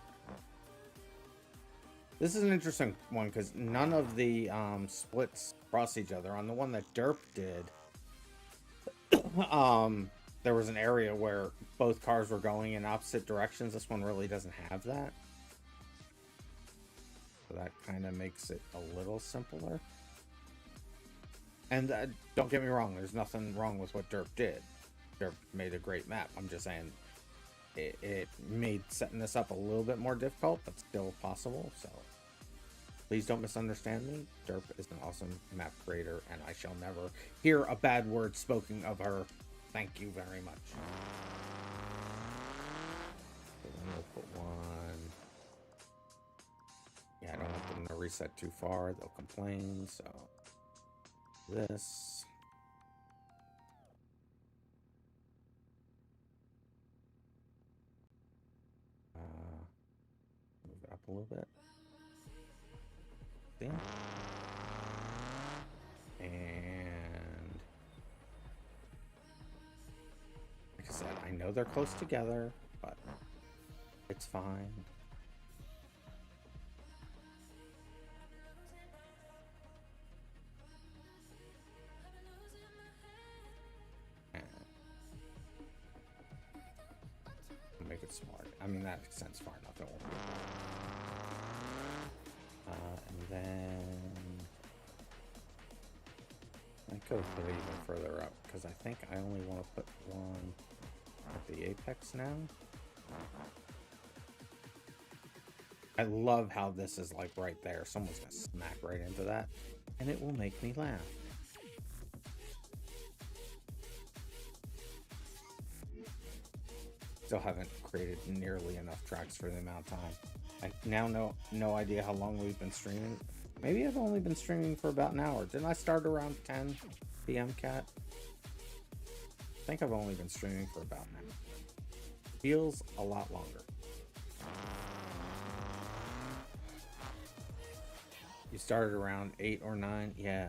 B: This is an interesting one because none of the splits cross each other. On the one that Derp did, there was an area where both cars were going in opposite directions. This one really doesn't have that. So that kind of makes it a little simpler. And don't get me wrong, there's nothing wrong with what Derp did. Derp made a great map. I'm just saying it made setting this up a little bit more difficult, but still possible. So please don't misunderstand me. Derp is an awesome map creator, and I shall never hear a bad word spoken of her. Thank you very much. So then we'll put one. Yeah, I don't want them to reset too far. They'll complain, so this. Move it up a little bit. See? And like I said, I know they're close together, but it's fine. Make it smart. I mean, that extends far enough. It won't be and then I could put it even further up because I think I only want to put one at the apex now. I love how this is like right there. Someone's gonna smack right into that, and it will make me laugh. Still haven't created nearly enough tracks for the amount of time. I now no idea how long we've been streaming. Maybe I've only been streaming for about an hour. Didn't I start around 10 p.m. Cat? I think I've only been streaming for about an hour. Feels a lot longer. You started around 8 or 9? Yeah.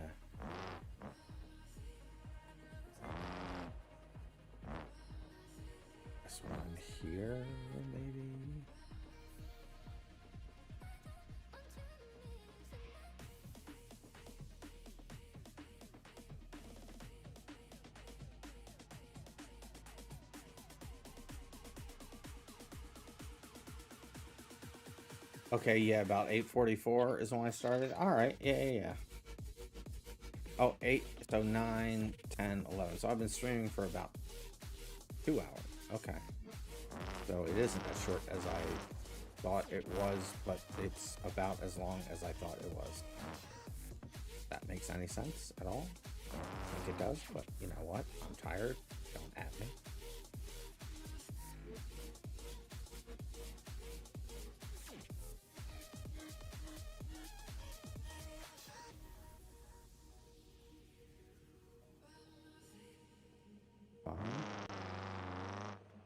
B: This one here, maybe? Okay, yeah, about 8:44 is when I started. All right, yeah. Oh, 8, so 9, 10, 11. So I've been streaming for about 2 hours. Okay. So it isn't as short as I thought it was, but it's about as long as I thought it was. If that makes any sense at all? I think it does, but you know what? I'm tired. Don't at me.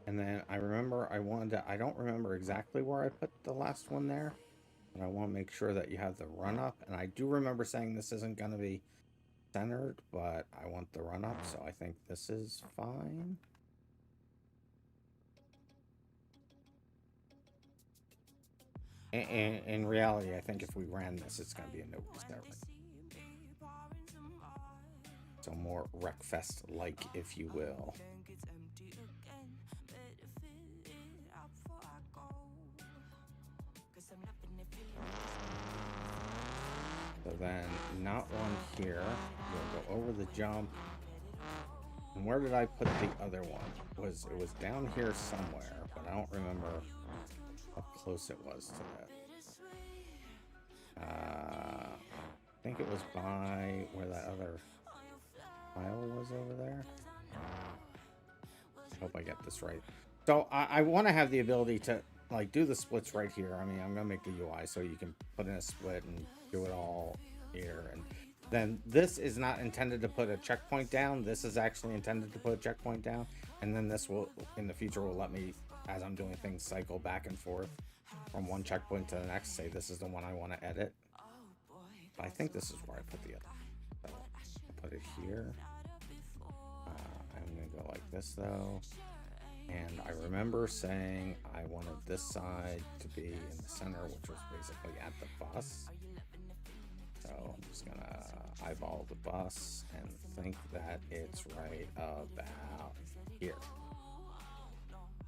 B: And then I remember I don't remember exactly where I put the last one there, but I want to make sure that you have the run up. And I do remember saying this isn't going to be centered, but I want the run up, so I think this is fine. And in reality, I think if we ran this, it's going to be a no server. So more Wreckfest-like, if you will. So then, not one here. We'll go over the jump. And where did I put the other one? It was down here somewhere, but I don't remember how close it was to that. I think it was by where that other file was over there. I hope I get this right. So I want to have the ability to like do the splits right here. I mean, I'm gonna make the UI so you can put in a split and do it all here. And then this is not intended to put a checkpoint down. This is actually intended to put a checkpoint down. And then this will, in the future, will let me, as I'm doing things, cycle back and forth from one checkpoint to the next. Say this is the one I want to edit. But I think this is where I put the other. So I'll put it here. I'm gonna go like this though. And I remember saying I wanted this side to be in the center, which was basically at the bus. So I'm just gonna eyeball the bus and think that it's right about here.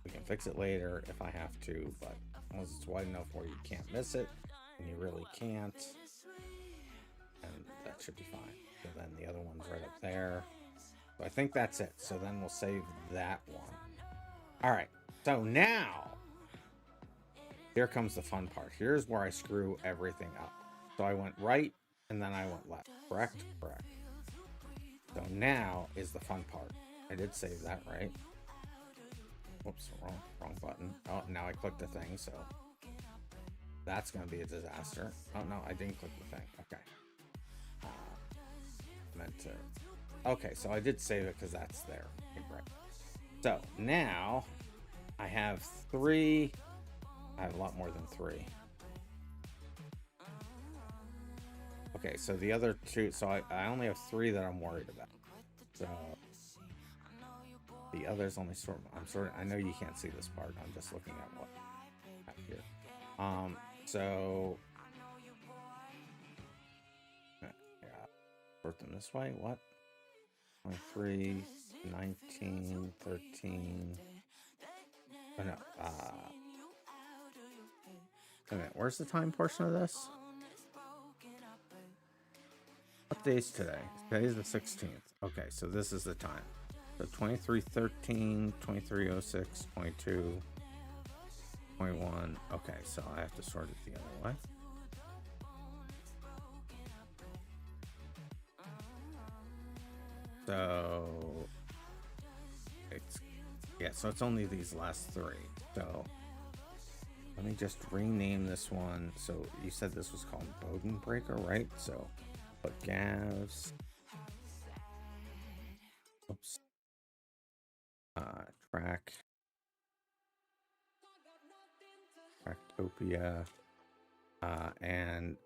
B: We can fix it later if I have to, but once it's wide enough where you can't miss it, and you really can't, and that should be fine. So then the other one's right up there. So I think that's it. So then we'll save that one. All right, so now here comes the fun part. Here's where I screw everything up. So I went right and then I went left. Correct? Correct. So now is the fun part. I did save that, right? Whoops, wrong button. Oh, now I clicked the thing, so that's going to be a disaster. Oh, no, I didn't click the thing. Okay. Meant to... Okay, so I did save it because that's there. Okay, great. So now I have 3. I have a lot more than 3. Okay, so the other 2, so I only have 3 that I'm worried about. So the others only I know you can't see this part. I'm just looking at what I have here. So yeah, sort them this way. What? 23, 19, 13. Oh, no. Wait a minute. Where's the time portion of this? What day is today? Today is the 16th. Okay, so this is the time. So 23:13, 23:06, 22, 21. Okay, so I have to sort it the other way. So it's only these last 3. So let me just rename this one. So you said this was called Bowden Breaker, right? So put Gavs. Oops. Tracktopia. And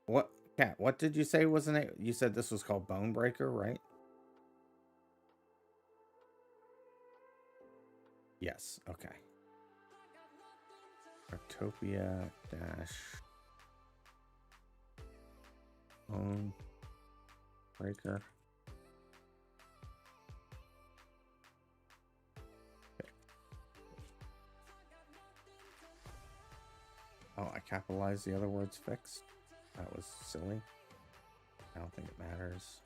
B: what, Cat, what did you say was the name? You said this was called Bone Breaker, right? Yes, okay. Tracktopia dash Bone Breaker. Okay. Oh, I capitalized the other words fixed. That was silly. I don't think it matters.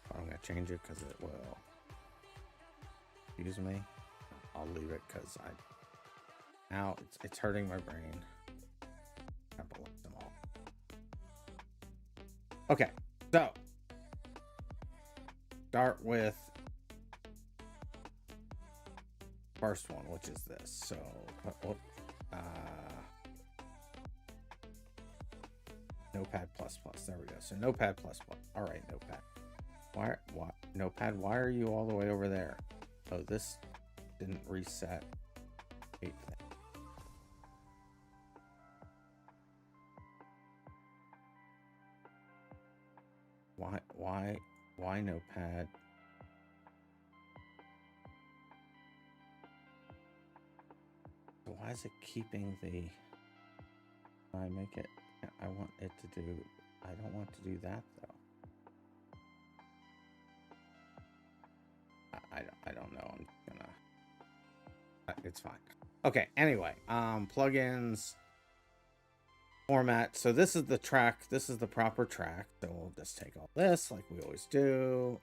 B: But I'm going to change it because it will confuse me. I'll leave it because now it's hurting my brain. Capitalize them all. Okay, so start with first one, which is this. So Notepad++. There we go. So Notepad++. All right, Notepad. Why Notepad? Why are you all the way over there? Oh, this didn't reset. Hate that. Why Notepad? So why is it keeping the? I make it. I want it to do. I don't want to do that though. I don't know. I'm gonna. It's fine. Okay. Anyway, plugins. Format. So this is the track. This is the proper track. So we'll just take all this like we always do.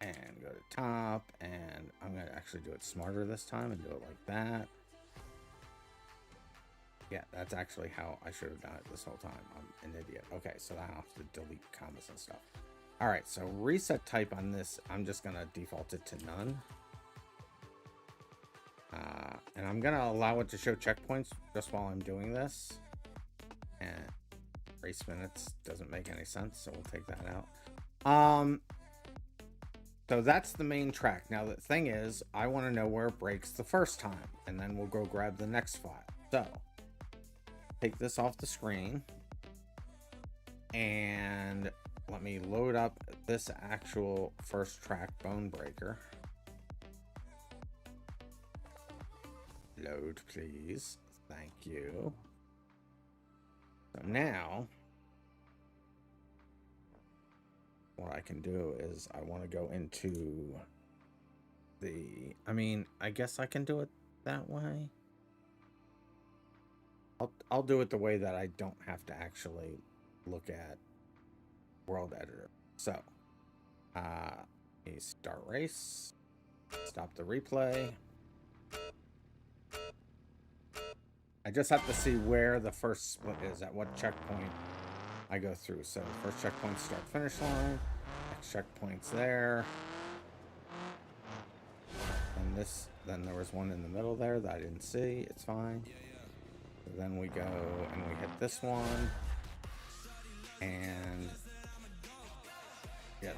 B: and go to top, and I'm going to actually do it smarter this time and do it like that. Yeah, that's actually how I should have done it this whole time. I'm an idiot. Okay, so I have to delete commas and stuff. All right, so reset type on this, I'm just going to default it to none. And I'm going to allow it to show checkpoints just while I'm doing this. And race minutes doesn't make any sense, so we'll take that out. So that's the main track. Now the thing is, I want to know where it breaks the first time, and then we'll go grab the next file. So take this off the screen, and let me load up this actual first track bone breaker. Load, please. Thank you. So now what I can do is I want to go into the, I mean, I guess I can do it that way. I'll do it the way that I don't have to actually look at World Editor. So, start race, stop the replay. I just have to see where the first split is, at what checkpoint I go through. So the first checkpoint, start finish line. Next checkpoint's there. And this, then there was one in the middle there that I didn't see. It's fine. So then we go and we hit this one. And yeah,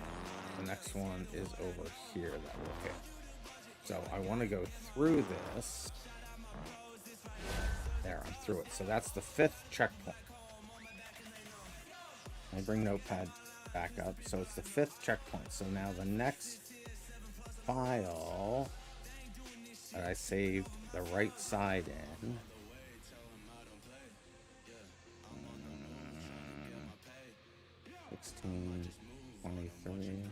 B: the next one is over here that we'll hit. So I want to go through this. There, I'm through it. So that's the 5th checkpoint. I bring Notepad back up. So it's the 5th checkpoint. So now the next file that I saved the right side in. 16, 23.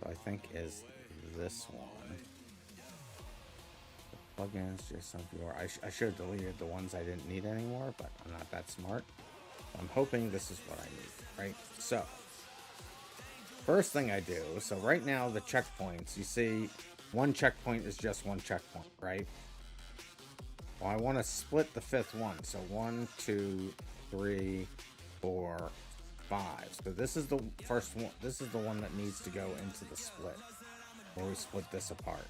B: So I think is this one. Plugins, JSON viewer. I should have deleted the ones I didn't need anymore, but I'm not that smart. I'm hoping this is what I need, right? So, first thing I do, so right now the checkpoints, you see one checkpoint is just one checkpoint, right? Well, I want to split the 5th one. So 1, 2, 3, 4, 5. So this is the first one. This is the one that needs to go into the split, where we split this apart.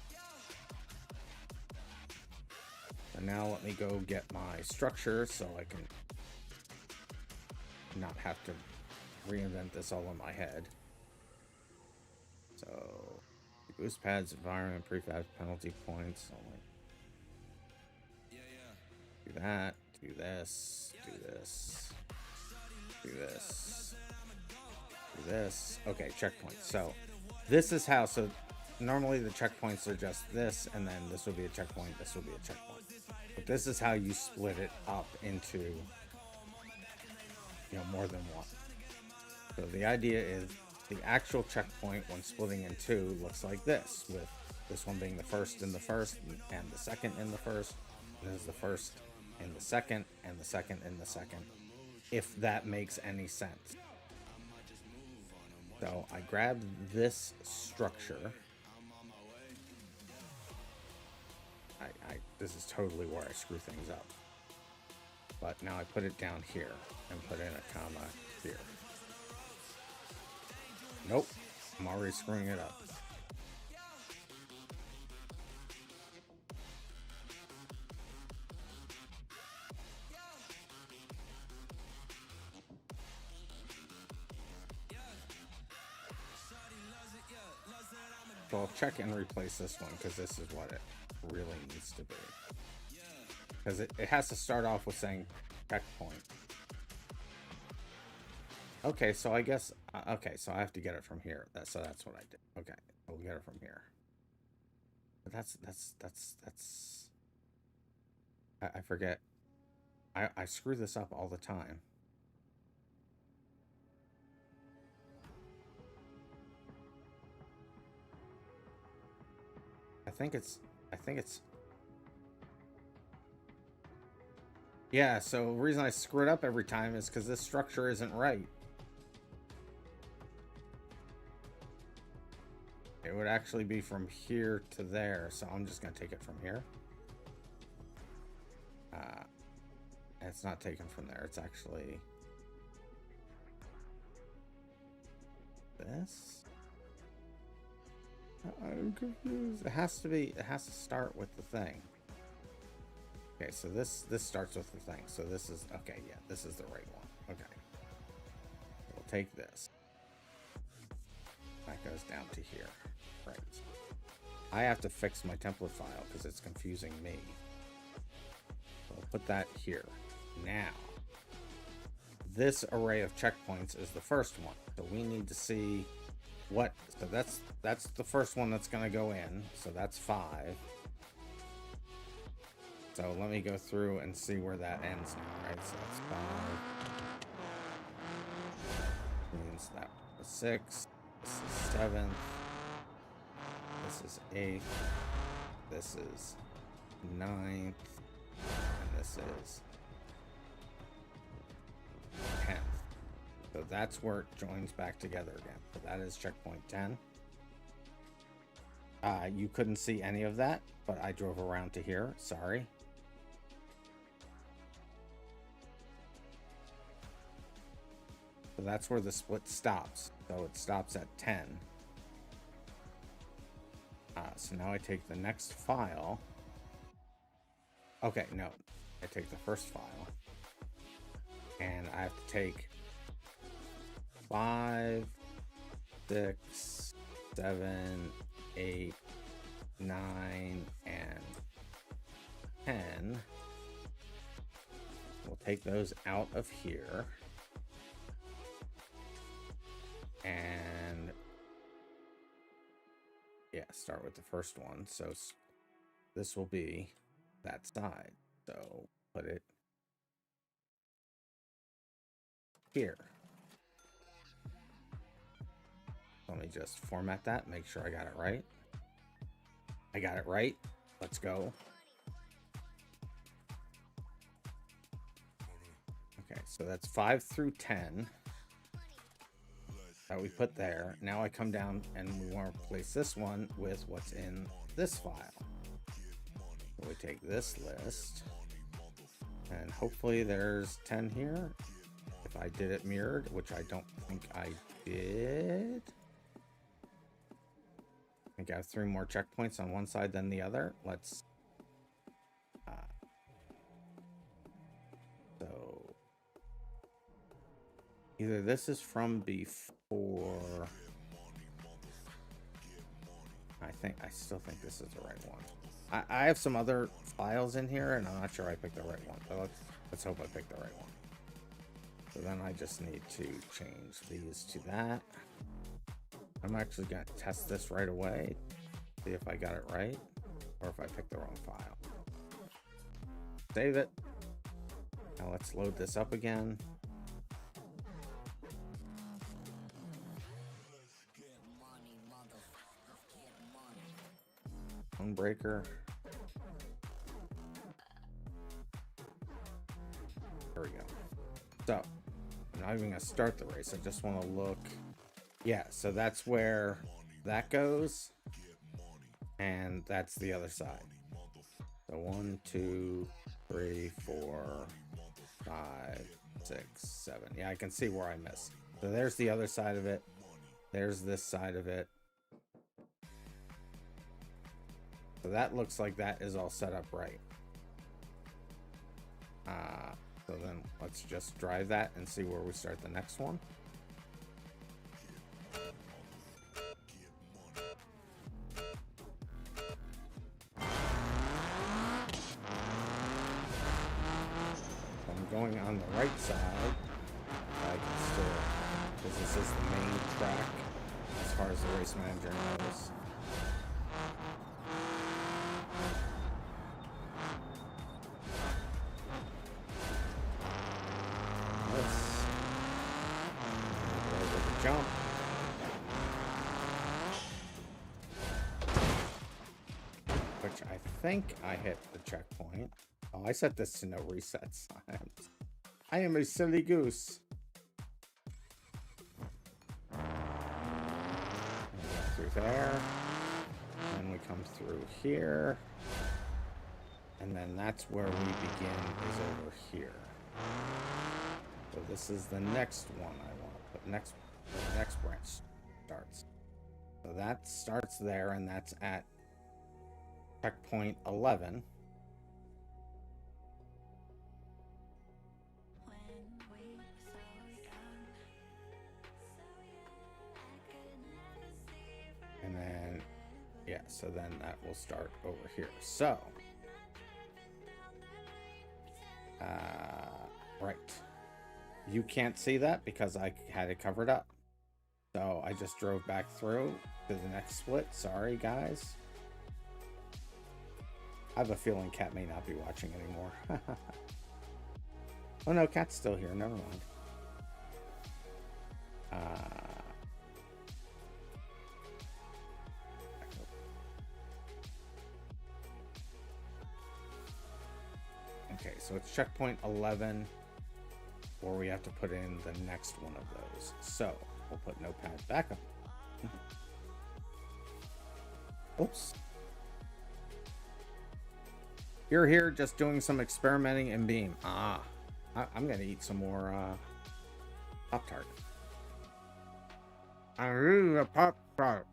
B: And now let me go get my structure so I can not have to reinvent this all in my head. So boost pads, environment, prefab, penalty points. Do that, do this, do this, do this, do this. Okay, checkpoints. So this is how, so normally the checkpoints are just this, and then this will be a checkpoint, this will be a checkpoint. But this is how you split it up into, you know, more than one. So the idea is the actual checkpoint when splitting in two looks like this, with this one being the first in the first, and the second in the first. This is the first in the second, and the second in the second, if that makes any sense. So I grabbed this structure. This is totally where I screw things up. But now I put it down here and put in a comma here. Nope, I'm already screwing it up. So I'll check and replace this one because this is what it really needs to be. Because it has to start off with saying checkpoint. Okay, so I guess, okay, so I have to get it from here. So that's what I did. Okay, we'll get it from here. But that's, I forget. I screw this up all the time. I think it's, yeah, so the reason I screw it up every time is because this structure isn't right. actually be from here to there, so I'm just gonna take it from here. It's not taken from there. It's actually this. I'm confused. It has to be. It has to start with the thing. Okay, so this starts with the thing. So this is okay. Yeah, this is the right one. Okay, we'll take this. That goes down to here. Right. I have to fix my template file because it's confusing me. So I'll put that here. Now, this array of checkpoints is the first one. So we need to see what. So that's the first one that's going to go in. So that's 5. So let me go through and see where that ends now. Right. So that's 5. Means that was 6. This is 7th. This is 8th. This is 9th. And this is 10th. So that's where it joins back together again. So that is checkpoint 10. You couldn't see any of that, but I drove around to here. Sorry. So that's where the split stops. So it stops at 10. So now I take the next file. Okay, no. I take the first file. And I have to take 5, 6, 7, 8, 9, and 10. We'll take those out of here. And yeah, start with the first one. So this will be that side. So put it here. Let me just format that, make sure I got it right. I got it right. Let's go. Okay, so that's 5 through 10 that we put there. Now I come down and we want to replace this one with what's in this file. So we take this list and hopefully there's 10 here. If I did it mirrored, which I don't think I did. I think I have 3 more checkpoints on one side than the other. Let's so either this is from before. I still think this is the right one. I have some other files in here and I'm not sure I picked the right one, but let's hope I picked the right one. So then I just need to change these to that. I'm actually going to test this right away, see if I got it right or if I picked the wrong file. Save it. Now let's load this up again. Phone breaker. There we go. So I'm not even going to start the race. I just want to look. Yeah, so that's where that goes. And that's the other side. So 1, 2, 3, 4, 5, 6, 7. Yeah, I can see where I missed. So there's the other side of it. There's this side of it. So that looks like that is all set up right. So then let's just drive that and see where we start the next one. I'm going on the right side. I can still, because this is the main track as far as the race manager knows. Jump. Which I think I hit the checkpoint. Oh, I set this to no resets. I am a silly goose. Through there. then we come through here. And then that's where we begin, is over here. So this is the next one I want to put next. The next branch starts. So that starts there, and that's at checkpoint 11. And then, yeah, so then that will start over here. So, right. You can't see that because I had it covered up. So I just drove back through to the next split. Sorry, guys. I have a feeling Cat may not be watching anymore. Oh no, Cat's still here. Never mind. Okay, so it's checkpoint 11 where we have to put in the next one of those. So we'll put notepad back up. Oops. You're here just doing some experimenting in Beam. I'm gonna eat some more Pop-Tart. I'm eating a Pop-Tart.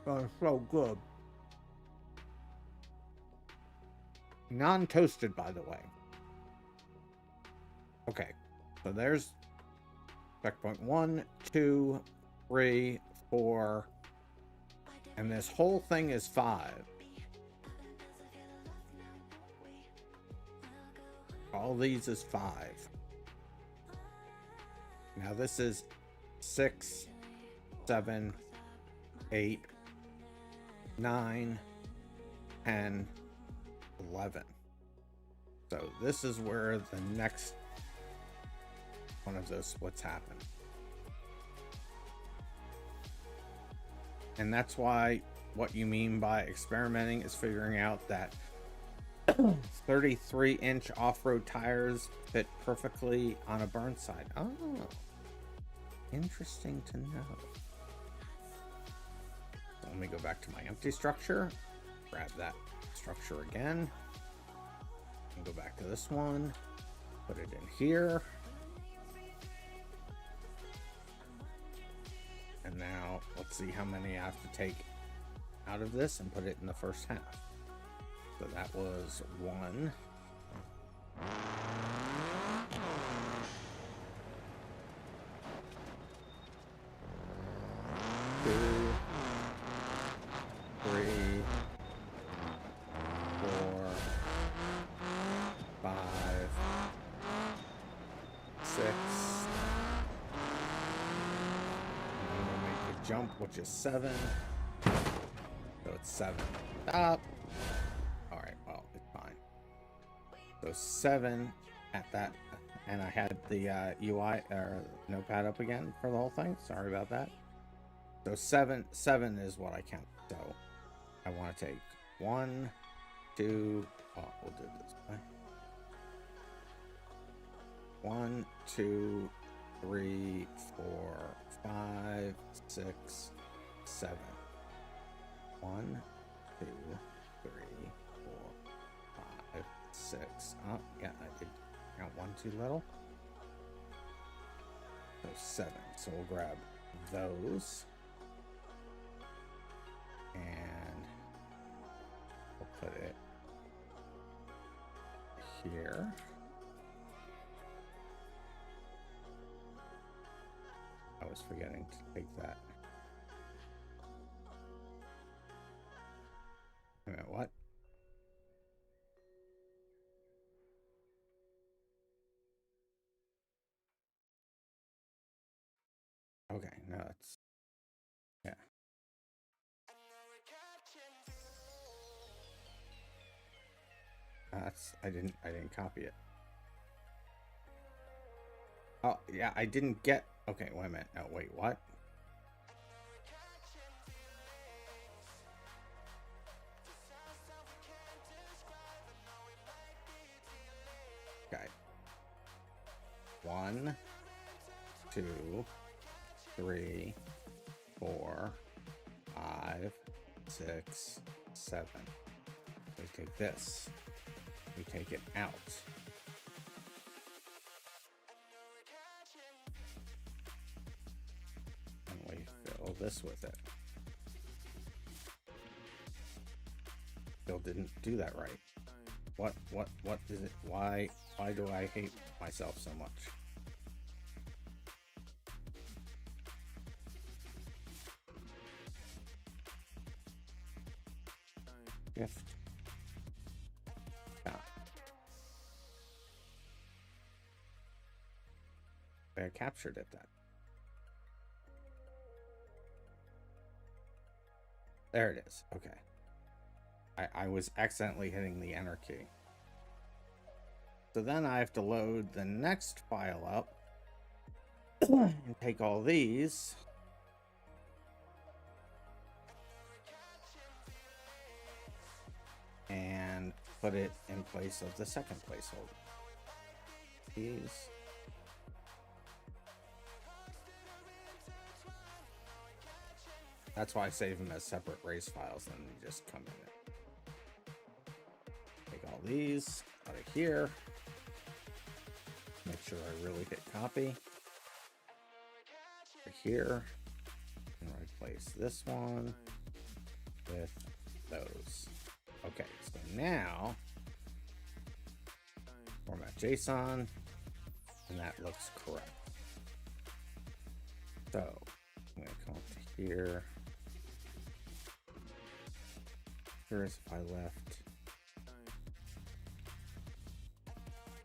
B: That's so good. Non-toasted, by the way. Okay, so there's checkpoint 1, 2, 3, 4, and this whole thing is 5. All these is 5. Now this is 6, 7, 8, 9, 10, 11. So this is where the next one of those splits happen. And that's why what you mean by experimenting is figuring out that 33-inch off-road tires fit perfectly on a Burnside. Oh, interesting to know. So let me go back to my empty structure, grab that structure again, and go back to this one, put it in here. And now let's see how many I have to take out of this and put it in the first half. So that was 1. 2, 3, 4, 5, 6. And we'll make the jump, which is 7. So it's 7. Stop. Alright, well, it's fine. So 7 at that, and I had the UI or notepad up again for the whole thing. Sorry about that. So 7 is what I count. So I want to take 1, 2. Oh, we'll do it this way. 1, 2, 3, 4, 5, 6, 7. 1, 2, 3, 4, 5, 6. Oh, yeah, I did count 1 too little. So 7. So we'll grab those. And we'll put it here. I was forgetting to take that. Wait a minute, what? Okay, no, it's yeah. That's I didn't copy it. Oh yeah, I didn't get. Okay, wait a minute. No, wait, what? Okay. 1, 2, 3, 4, 5, 6, 7. We take this. We take it out. And we fill this with it. Still didn't do that right. What is it? Why do I hate myself so much? Shift. Ah. I captured it then. There it is. Okay. I was accidentally hitting the enter key. So then I have to load the next file up and take all these. And put it in place of the second placeholder. These. That's why I save them as separate race files, then you just come in it. Take all these out of here. Make sure I really hit copy. Over here. And replace this one with those. Okay, so now format JSON, and that looks correct. So I'm going to come up to here. Here's if I left.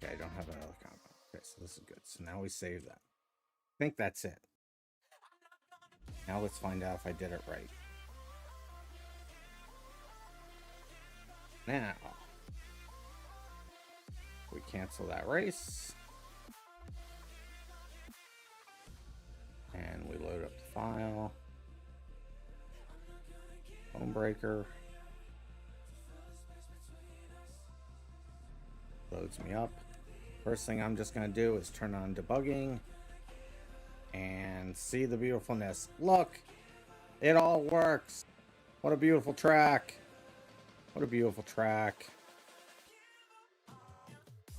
B: Okay, I don't have another combo. Okay, so this is good. So now we save that. I think that's it. Now let's find out if I did it right. Now, we cancel that race. And we load up the file. Homebreaker. Loads me up. First thing I'm just going to do is turn on debugging and see the beautifulness. Look, it all works. What a beautiful track. What a beautiful track.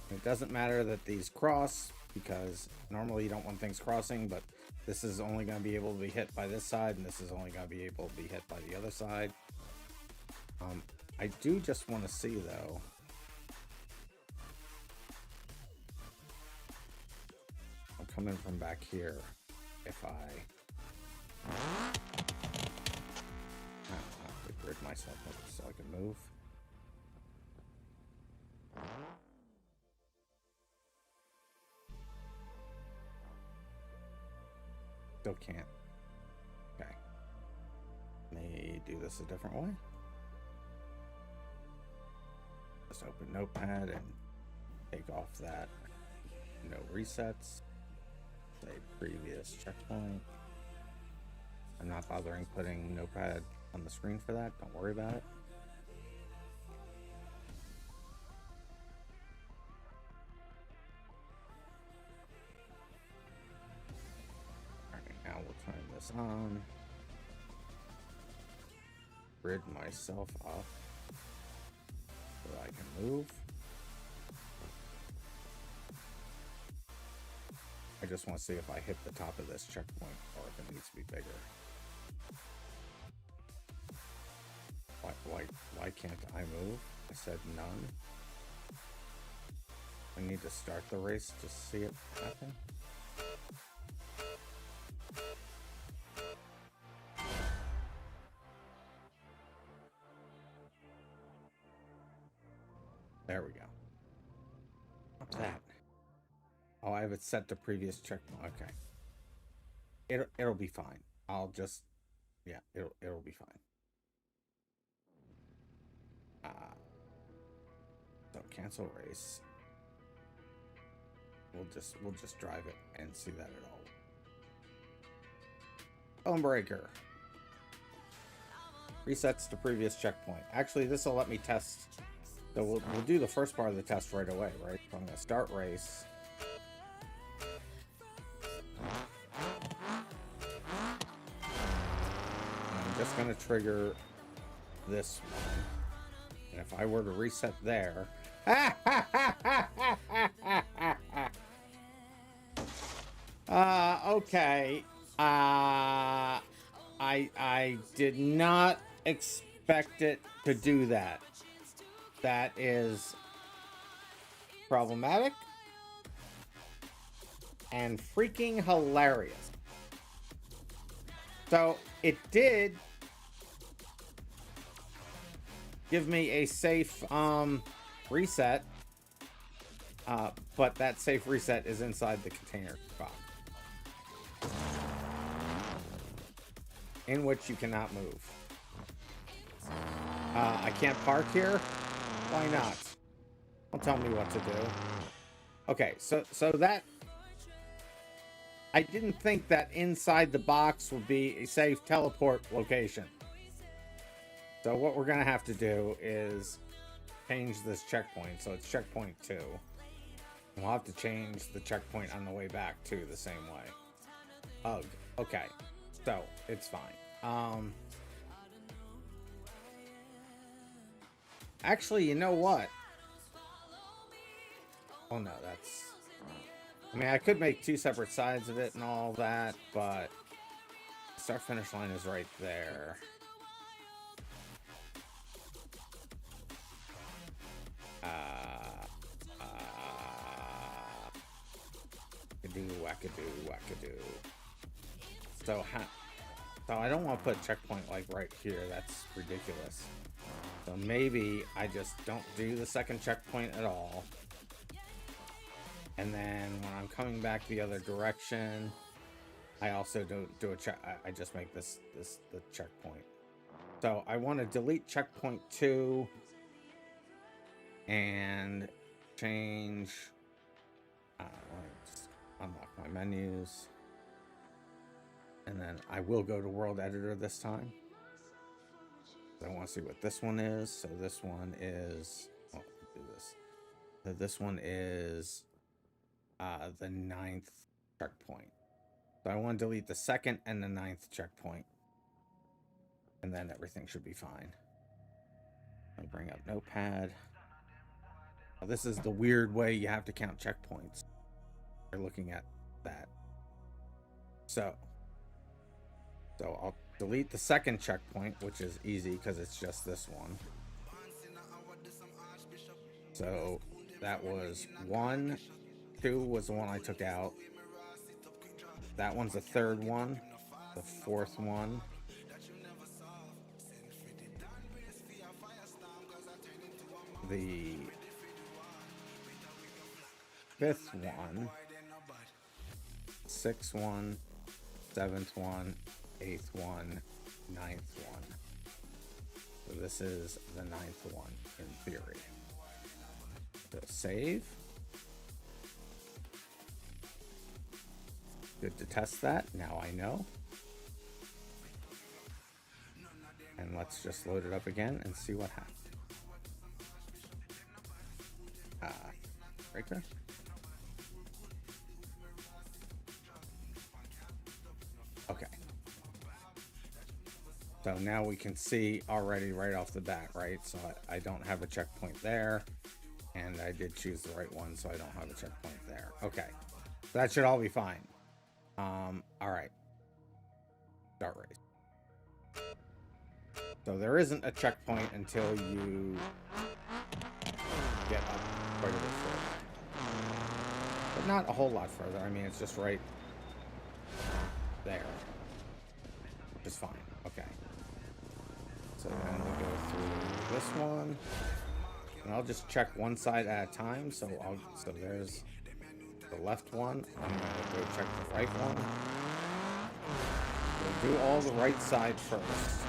B: It doesn't matter that these cross, because normally you don't want things crossing, but this is only going to be able to be hit by this side, and this is only going to be able to be hit by the other side. I do just want to see, though, I'm coming from back here. If I have to grid myself up so I can move. Still can't. Okay. May do this a different way. Just open Notepad and take off that no resets. Say previous checkpoint. I'm not bothering putting Notepad on the screen for that. Don't worry about it. Alright, now we'll turn this on. Grid myself up so I can move. I just want to see if I hit the top of this checkpoint or if it needs to be bigger. Why can't I move? I said none. I need to start the race to see it happen. There we go. What's that? Oh, I have it set to previous checkpoint. Okay. It'll be fine. I'll just, yeah, it'll be fine. So cancel race. We'll just drive it and see that at all. Homebreaker. Resets to previous checkpoint. Actually, this will let me test. So we'll do the first part of the test right away, right? So I'm gonna start race. I'm just gonna trigger this one. And if I were to reset there... okay. I did not expect it to do that. That is problematic and freaking hilarious. So it did give me a safe reset, but that safe reset is inside the container box, in which you cannot move. I can't park here? Why not? Don't tell me what to do. Okay, so that... I didn't think that inside the box would be a safe teleport location. So what we're gonna have to do is change this checkpoint. So it's checkpoint 2. And we'll have to change the checkpoint on the way back too, the same way. Ugh. Okay. So it's fine. Actually, you know what? Oh no, that's... I mean, I could make 2 separate sides of it and all that, but start finish line is right there. Wackadoo. So I don't want to put a checkpoint like right here. That's ridiculous. So maybe I just don't do the second checkpoint at all. And then when I'm coming back the other direction, I also don't do a check. I just make this the checkpoint. So I want to delete checkpoint 2 and change. Let's unlock my menus, and then I will go to World Editor this time. I want to see what this one is. So this one is. Oh, do this. So this one is the 9th checkpoint. So I want to delete the 2nd and the 9th checkpoint, and then everything should be fine. I'll bring up Notepad. Now, this is the weird way you have to count checkpoints. You're looking at that. So I'll delete the 2nd checkpoint, which is easy because it's just this one. So that was 1. 2 was the one I took out. That one's the 3rd one. The 4th one. The 5th one. 6th one. 7th one. 8th one. 9th one. So this is the 9th one in theory. So save. Good to test that. Now I know. And let's just load it up again and see what happened. Breaker. Okay. So now we can see already right off the bat, right? So I don't have a checkpoint there. And I did choose the right one, so I don't have a checkpoint there. Okay. That should all be fine. All right. Start race. So there isn't a checkpoint until you get up quite a bit further. But not a whole lot further. I mean, it's just right there. Just fine. Okay. So then we'll go through this one. And I'll just check one side at a time. So there's the left one. I'm gonna go check the right one. We'll do all the right side first.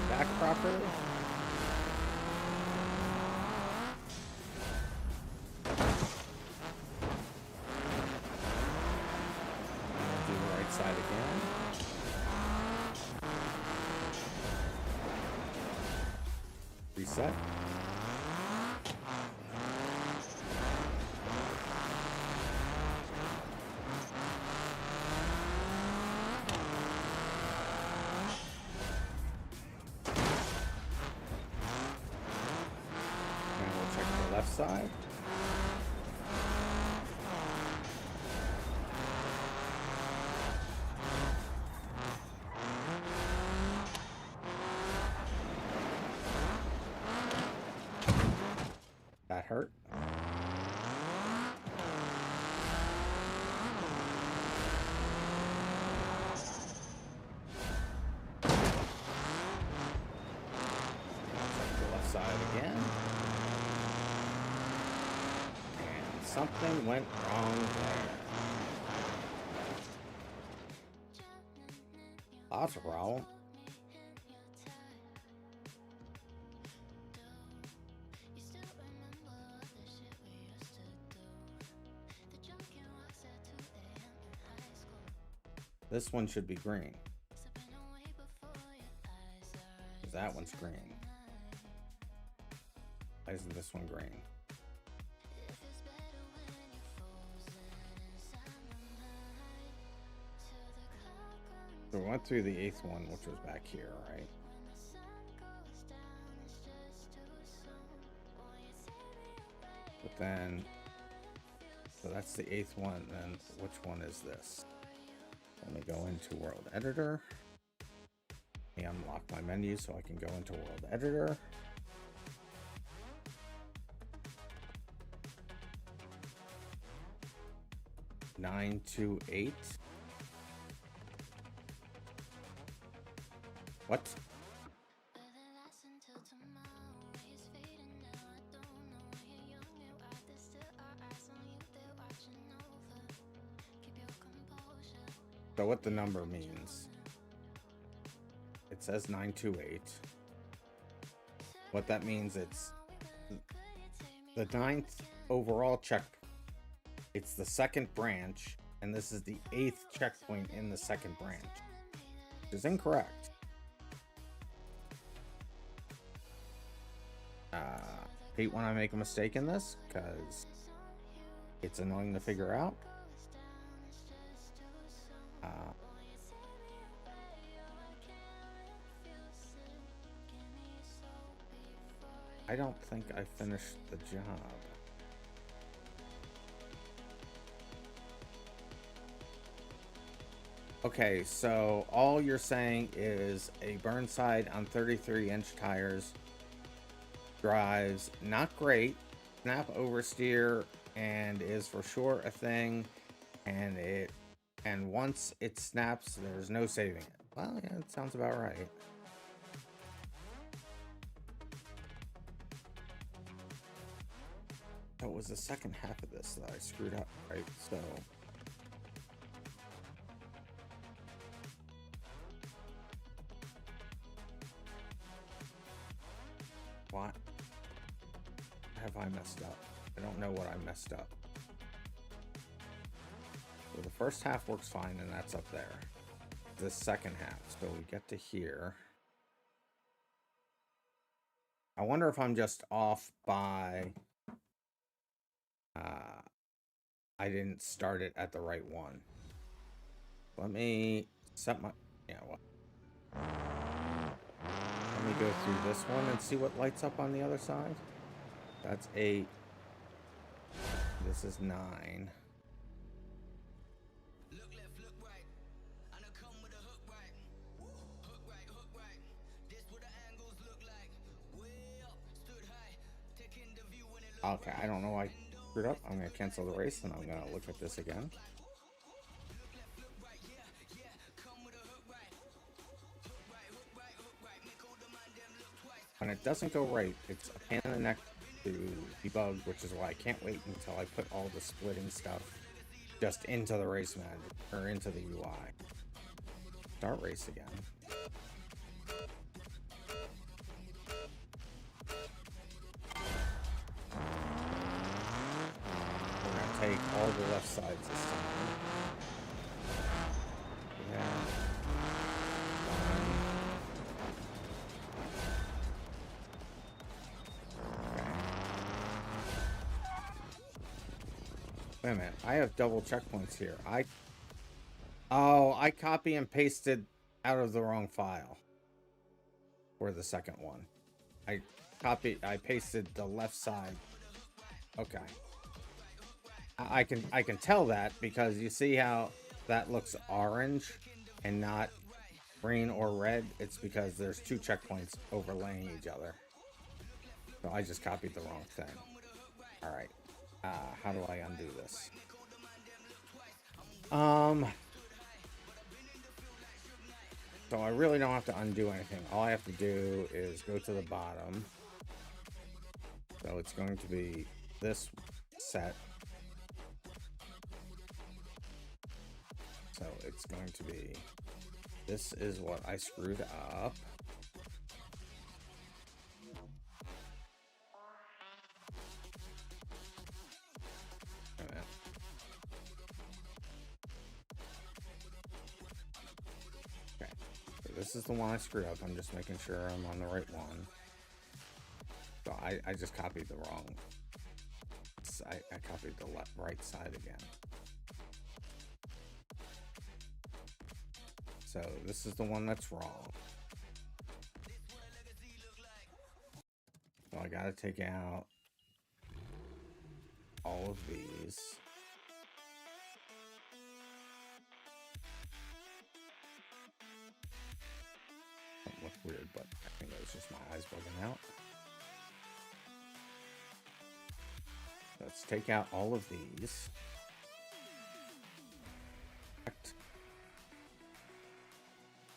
B: Back properly. Do the right side again. Reset. side. That hurt. Check the left side again. And something went wrong there. That's a problem. This one should be green. Because that one's green. Why isn't this one green? So we went through the 8th one, which was back here, right? But then, so that's the 8th one, then which one is this? Let me go into World Editor. Let me unlock my menu so I can go into World Editor. Nine, 2, 8. What? So what the number means? It says 928. What that means, it's the 9th overall check. It's the 2nd branch, and this is the 8th checkpoint in the 2nd branch, which is incorrect. Hate when I make a mistake in this, because it's annoying to figure out. I don't think I finished the job. Okay, so all you're saying is a Burnside on 33-inch tires drives not great, snap oversteer, and is for sure a thing, and once it snaps, there's no saving it. Well, yeah, it sounds about right. That was the second half of this that I screwed up, right? So what have I messed up? I don't know what I messed up. So the first half works fine, and that's up there. The second half, so we get to here. I wonder if I'm just off by I didn't start it at the right one. Let me set my what? Let me go through this one and see what lights up on the other side. That's 8. This is 9.
A: Look left, look right. And I come with a hook right. Hook right, hook right. This what the angles look like. Way up, stood high, taking the view when it look
B: Okay, I don't know why I screwed up. I'm gonna cancel the race and I'm gonna look at this again. When it doesn't go right, it's a pain in the neck to debug, which is why I can't wait until I put all the splitting stuff just into the race manager or into the UI. Start race again. We're gonna take all the left sides this time. Yeah. Wait a minute, I have double checkpoints here. I copy and pasted out of the wrong file for the second one. I pasted the left side Okay. I can tell that because you see how that looks orange and not green or red. It's because there's two checkpoints overlaying each other. So I just copied the wrong thing. All right. How do I undo this? So I really don't have to undo anything. All I have to do is go to the bottom. So it's going to be this set. So it's going to be, this is what I screwed up. Wait a minute. Okay, so this is the one I screwed up. I'm just making sure I'm on the right one. So I just copied the wrong. I copied the right side again. So this is the one that's wrong. So I gotta take out all of these. Don't look weird, but I think it was just my eyes bugging out. Let's take out all of these.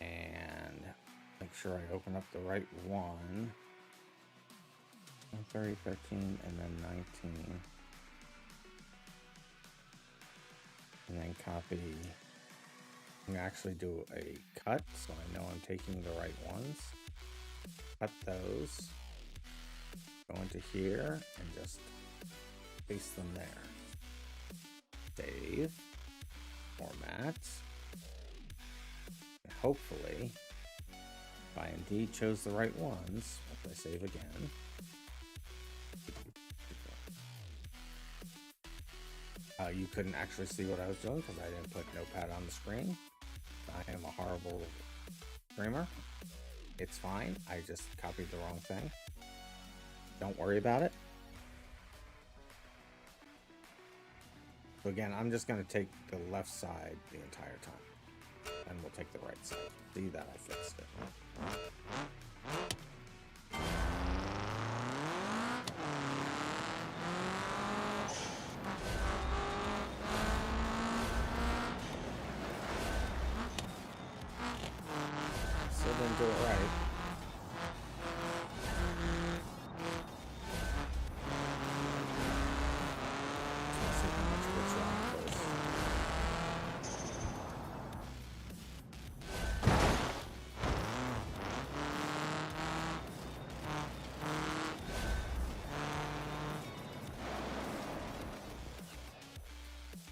B: And make sure I open up the right one. 30, 13, and then 19. And then copy. I'm gonna actually do a cut so I know I'm taking the right ones. Cut those. Go into here and just paste them there. Save. Format. And hopefully, if I indeed chose the right ones, if I save again. You couldn't actually see what I was doing because I didn't put Notepad on the screen. I am a horrible streamer. It's fine. I just copied the wrong thing. Don't worry about it. So again, I'm just going to take the left side the entire time. And we'll take the right side. See that I fixed it. Still didn't do it right. Let's see how much of it's wrong first.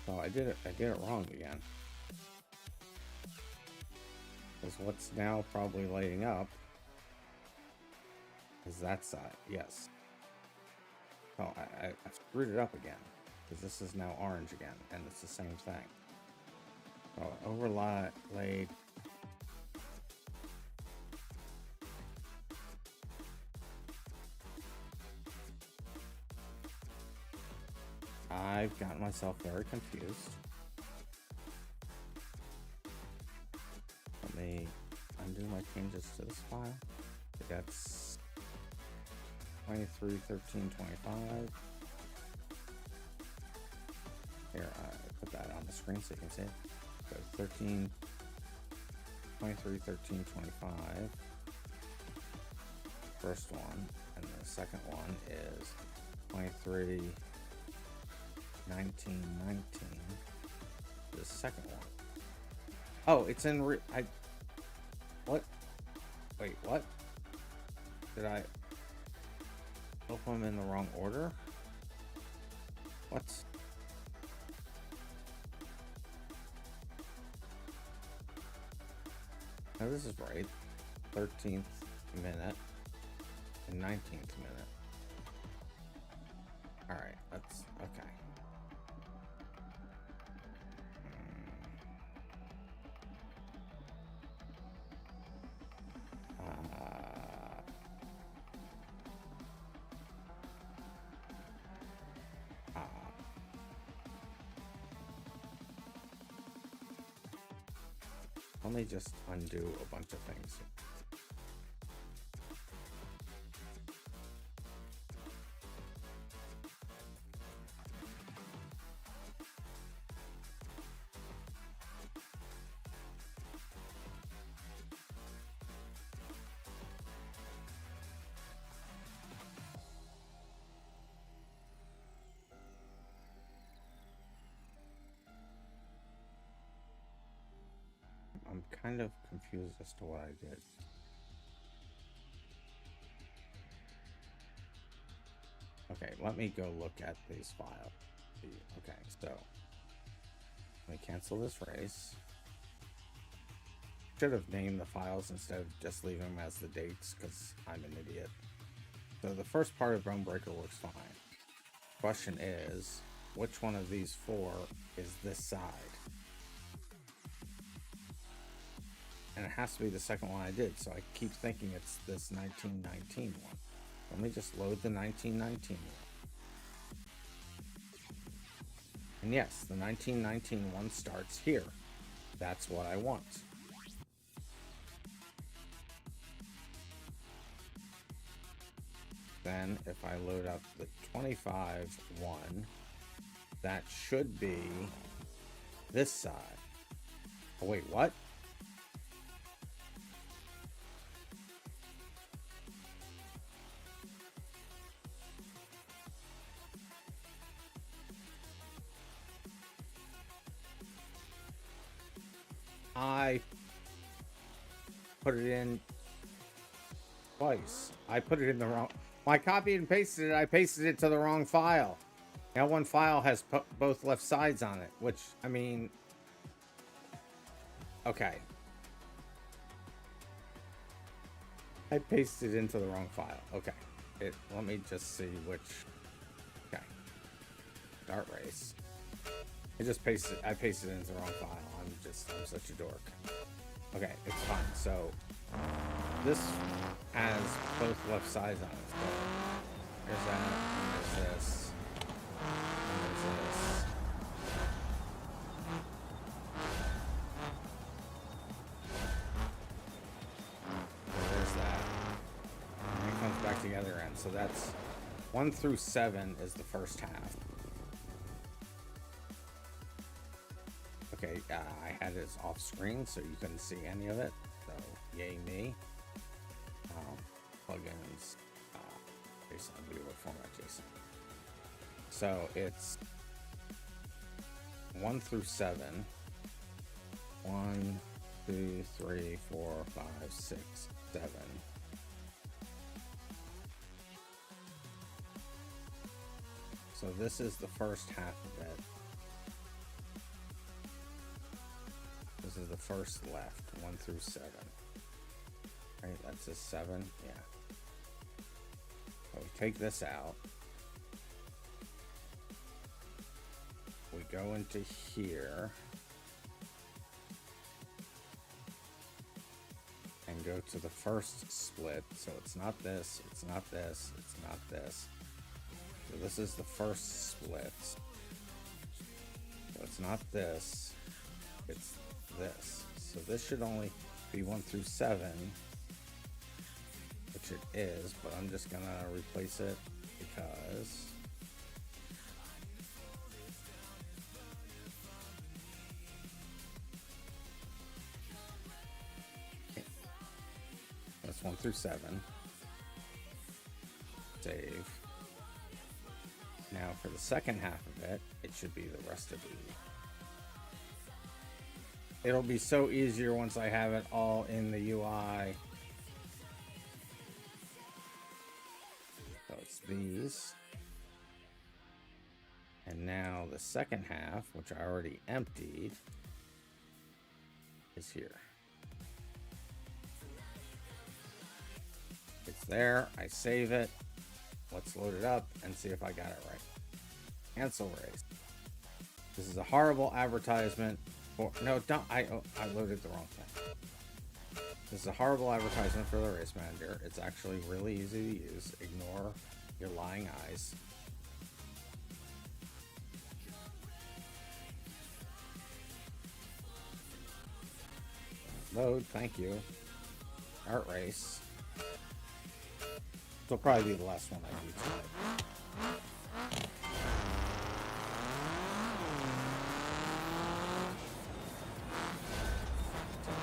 B: Oh, I did it wrong again. Because what's now probably lighting up is that side. Yes. Oh, I screwed it up again. Because this is now orange again. And it's the same thing. So overlaid. I've gotten myself very confused. Let me undo my changes to this file. That's 23, 13, 25. Here, I put that on the screen so you can see it. So 13, 23, 13, 25. First one. And the second one is 23, 19, 19. The second one. Oh, it's in what? Wait, what? Did I open them in the wrong order? What? No, this is right. 13th minute and 19th minute. Alright, that's okay. Let me just undo a bunch of things. I'm kind of confused as to what I did. Okay, let me go look at these files. Okay, so let me cancel this race. Should have named the files instead of just leaving them as the dates because I'm an idiot. So the first part of Bone Breaker works fine. Question is, which one of these four is this side? And it has to be the second one I did, so I keep thinking it's this 1919 one. Let me just load the 1919 one. And yes, the 1919 one starts here. That's what I want. Then if I load up the 25 one, that should be this side. Oh wait, what? I put it in twice. I put it in the wrong... I copied and pasted it. I pasted it to the wrong file. Now one file has both left sides on it, which, I mean... Okay. I pasted it into the wrong file. Okay. Let me just see which... Okay. Start race. I pasted it into the wrong file. I'm such a dork. Okay, it's fine. So this has both left sides on it. So there's that, and there's this, and there's this. So there's that. And it comes back together end. So that's 1 through 7 is the first half. Okay, I had it off screen so you couldn't see any of it, so yay me. Plugins, JSON, video format JSON. So it's 1 through 7. 1, 2, 3, 4, 5, 6, 7. So this is the first half of it. This is the first left, 1 through 7. Right, that's a 7, yeah. So we take this out. We go into here. And go to the first split. So it's not this, it's not this, it's not this. So this is the first split. So it's not this, it's this. So this should only be 1 through 7, which it is, but I'm just gonna replace it because that's 1 through 7. Save. Now for the second half of it, it should be the rest of E. It'll be so easier once I have it all in the UI. So it's these. And now the second half, which I already emptied, is here. It's there. I save it. Let's load it up and see if I got it right. Cancel race. This is a horrible advertisement. No, don't. I loaded the wrong thing. This is a horrible advertisement for the race manager. It's actually really easy to use. Ignore your lying eyes. Load, thank you. Art race. It'll probably be the last one I do tonight.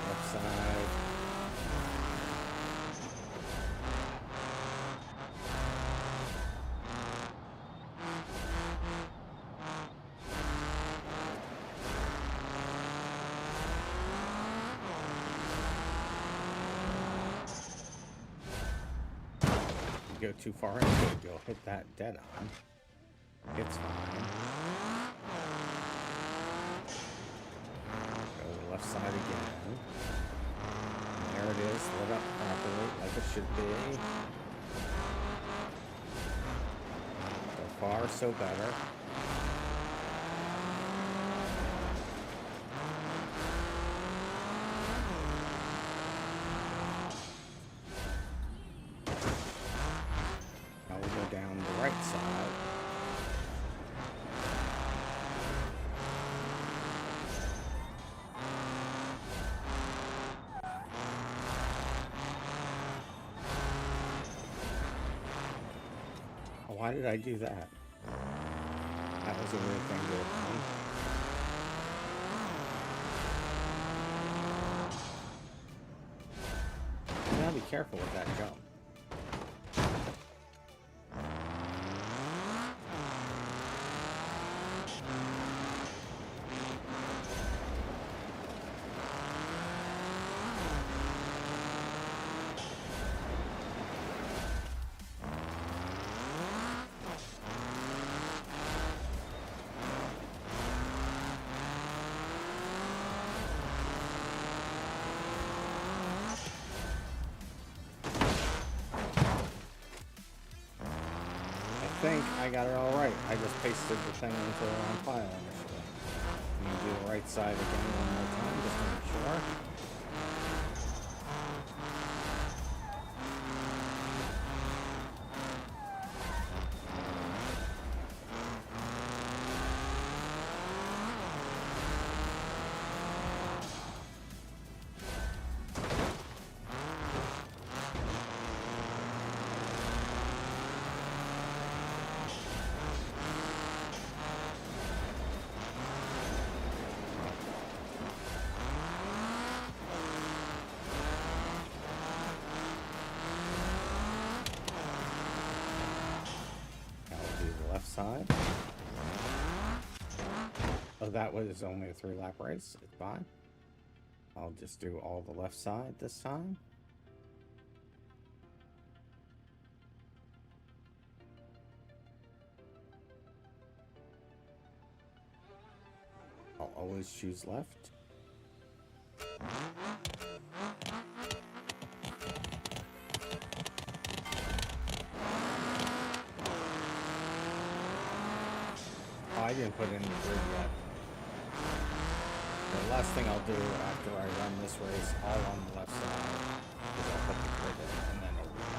B: Left side. Go too far into it, you'll hit that dead on. It's fine. Go to the left side again. And there it is, lit up properly, like it should be. So far, so better. Down the right side. Why did I do that? That was a weird thing to have done. You gotta be careful with that jump. I think I got it all right. I just pasted the thing into the wrong file initially. I'm gonna do the right side again one more time just to make sure. Side. Oh, that was only a 3-lap race. It's fine. I'll just do all the left side this time. I'll always choose left. I didn't put in the grid yet. The last thing I'll do after I run this race all on the left side is I'll put the grid in and then it'll be done.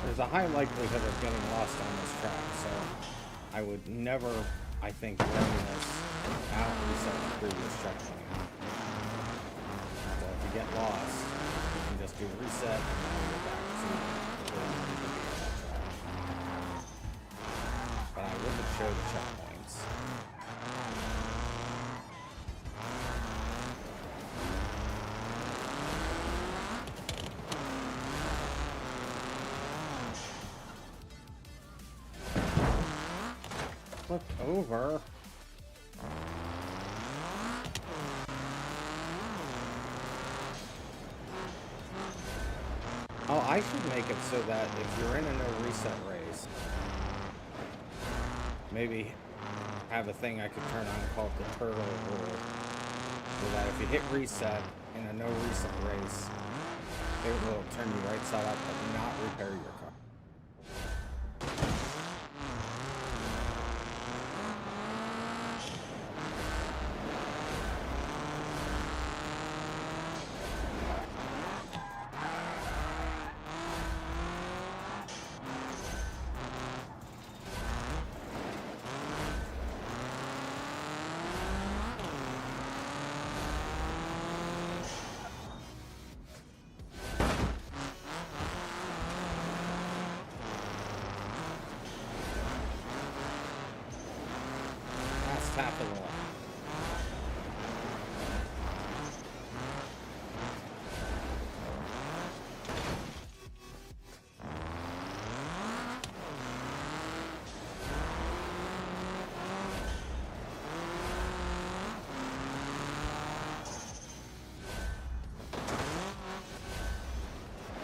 B: There's a high likelihood of getting lost on this track, so I would never, I think, run this without resetting the previous checkpoint. So if you get lost, you can just do reset and then go back to where you need to be on that track. But I wouldn't show the checkpoints. Flip over. Oh, I should make it so that if you're in a no reset race, maybe have a thing I could turn on called the turtle rule, so that if you hit reset in a no reset race, It will turn you right side up, but not repair your car. Half of the line.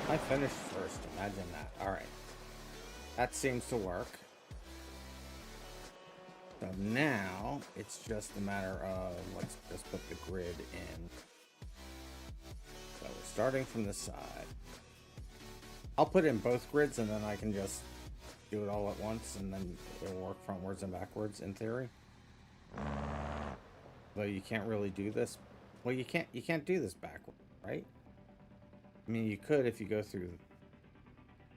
B: I finished first, imagine that. Alright. That seems to work. So now, it's just a matter of, let's just put the grid in. So we're starting from the side. I'll put in both grids and then I can just do it all at once and then it'll work frontwards and backwards in theory. Though you can't really do this. Well, you can't do this backwards, right? I mean, you could if you go through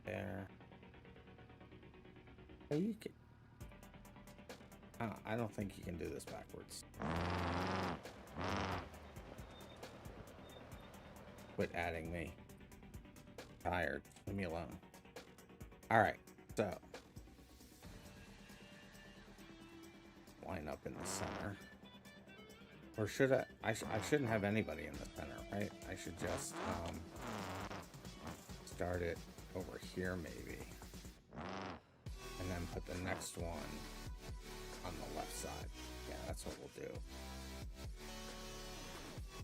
B: there. Oh, you can. I don't think you can do this backwards. Quit adding me. Tired. Leave me alone. Alright, so. Line up in the center. Or should I shouldn't have anybody in the center, right? I should just start it over here maybe. And then put the next one on the left side. Yeah, that's what we'll do.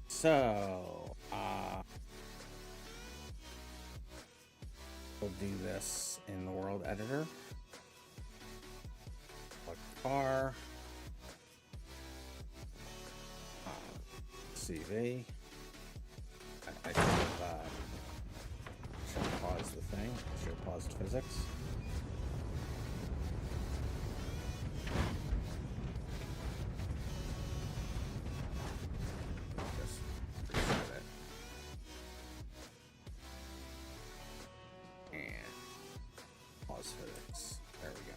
B: So, we'll do this in the world editor. Select car. CV. I should have paused the thing. I should have paused physics. There we go.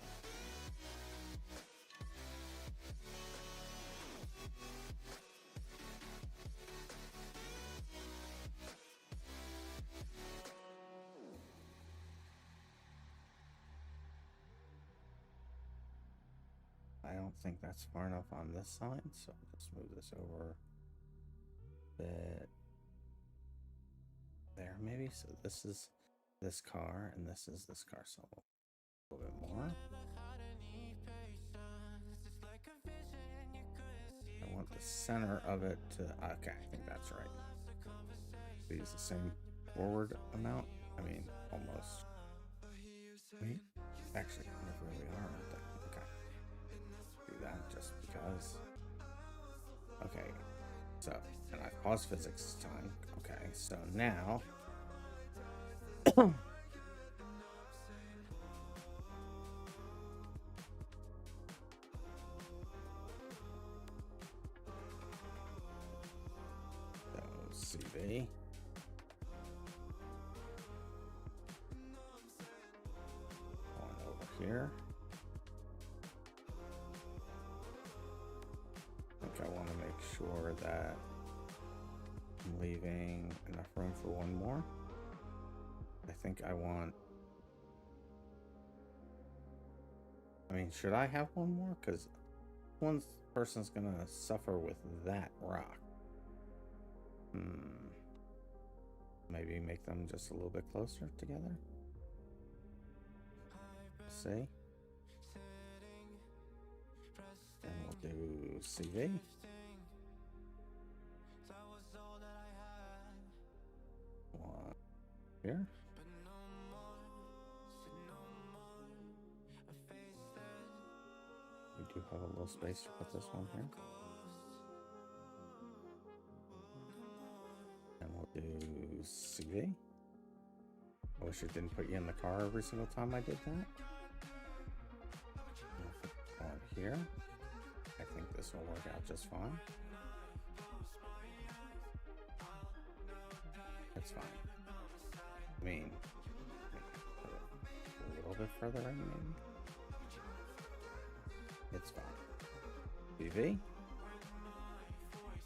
B: I don't think that's far enough on this side, so let's move this over a bit there maybe. So this is this car and this is this car, so a little bit more. I want the center of it to, okay, I think that's right. Use the same forward amount. I mean, almost. Wait, actually, kind of where we are, aren't they? Okay. Do that just because. Okay, so, and I paused physics this time. Okay, so now. CV. One over here. I think I want to make sure that I'm leaving enough room for one more. I think I want. I mean, should I have one more? Because one person's gonna suffer with that rock. Maybe make them just a little bit closer together. See? And we'll do CV. One here. We do have a little space to put this one here. And we'll do CV. I wish it didn't put you in the car every single time I did that. On here, I think this will work out just fine. It's fine. I mean, put it a little bit further in, maybe. It's fine. BV.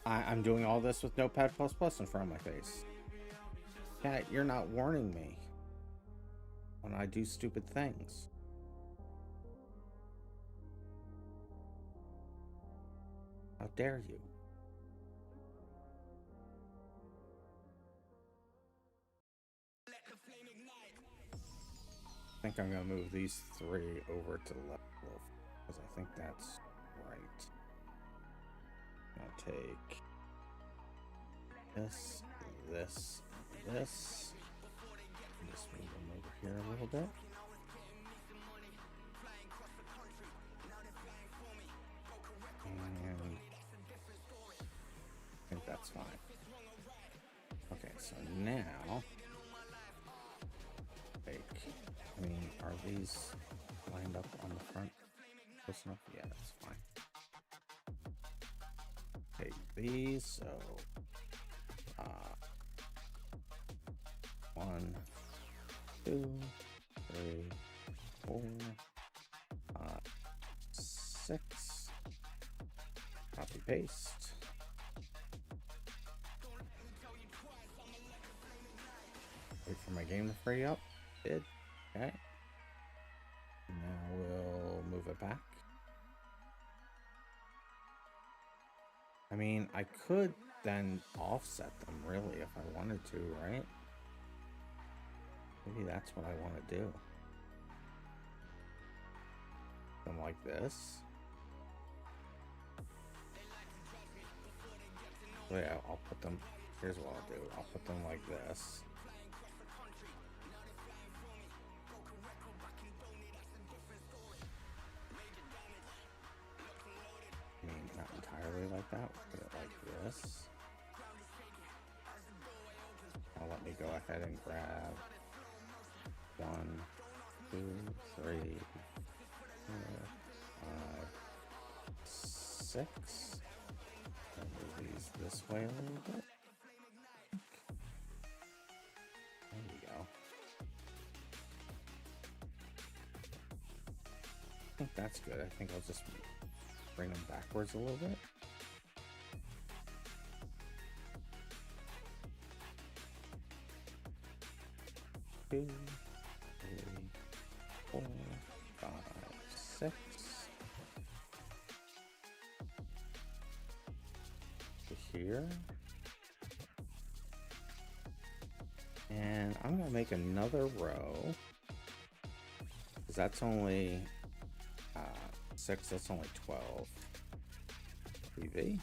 B: I'm doing all this with Notepad++ in front of my face. Cat, you're not warning me when I do stupid things. How dare you? I think I'm going to move these three over to the left because I think that's right. I'll take this, this, this. Just move them over here a little bit. And I think that's fine. Okay, so now, I mean, are these lined up on the front close enough? Yeah, that's fine. Take these, so 1, 2, 3, 4, 5, 6. Copy paste. Wait for my game to free up. Did. Okay. Now we'll move it back. I mean, I could then offset them really if I wanted to, right? Maybe that's what I want to do. Them like this. So yeah, I'll put them, here's what I'll do. I'll put them like this. I mean, not entirely like that. We'll put it like this. Now let me go ahead and grab 1, 2, 3, 4, 5, 6. And move these this way a little bit. There you go. I think that's good. I think I'll just bring them backwards a little bit. Two, 3, 4, 5, 6. To here. And I'm gonna make another row. Because that's only 6, that's only 12. PV.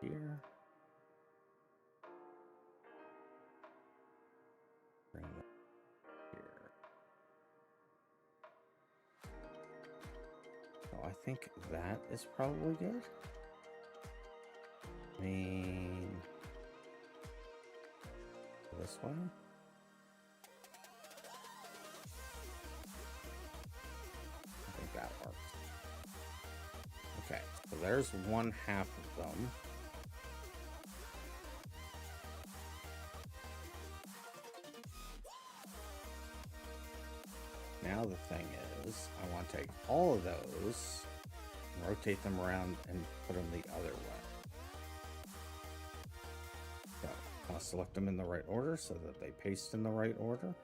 B: Here. Bring that here. So I think that is probably good. I mean, this one. I think that works. Okay, so there's 1/2 of them. Now the thing is, I want to take all of those, rotate them around, and put them the other way. So I'll select them in the right order so that they paste in the right order.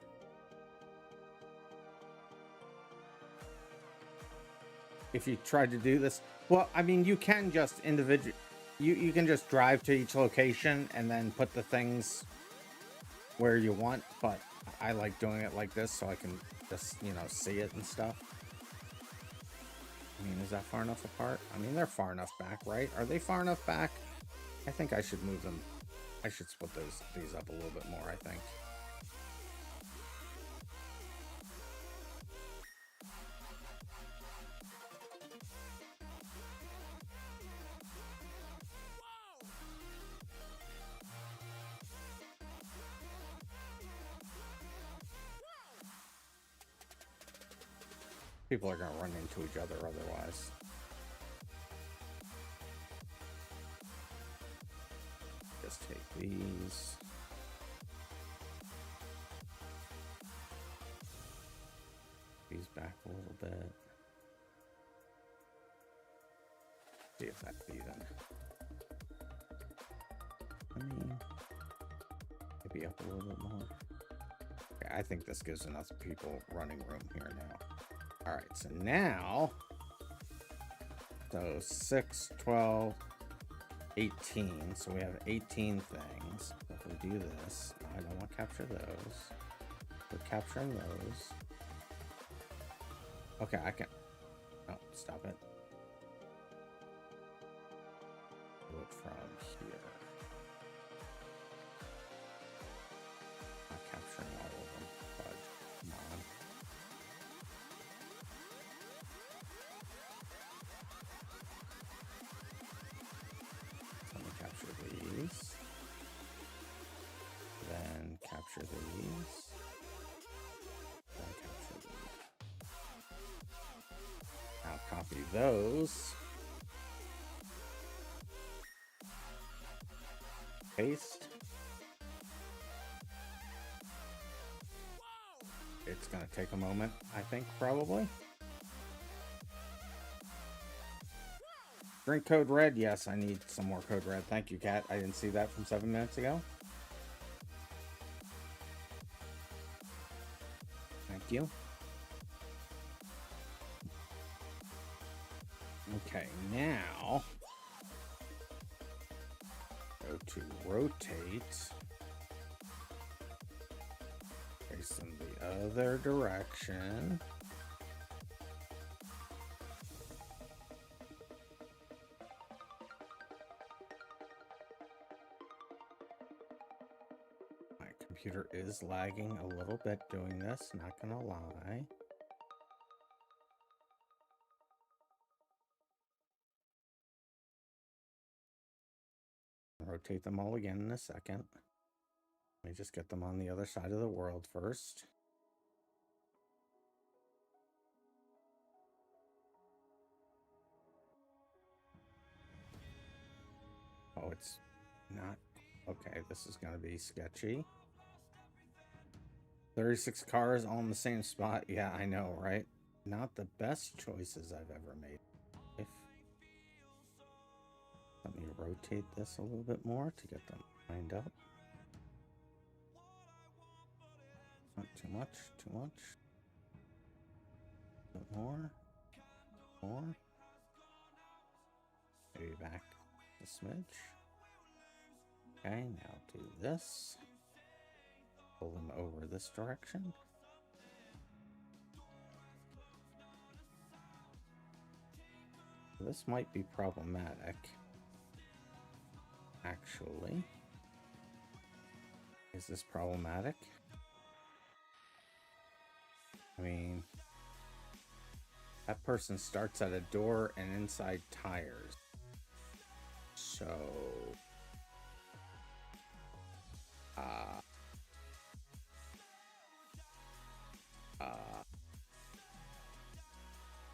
B: If you tried to do this, well, I mean, you can just you can just drive to each location and then put the things where you want, but I like doing it like this so I can just, you know, see it and stuff. I mean, is that far enough apart? I mean, they're far enough back, right? Are they far enough back? I think I should move them. I should split these up a little bit more, I think. People are going to run into each other otherwise. Just take these. These back a little bit. See if that's even. I mean, maybe up a little bit more. Okay, I think this gives enough people running room here now. All right, so now, so 6, 12, 18. So we have 18 things. So if we do this, I don't want to capture those. We're capturing those. Okay, I can. Oh, stop it. Do it from here. Not capturing all of them, but come on. Let me capture these. Then capture these. Then capture these. Now copy those. Paste. It's going to take a moment, I think, probably. Drink code red. Yes, I need some more code red. Thank you, Kat. I didn't see that from 7 minutes ago. Thank you. Okay, now go to rotate. Face them the other direction. My computer is lagging a little bit doing this, not gonna lie. Rotate them all again in a second. Let me just get them on the other side of the world first. Oh, it's not. Okay, this is going to be sketchy. 36 cars all in the same spot. Yeah, I know, right? Not the best choices I've ever made. Let me rotate this a little bit more to get them lined up. Not too much, too much. A bit more. More. Maybe back a smidge. Okay, now do this. Pull them over this direction. This might be problematic. Actually, is this problematic? I mean, that person starts at a door and inside tires. So,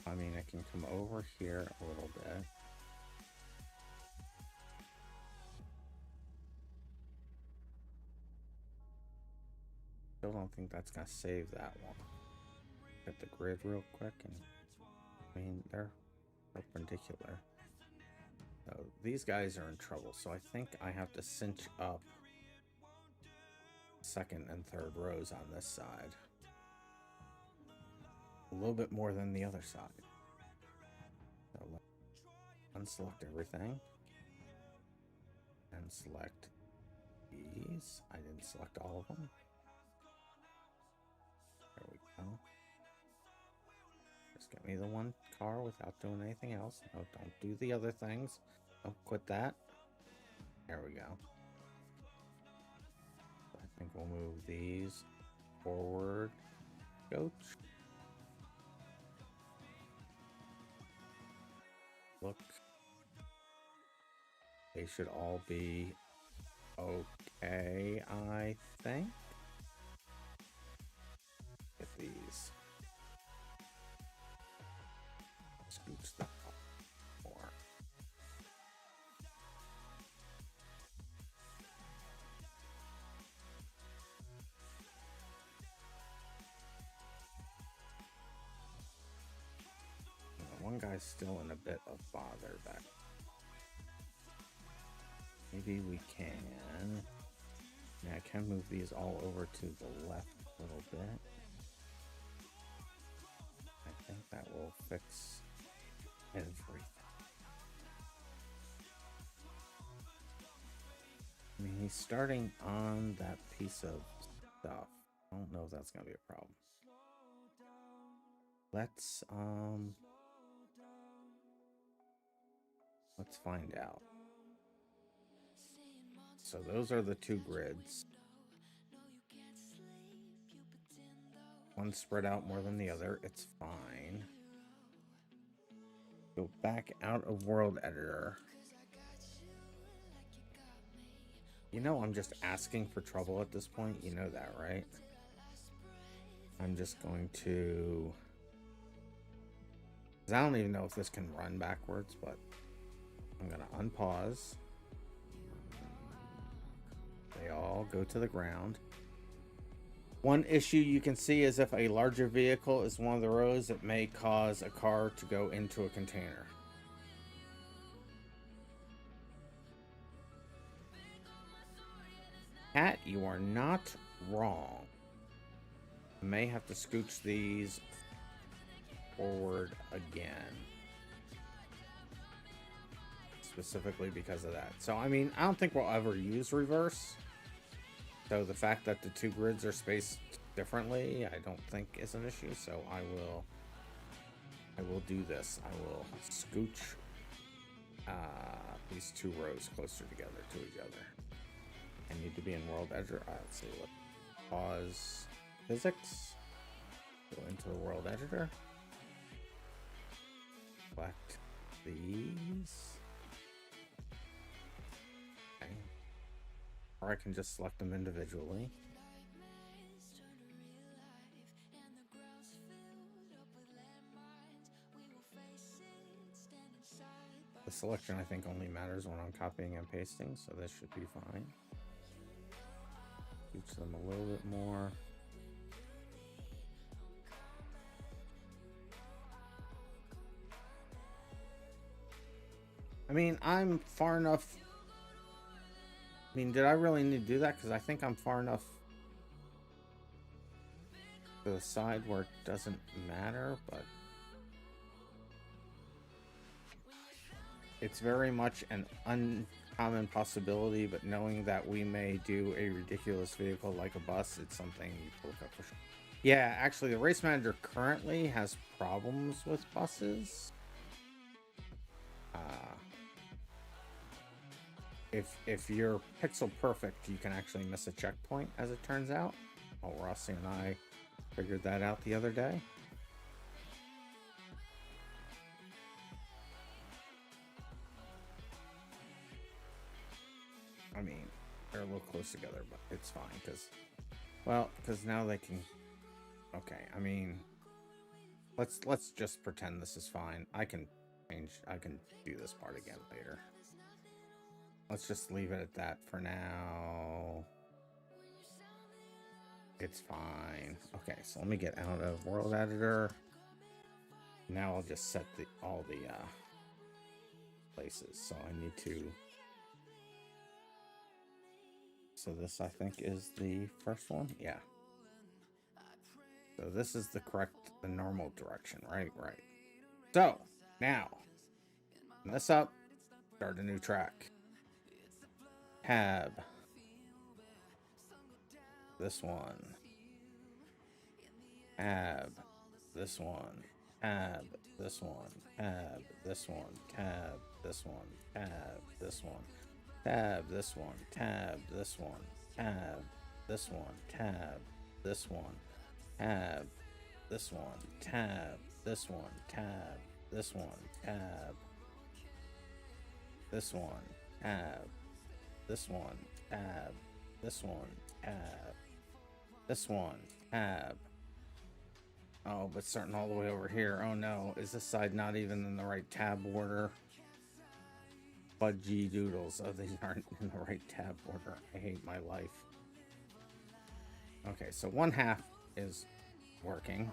B: I mean, I can come over here a little bit. Still don't think that's gonna save that one. Get the grid real quick, and I mean, they're perpendicular. So these guys are in trouble, so I think I have to cinch up second and third rows on this side a little bit more than the other side. So let's unselect everything and select these. I didn't select all of them. There we go. Just get me the one car without doing anything else. No, don't do the other things. Don't quit that. There we go. I think we'll move these forward. Coach. Look. They should all be okay, I think. Get these. scooch that up more. One guy's still in a bit of bother back. Maybe we can. Yeah, I can move these all over to the left a little bit. I think that will fix everything. I mean, he's starting on that piece of stuff. I don't know if that's gonna be a problem. Let's find out. So those are the two grids. One spread out more than the other. It's fine. Go back out of World Editor. You know, I'm just asking for trouble at this point. You know that, right? I'm just going to... I don't even know if this can run backwards, but I'm going to unpause. They all go to the ground. One issue you can see is if a larger vehicle is one of the rows, it may cause a car to go into a container. Cat, you are not wrong. I may have to scooch these forward again. Specifically because of that. So, I mean, I don't think we'll ever use reverse. So the fact that the two grids are spaced differently, I don't think is an issue. So I will do this. I will scooch these two rows closer together to each other. I need to be in World Editor. Let's see. Let's pause physics. Go into the World Editor. Select these. Okay. Or I can just select them individually. The selection, I think, only matters when I'm copying and pasting, so this should be fine. Scooch them a little bit more. I mean, I'm far enough. I mean, did I really need to do that? Because I think I'm far enough to the side where it doesn't matter, but it's very much an uncommon possibility, but knowing that we may do a ridiculous vehicle like a bus, it's something you look up for sure. Yeah, actually, the race manager currently has problems with buses. If you're pixel perfect, you can actually miss a checkpoint, as it turns out. Oh, Rossi and I figured that out the other day. I mean, they're a little close together, but it's fine, because, well, because now they can... Okay, I mean, let's just pretend this is fine. I can do this part again later. Let's just leave it at that for now. It's fine. Okay, so let me get out of World Editor. Now I'll just set all the places. So I need to... So this, I think, is the first one? Yeah. So this is the normal direction, right? Right. So, now, open this up, start a new track. Tab. This one. Tab. This one. Tab. This one. Tab. This one. Tab. This one. Tab. This one. Tab. This one. Tab. This one. Tab. This one. Tab. This one. Tab. This one. Tab. This one. Tab. This one. Tab. This one. Tab. This one, tab. This one, tab. This one, tab. Oh, but starting all the way over here. Oh no, is this side not even in the right tab order? Fudgy doodles. Oh, these aren't in the right tab order. I hate my life. Okay, so one half is working.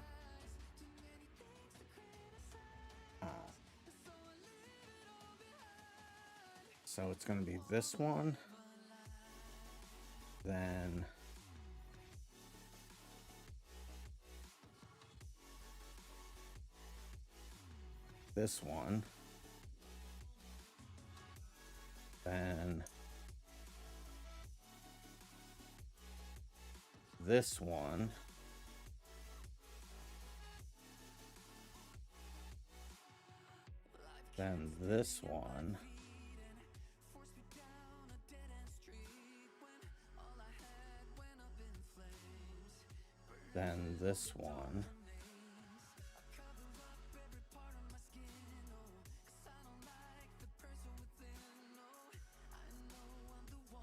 B: So it's going to be this one. Then this one. Then this one. Then this one. Then this one.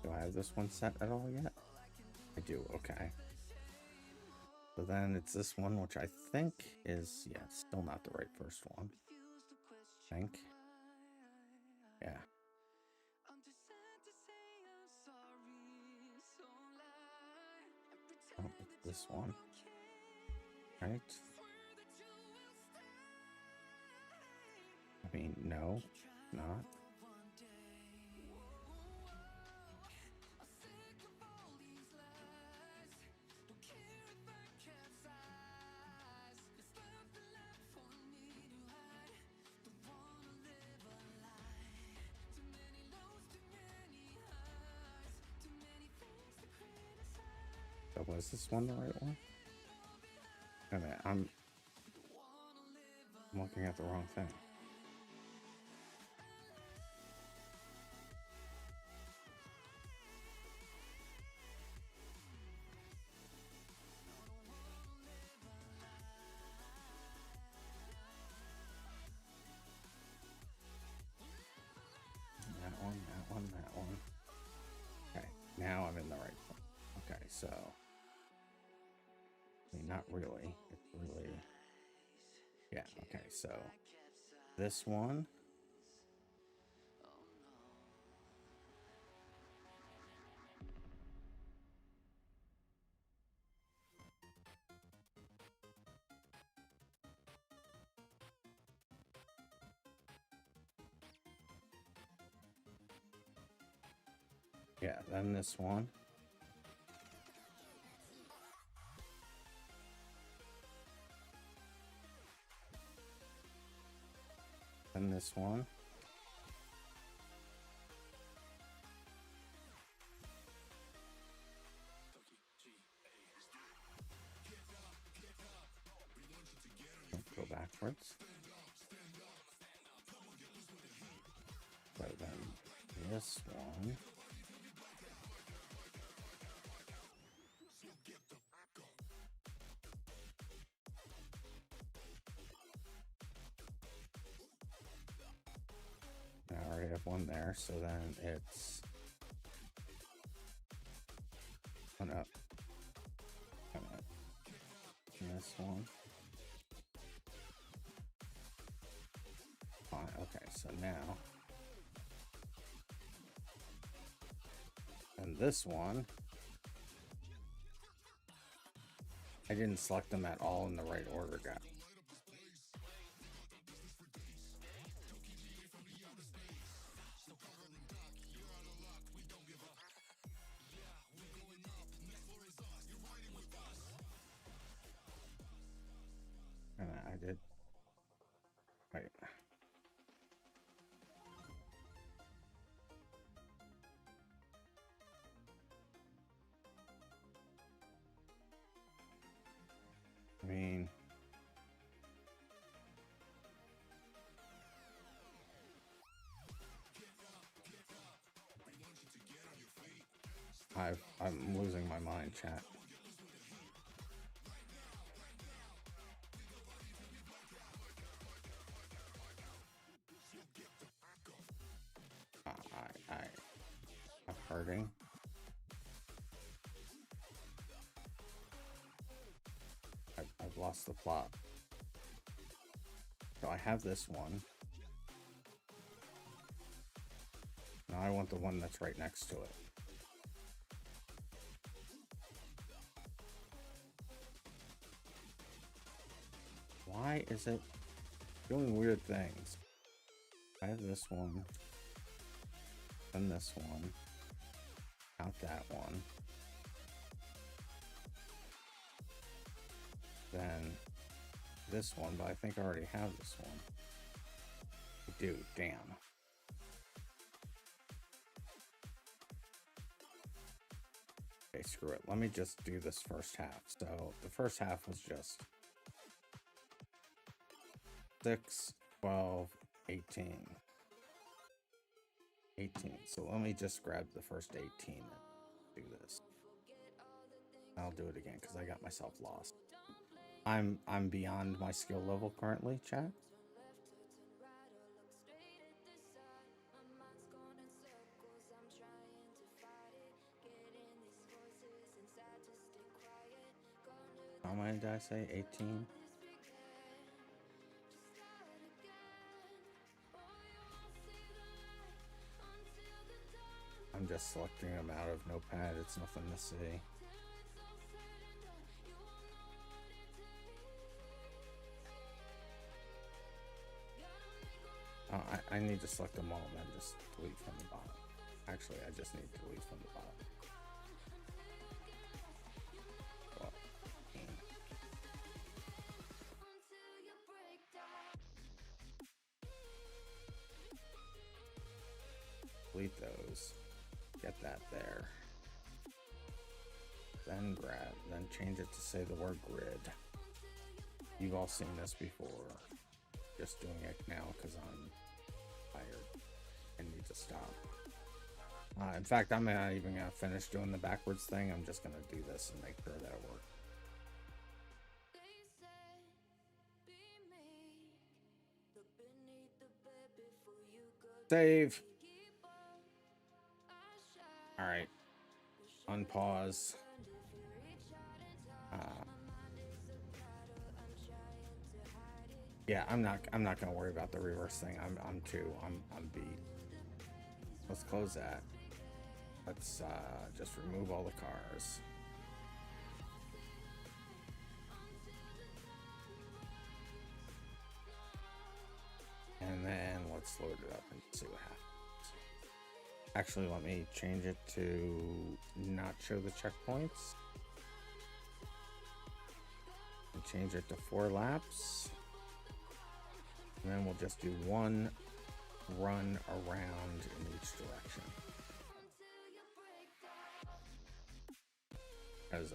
B: Do I have this one set at all yet? I do, okay. So then it's this one, which I think is, yeah, still not the right first one. I think. Yeah. Oh, it's this one. Right? I mean, no, not. So was this one the right one? Wait a minute, I'm looking at the wrong thing. That one, that one, that one. Okay, now I'm in the right one. Okay, so I mean, not really. It's really, yeah. Okay, so this one. Yeah, then this one. Then this one. Go backwards. So then this one. I already have one there, so then it's one up. And this one. Fine, okay, so now. And this one. I didn't select them at all in the right order, guys. And I did. Wait. I mean, I'm losing my mind, chat. I'm hurting. I've lost lost the plot. So I have this one. Now I want the one that's right next to it. Why is it doing weird things? I have this one. Then this one. Not that one. Then this one, but I think I already have this one. I do, damn. Okay, screw it. Let me just do this first half. So the first half was just 6, 12, 18. 18. So let me just grab the first 18 and do this. I'll do it again because I got myself lost. I'm beyond my skill level currently, chat. How many did I say? 18? I'm just selecting them out of Notepad. It's nothing to see. I need to select them all and then just delete from the bottom. Actually, I just need to delete from the bottom. Well, delete those. Get that there. Then grab, then change it to say the word grid. You've all seen this before. Just doing it now because I'm tired and need to stop. In fact, I'm not even gonna finish doing the backwards thing. I'm just gonna do this and make sure that it works. Save. All right. Unpause. Yeah, I'm not gonna worry about the reverse thing. I'm beat. Let's close that. Let's just remove all the cars. And then let's load it up and see what happens. Actually, let me change it to not show the checkpoints. And change it to 4 laps. And then we'll just do 1 run around in each direction. Because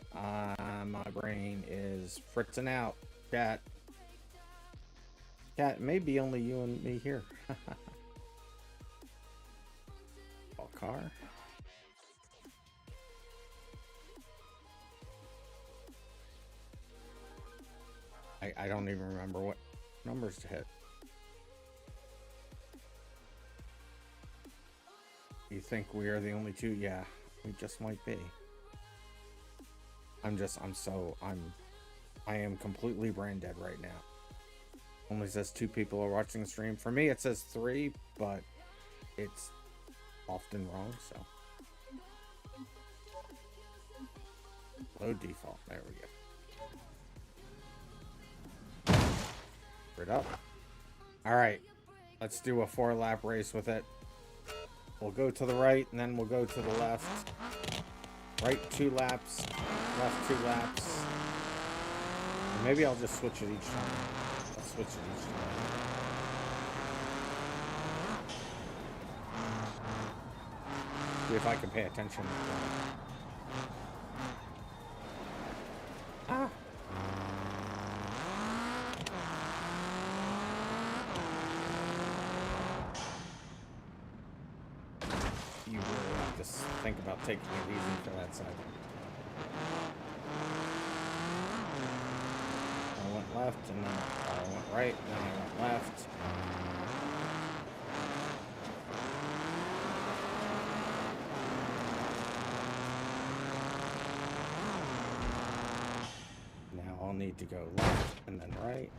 B: my brain is fritzing out. Cat, maybe only you and me here. All car. I don't even remember what numbers to hit. You think we are the only two? Yeah, we just might be. I am completely brain dead right now. Only says 2 people are watching the stream. For me, it says 3, but it's often wrong, so. Load default. There we go. It up. All right, let's do a 4-lap race with it. We'll go to the right, and then we'll go to the left. Right 2 laps, left 2 laps. And maybe I'll just switch it each time. I'll switch it each time. See if I can pay attention. Ah! You really have to think about taking it easy for that side. I went left, and then I went right, and then I went left. Now I'll need to go left and then right.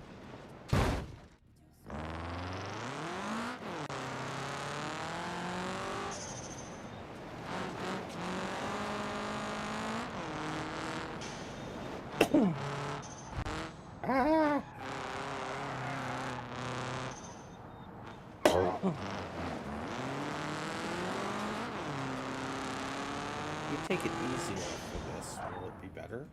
B: Ah! You take it easier for this, will it be better?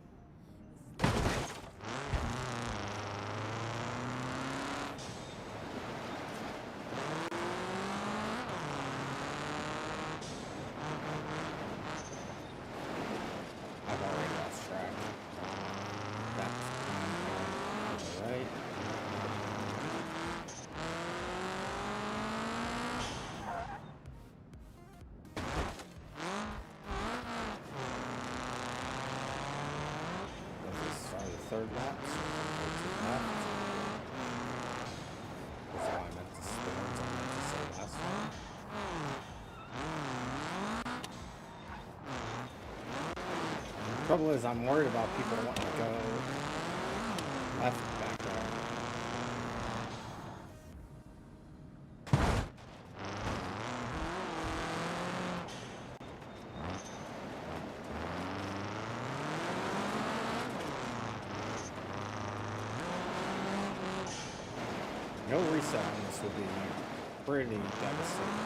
B: I've already lost track. That's alright. Third lap, so that's how I meant to say last time. The trouble is, I'm worried about people wanting to go left back there. No reset on this would be pretty devastating.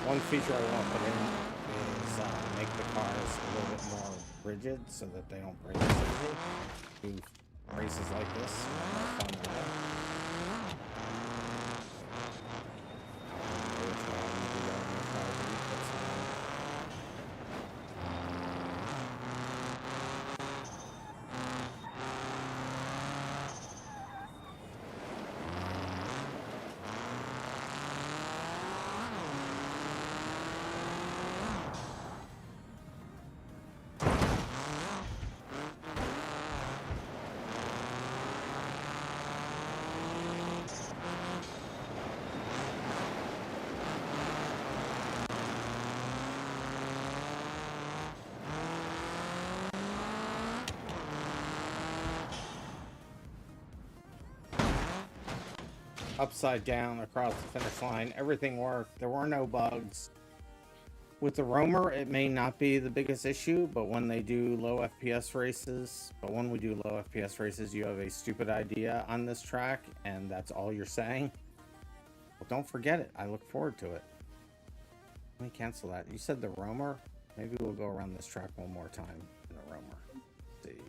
B: One feature I want to put in is make the cars a little bit more rigid so that they don't break easily. Do races like this, more fun with it. Upside down across the finish line. Everything worked. There were no bugs. With the roamer, it may not be the biggest issue, but when they do low FPS races, you have a stupid idea on this track, and that's all you're saying. Well, don't forget it. I look forward to it. Let me cancel that. You said the roamer? Maybe we'll go around this track one more time in the roamer. Let's see.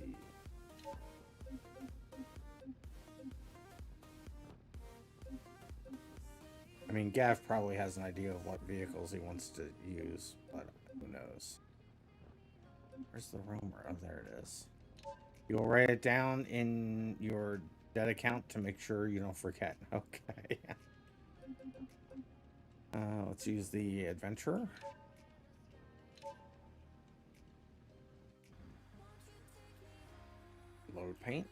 B: I mean, Gav probably has an idea of what vehicles he wants to use, but who knows? Where's the roamer? Oh, there it is. You'll write it down in your dead account to make sure you don't forget. Okay. Let's use the adventurer. Load paint.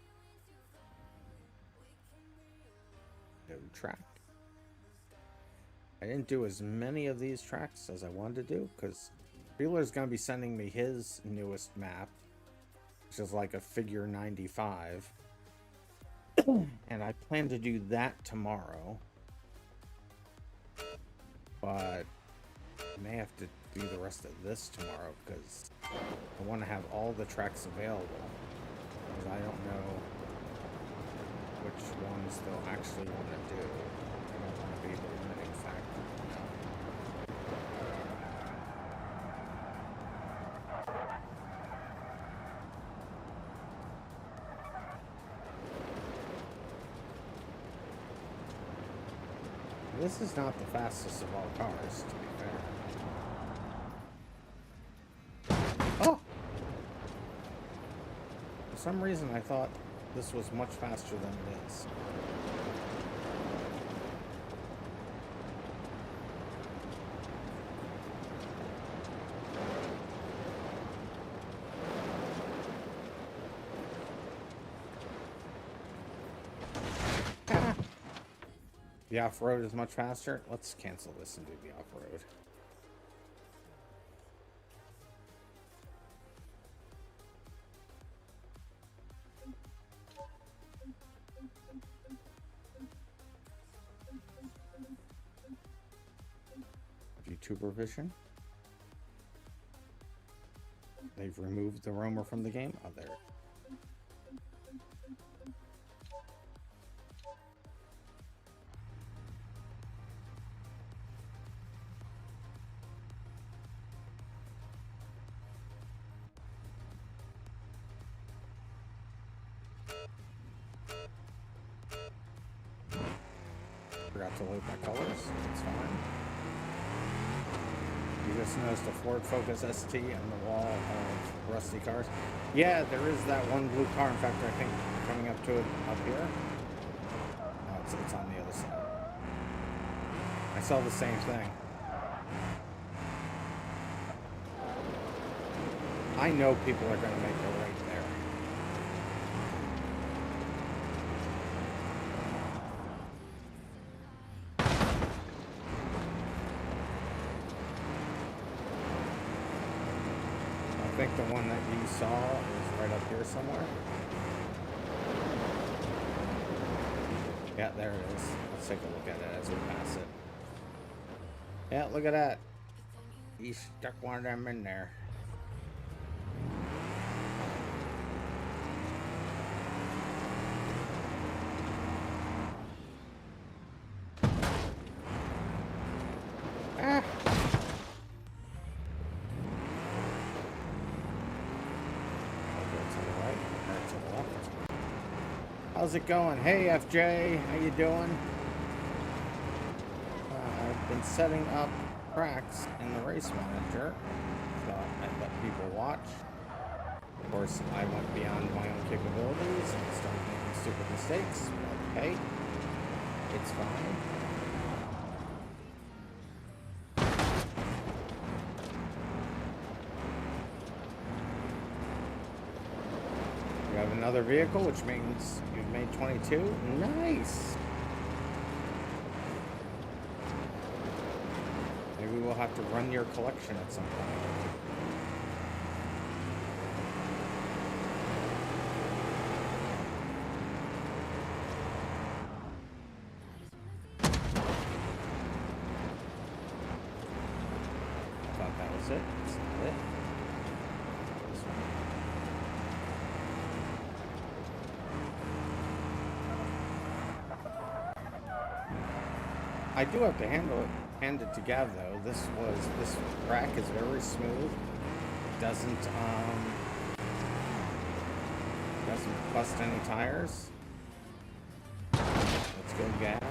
B: No track. I didn't do as many of these tracks as I wanted to do because Wheeler's going to be sending me his newest map, which is like a figure 95. And I plan to do that tomorrow. But I may have to do the rest of this tomorrow because I want to have all the tracks available. Because I don't know which ones they'll actually want to do. I don't want to be the limiting factor. This is not the fastest of all cars, to be fair. Oh! For some reason, I thought this was much faster than it is. The off-road is much faster. Let's cancel this and do the off-road. tuber vision. They've removed the roamer from the game. Oh, there. Forgot to load my colors. It's fine. You just noticed a Ford Focus ST on the wall of rusty cars. Yeah, there is that one blue car. In fact, I think coming up to it up here. Oh, it's on the other side. I saw the same thing. I know people are going to make it right there. I think the one that you saw is right up here somewhere. Yeah, there it is. Let's take a look at it as we pass it. Yeah, look at that. He stuck one of them in there. Ah. How's it going? Hey, FJ, how you doing? I've been setting up tracks in the race manager. Thought I'd let people watch. Of course, I went beyond my own capabilities and started making stupid mistakes. But hey, it's fine. You have another vehicle, which means you've made 22. Nice. Maybe we'll have to run your collection at some point. I thought that was it. That's not it. This one. I do have to hand it to Gav though. This track is very smooth. It doesn't bust any tires. Let's go, Gav.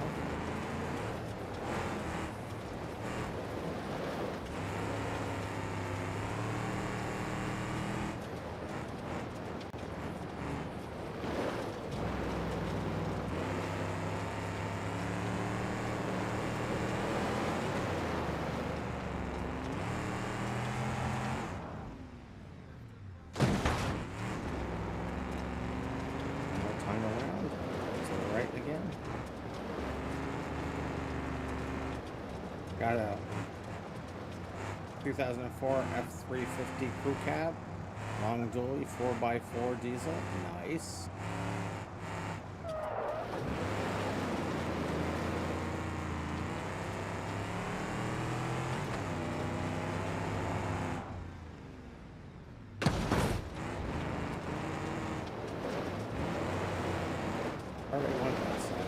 B: Got a 2004 F350 crew cab, long dually 4x4 diesel. Nice. Already went that side.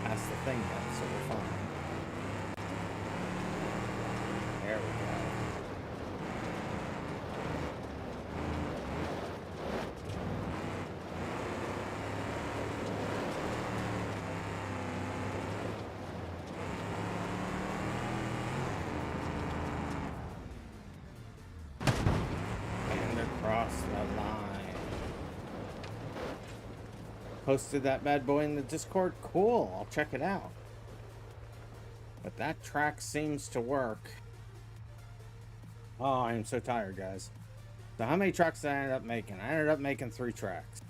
B: That's the thing then, so we're fine. There we go. And across the line. Posted that bad boy in the Discord. Cool, I'll check it out. But that track seems to work. Oh, I am so tired, guys. So how many tracks did I end up making? I ended up making 3 tracks.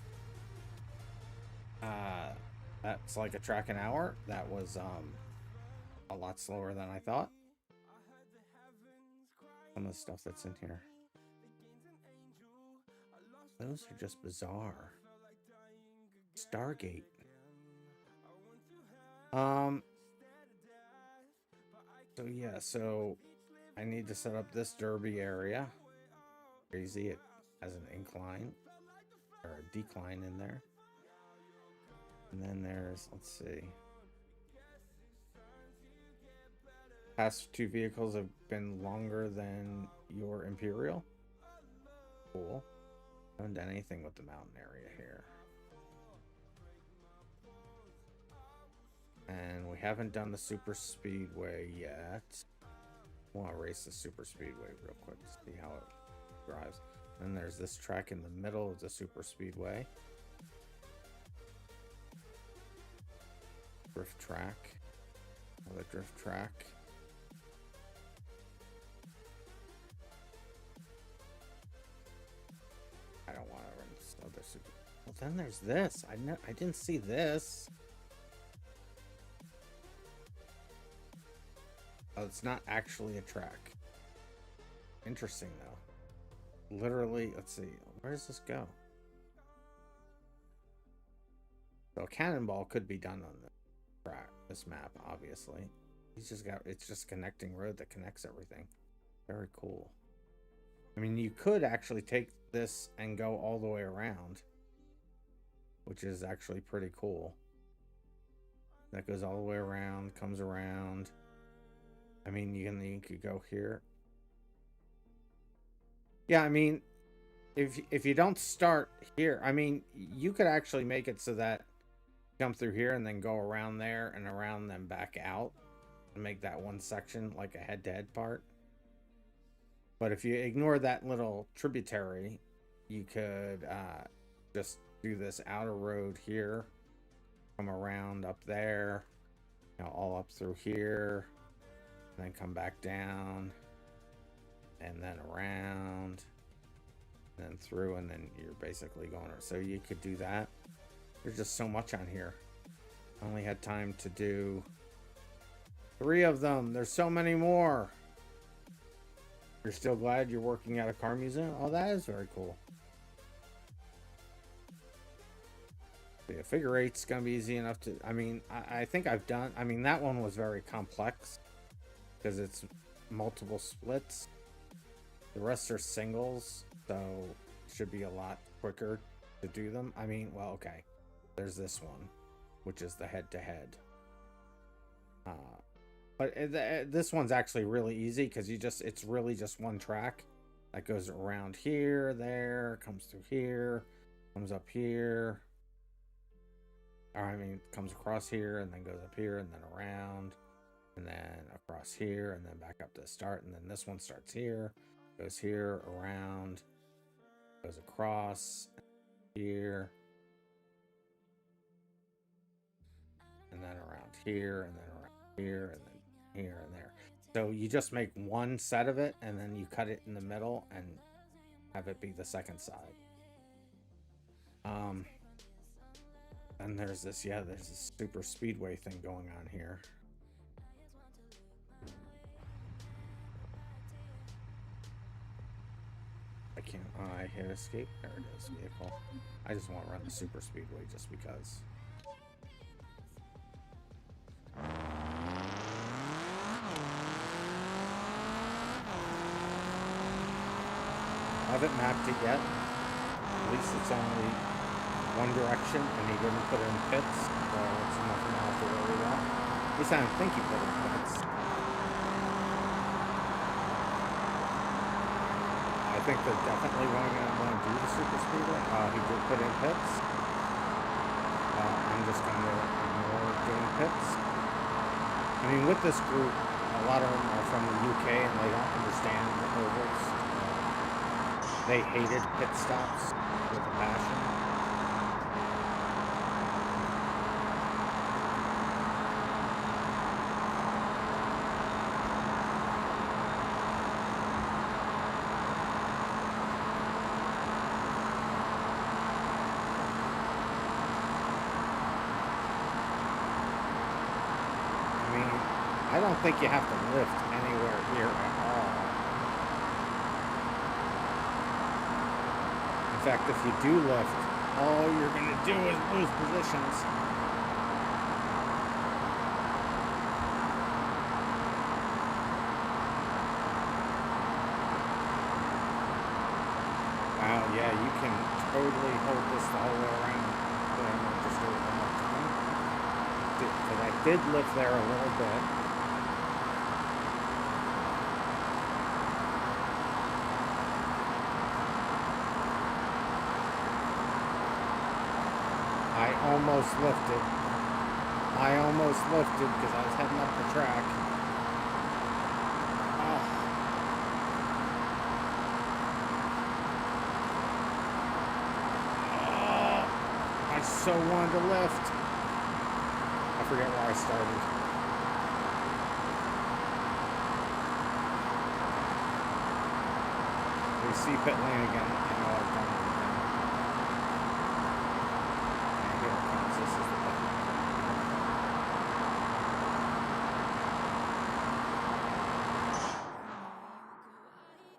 B: That's like a track an hour. That was a lot slower than I thought. Some of the stuff that's in here. Those are just bizarre. Stargate. Um, so yeah, so I need to set up this derby area. Crazy, it has an incline or a decline in there. And then there's, let's see. Past two vehicles have been longer than your Imperial. Cool. Haven't done anything with the mountain area here. And we haven't done the super speedway yet. I want to race the super speedway real quick to see how it drives. And there's this track in the middle of the super speedway. Drift track. Another drift track. I don't want to run this other super. Well, then there's this. I didn't see this. Oh, it's not actually a track. Interesting though. Literally, let's see. Where does this go? So a cannonball could be done on this map, obviously. It's just connecting road that connects everything. Very cool. I mean, you could actually take this and go all the way around, which is actually pretty cool. That goes all the way around, comes around. I mean, you could go here. Yeah, I mean, if you don't start here, I mean, you could actually make it so that you come through here and then go around there and around, then back out and make that one section like a head-to-head part. But if you ignore that little tributary, you could just do this outer road here, come around up there, you know, all up through here, and then come back down, and then around, and then through, and then you're basically going. So you could do that. There's just so much on here. I only had time to do 3 of them. There's so many more. You're still glad you're working at a car museum? Oh, that is very cool. Yeah, figure 8's gonna be easy enough to. I mean, I think I've done. I mean, that one was very complex because it's multiple splits. The rest are singles, so it should be a lot quicker to do them. I mean, well, okay. There's this one, which is the head-to-head. But this one's actually really easy because it's really just one track that goes around here, there, comes through here, comes up here. Or I mean, comes across here and then goes up here and then around and then across here and then back up to the start. And then this one starts here, goes here, around, goes across, here, and then around here, and then around here, and then here and there. So you just make one set of it and then you cut it in the middle and have it be the second side. And there's this, yeah, there's this super speedway thing going on here. I can't, I hit escape. There it is, vehicle. I just want to run the super speedway just because. I haven't mapped it yet. At least it's only one direction, and he didn't put in pits, so it's nothing I have to worry about. At least I don't think he put in pits. I think they're definitely going to want to do the super speedway. He did put in pits. I'm just going to ignore doing pits. I mean, with this group, a lot of them are from the UK, and they don't understand the ovals. They hated pit stops with a passion. I mean, I don't think you have to lift anywhere here at all. In fact, if you do lift, all you're going to do is lose positions. totally hold this the whole way around, but I'm gonna just do it one more time. Because I did lift there a little bit. I almost lifted. I almost lifted because I was heading up the track. I so wanted to lift. I forget where I started. We see pit lane again. I know I've done it again. And here it comes. This is the pit lane.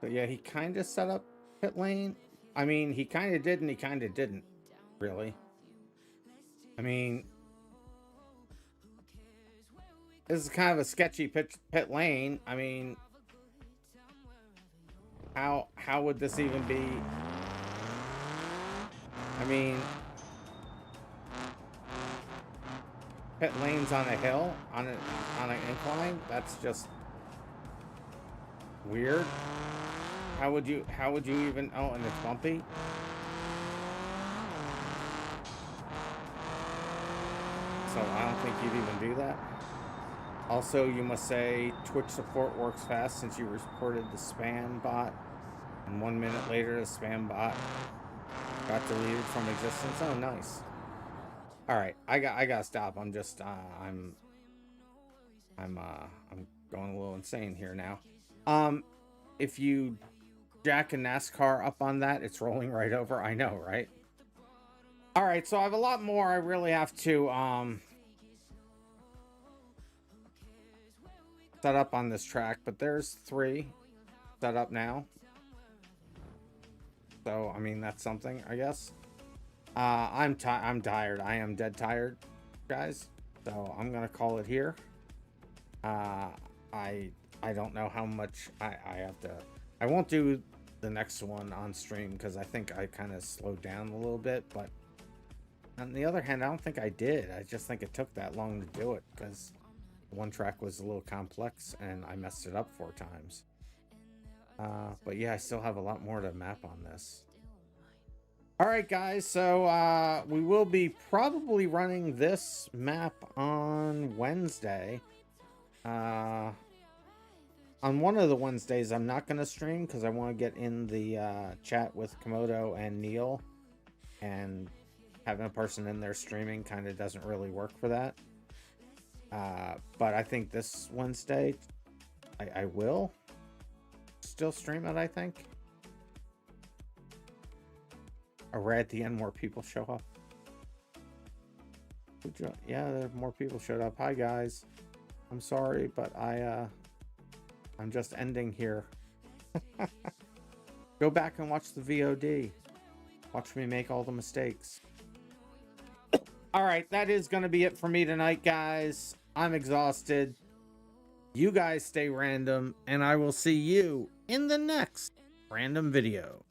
B: But yeah, he kind of set up pit lane. I mean, he kind of did and he kind of didn't, really. I mean, this is kind of a sketchy pit lane. I mean, how would this even be? I mean, pit lanes on a hill, on an incline. That's just weird. How would you even? Oh, and it's bumpy. So I don't think you'd even do that. Also, you must say Twitch support works fast since you reported the spam bot, and 1 minute later the spam bot got deleted from existence. Oh, nice. All right, I gotta stop. I'm just I'm going a little insane here now. If you jack a NASCAR up on that, it's rolling right over. I know, right? All right, so I have a lot more I really have to set up on this track, but there's 3 set up now. So, I mean, that's something, I guess. I'm tired. I am dead tired, guys. So, I'm going to call it here. I don't know how much I have to... I won't do the next one on stream because I think I kind of slowed down a little bit, but on the other hand, I don't think I did. I just think it took that long to do it because one track was a little complex and I messed it up 4 times. But yeah, I still have a lot more to map on this. All right, guys, so we will be probably running this map on Wednesday. On one of the Wednesdays, I'm not going to stream because I want to get in the chat with Camodo and Neil, and having a person in there streaming kind of doesn't really work for that. But I think this Wednesday, I will still stream it, I think. Or right at the end, more people show up. Yeah, more people showed up. Hi, guys. I'm sorry, but I'm just ending here. Go back and watch the VOD. Watch me make all the mistakes. All right, that is going to be it for me tonight, guys. I'm exhausted. You guys stay random, and I will see you in the next random video.